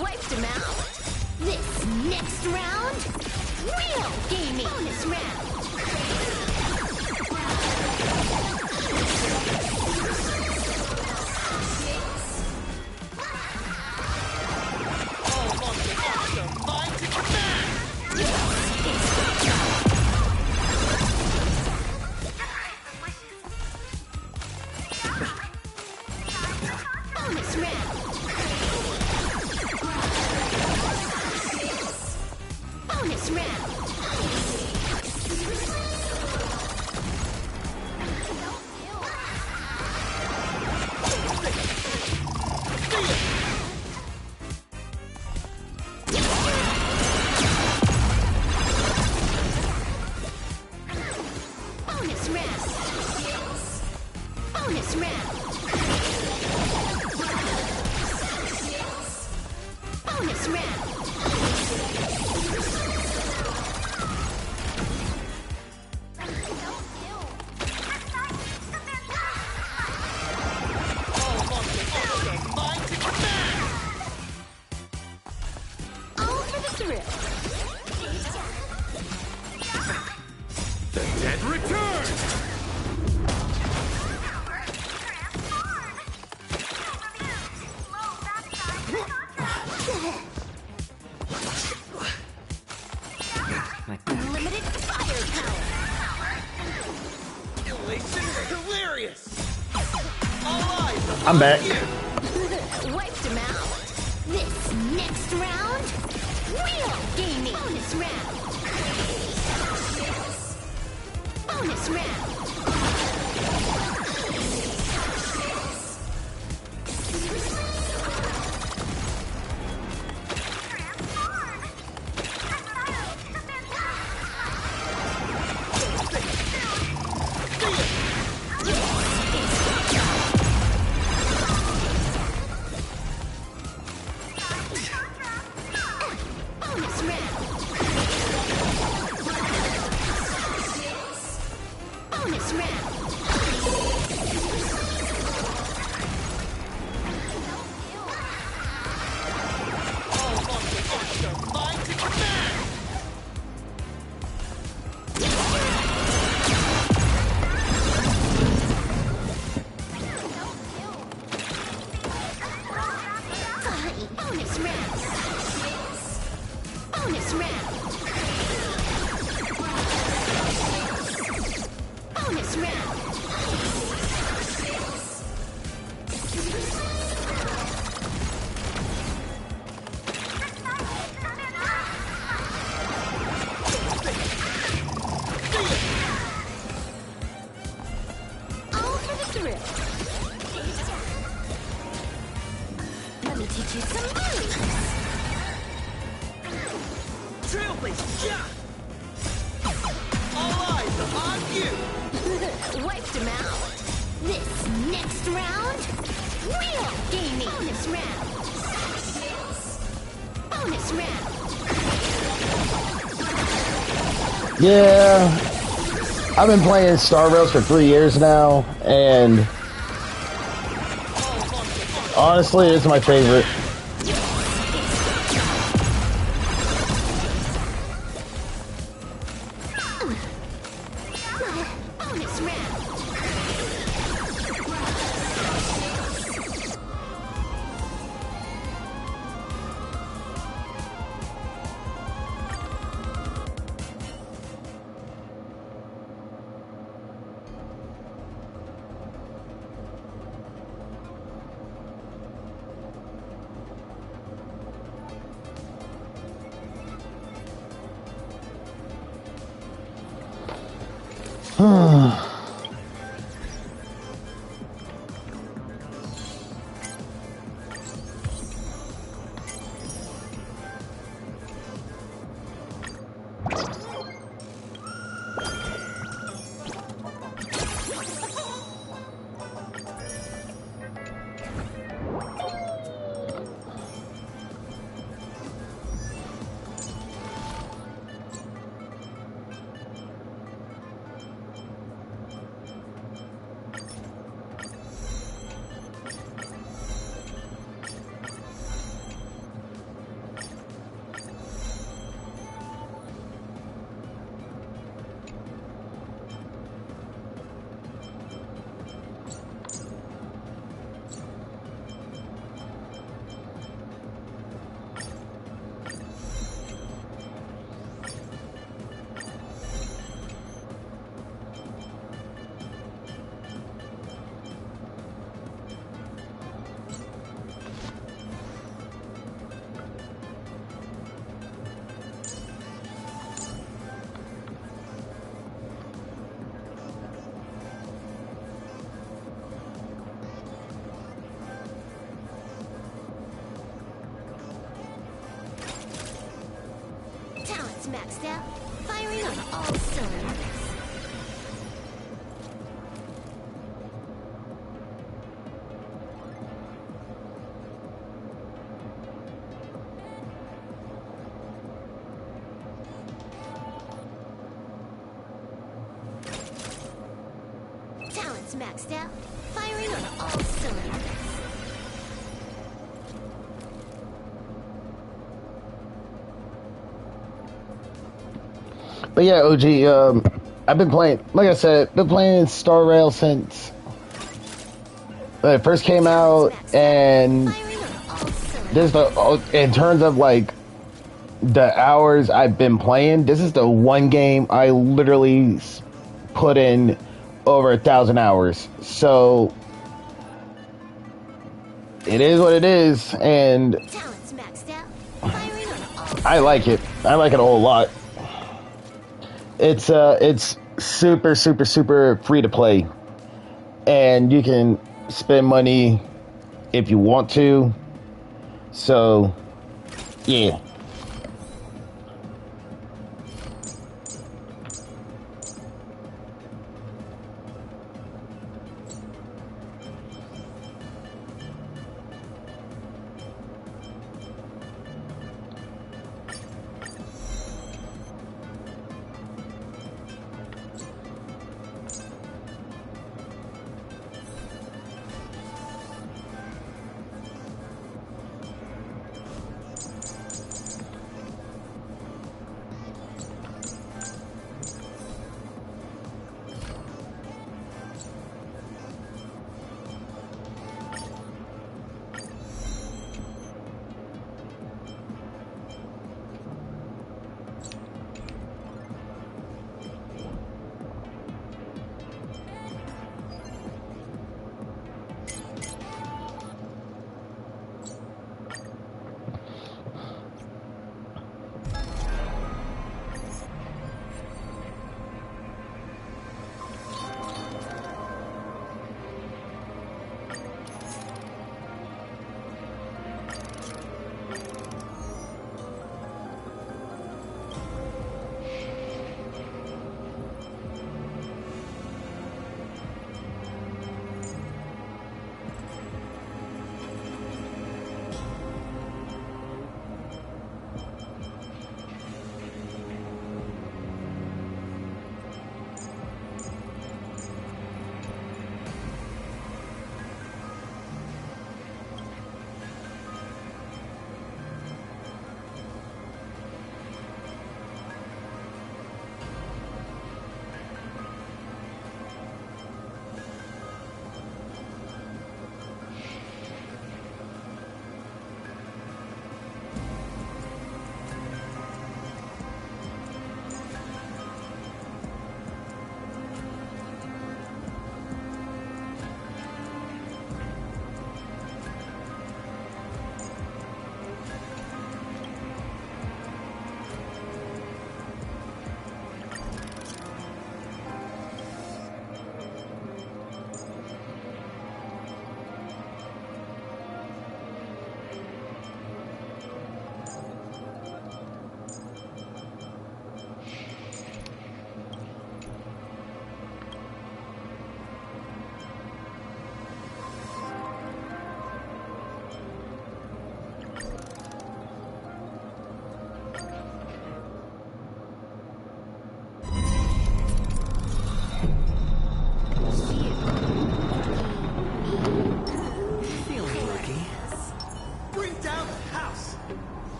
Wiped him out. This next round, real gaming. Bonus round. All monsters also mine to command! Bonus round. Bonus round. Bonus round. Bonus round. The dead return! Unlimited firepower. Elation hilarious! All eyes on I'm back. Wiped him out. This next round, real gaming. Bonus round. Bonus round. Bonus round. Bonus round. Bonus round. Bonus round. Bonus round. All for the thrill. Let me teach you some moves. Trailblazer, yeah! All eyes are on you! Wiped him out. This next round, real gaming. Bonus round. Bonus round. Yeah, I've been playing Star Rails for 3 years now, and honestly, it's my favorite. Bonus round. Talent's maxed out. Firing on all cylinders. maxed out, firing on all cylinders. But yeah, OG, I've been playing, like I said, been playing Star Rail since it first came out, and this in terms of like the hours I've been playing, this is the one game I literally put in over 1,000 hours. So it is what it is, and I like it. I like it a whole lot. It's super free to play, and you can spend money if you want to. So yeah.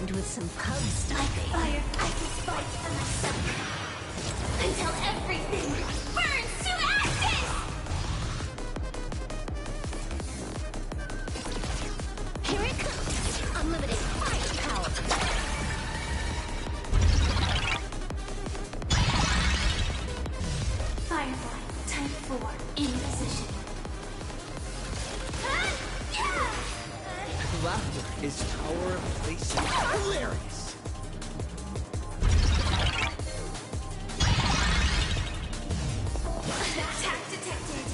With some pub stopping. Fire, I can fight for myself until everything burns to ashes. Here it comes, unlimited firepower. Firefly, type 4, in position. Laughter is power of place. Hilarious! Attack detected.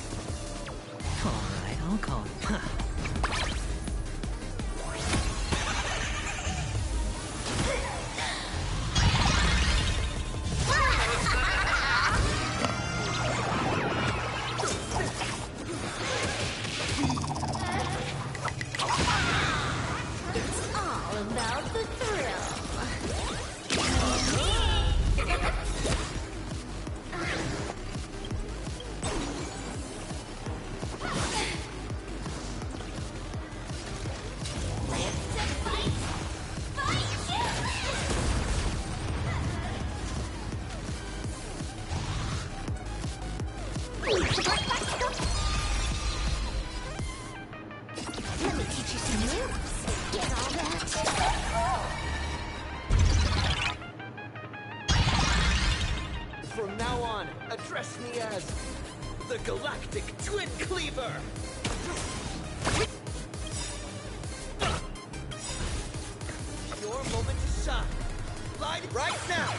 address me as the Galactic Twin Cleaver. Your moment to shine. Light it right now.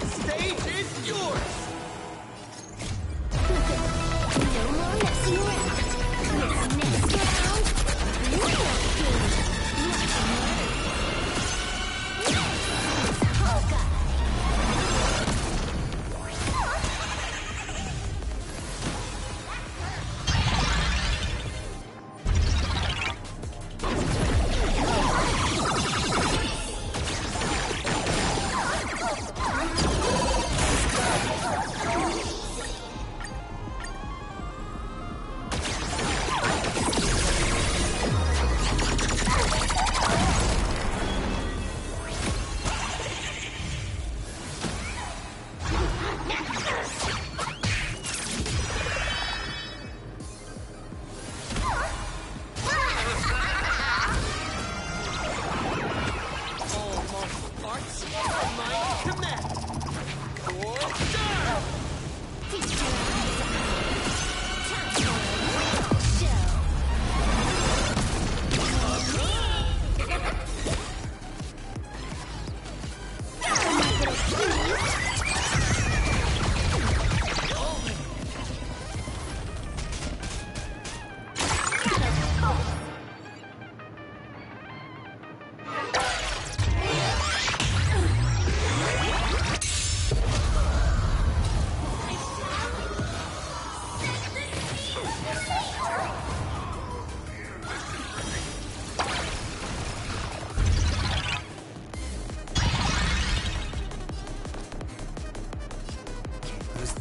Stage is yours. No more messing around. Next round, we're not good. Hawkeye.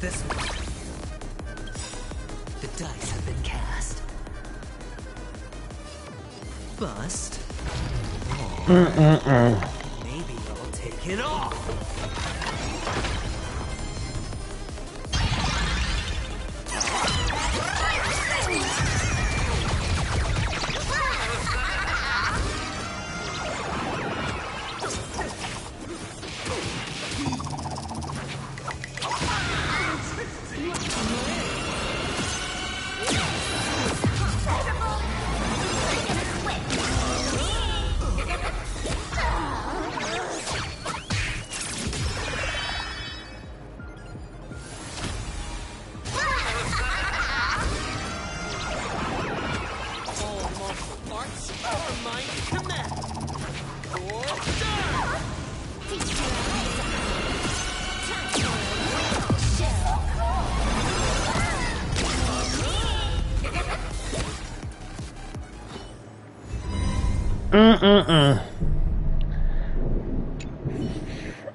This one. The dice have been cast. Bust. Maybe I'll take it off.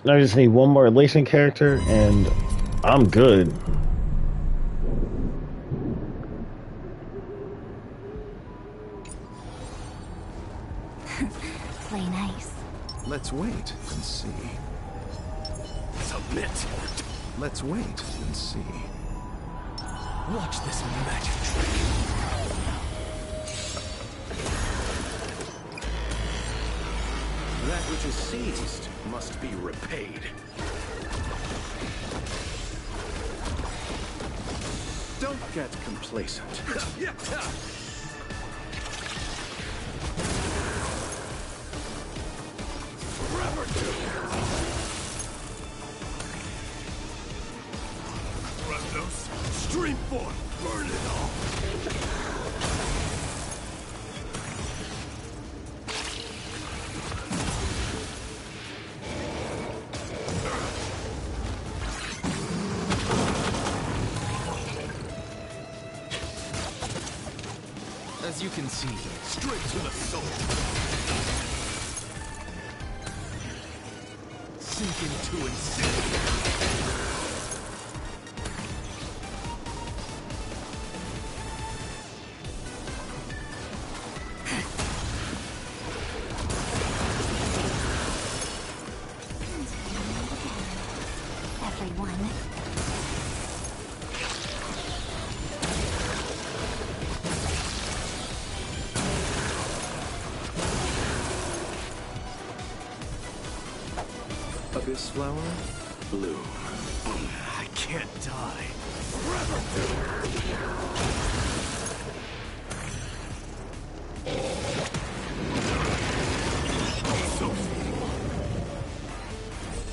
I just need one more Lacing character and I'm good. Play nice. Let's wait and see. Submit. Let's wait and see. Watch this magic trick. That which is seized must be repaid. Don't get complacent. Rakdos, stream forth, burn it all. As you can see, Straight to the soul. sink into insanity. Abyss flower, bloom. can't die. Forever.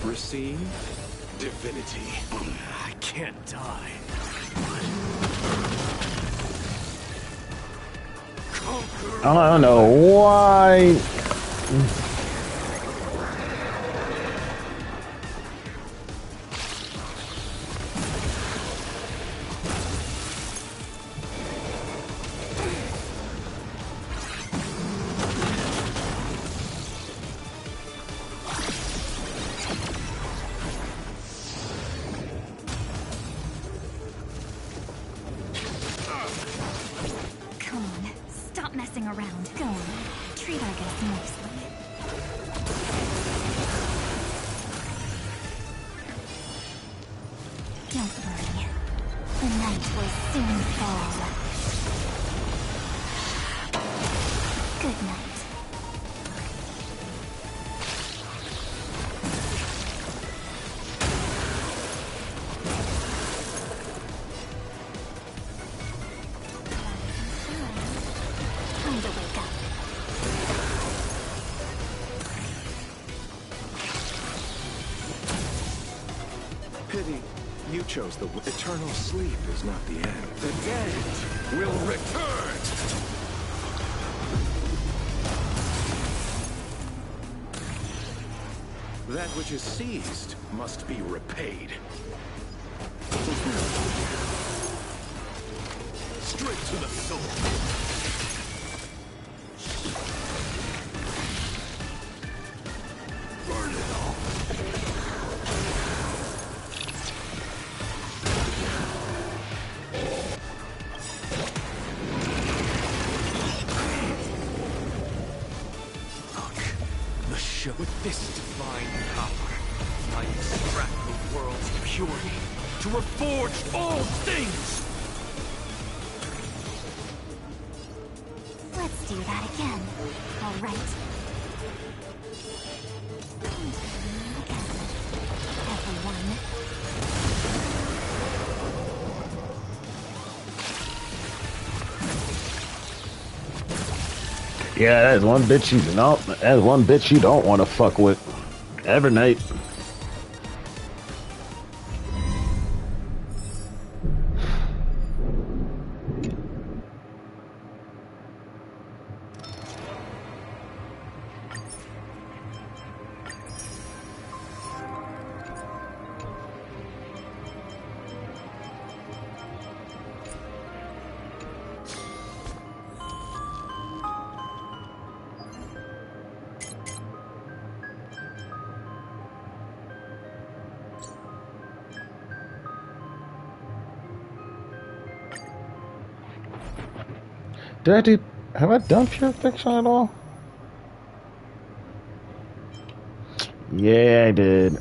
Receive divinity. I can't die. I don't know why. Come on, stop messing around. Go on, treat our guests nicely. Don't worry, the night will soon fall. Good night. Time to wake up. Pity you chose the eternal sleep is not the end. The dead will return. That which is seized must be repaid. Straight to the soul. Burn it all. Look, the show with this divine power, I extract the world's purity to reforge all things. Let's do that again. All right. Everyone. Yeah, that's one bitch you don't. That's one bitch you don't want to fuck with. Every night. Have I done Pure Fiction at all? Yeah, I did.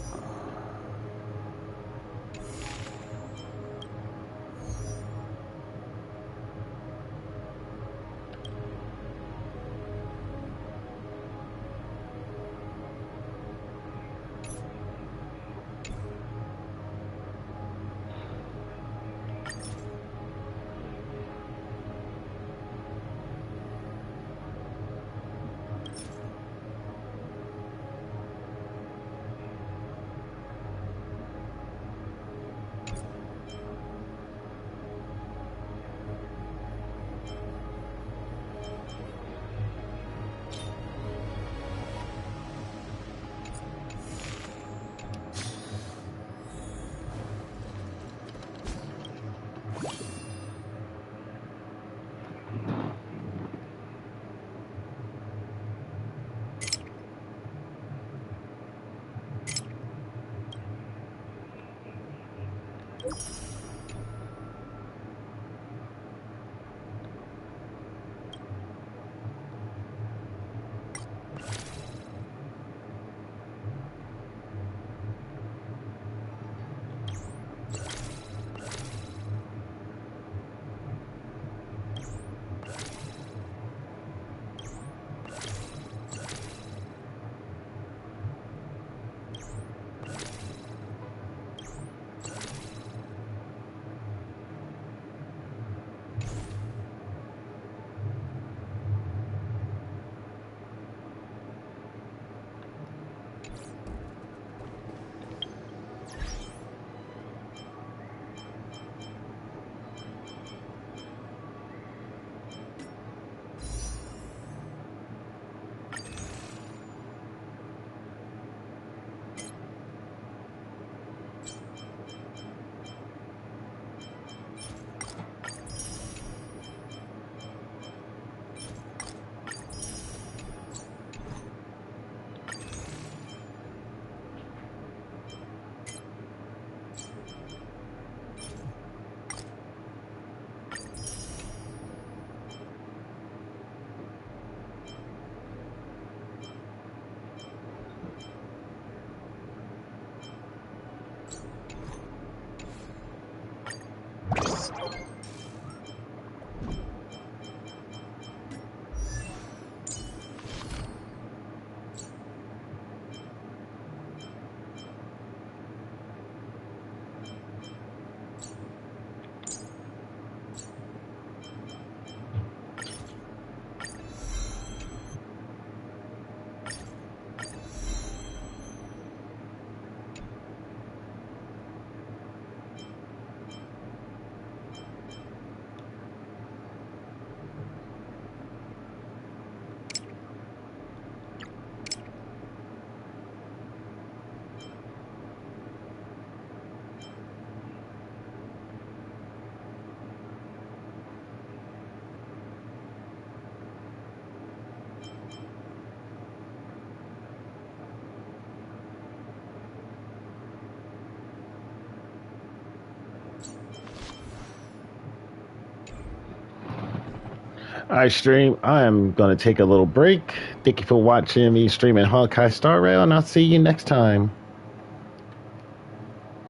All right, stream. I am going to take a little break. Thank you for watching me streaming Honkai Star Rail, and I'll see you next time.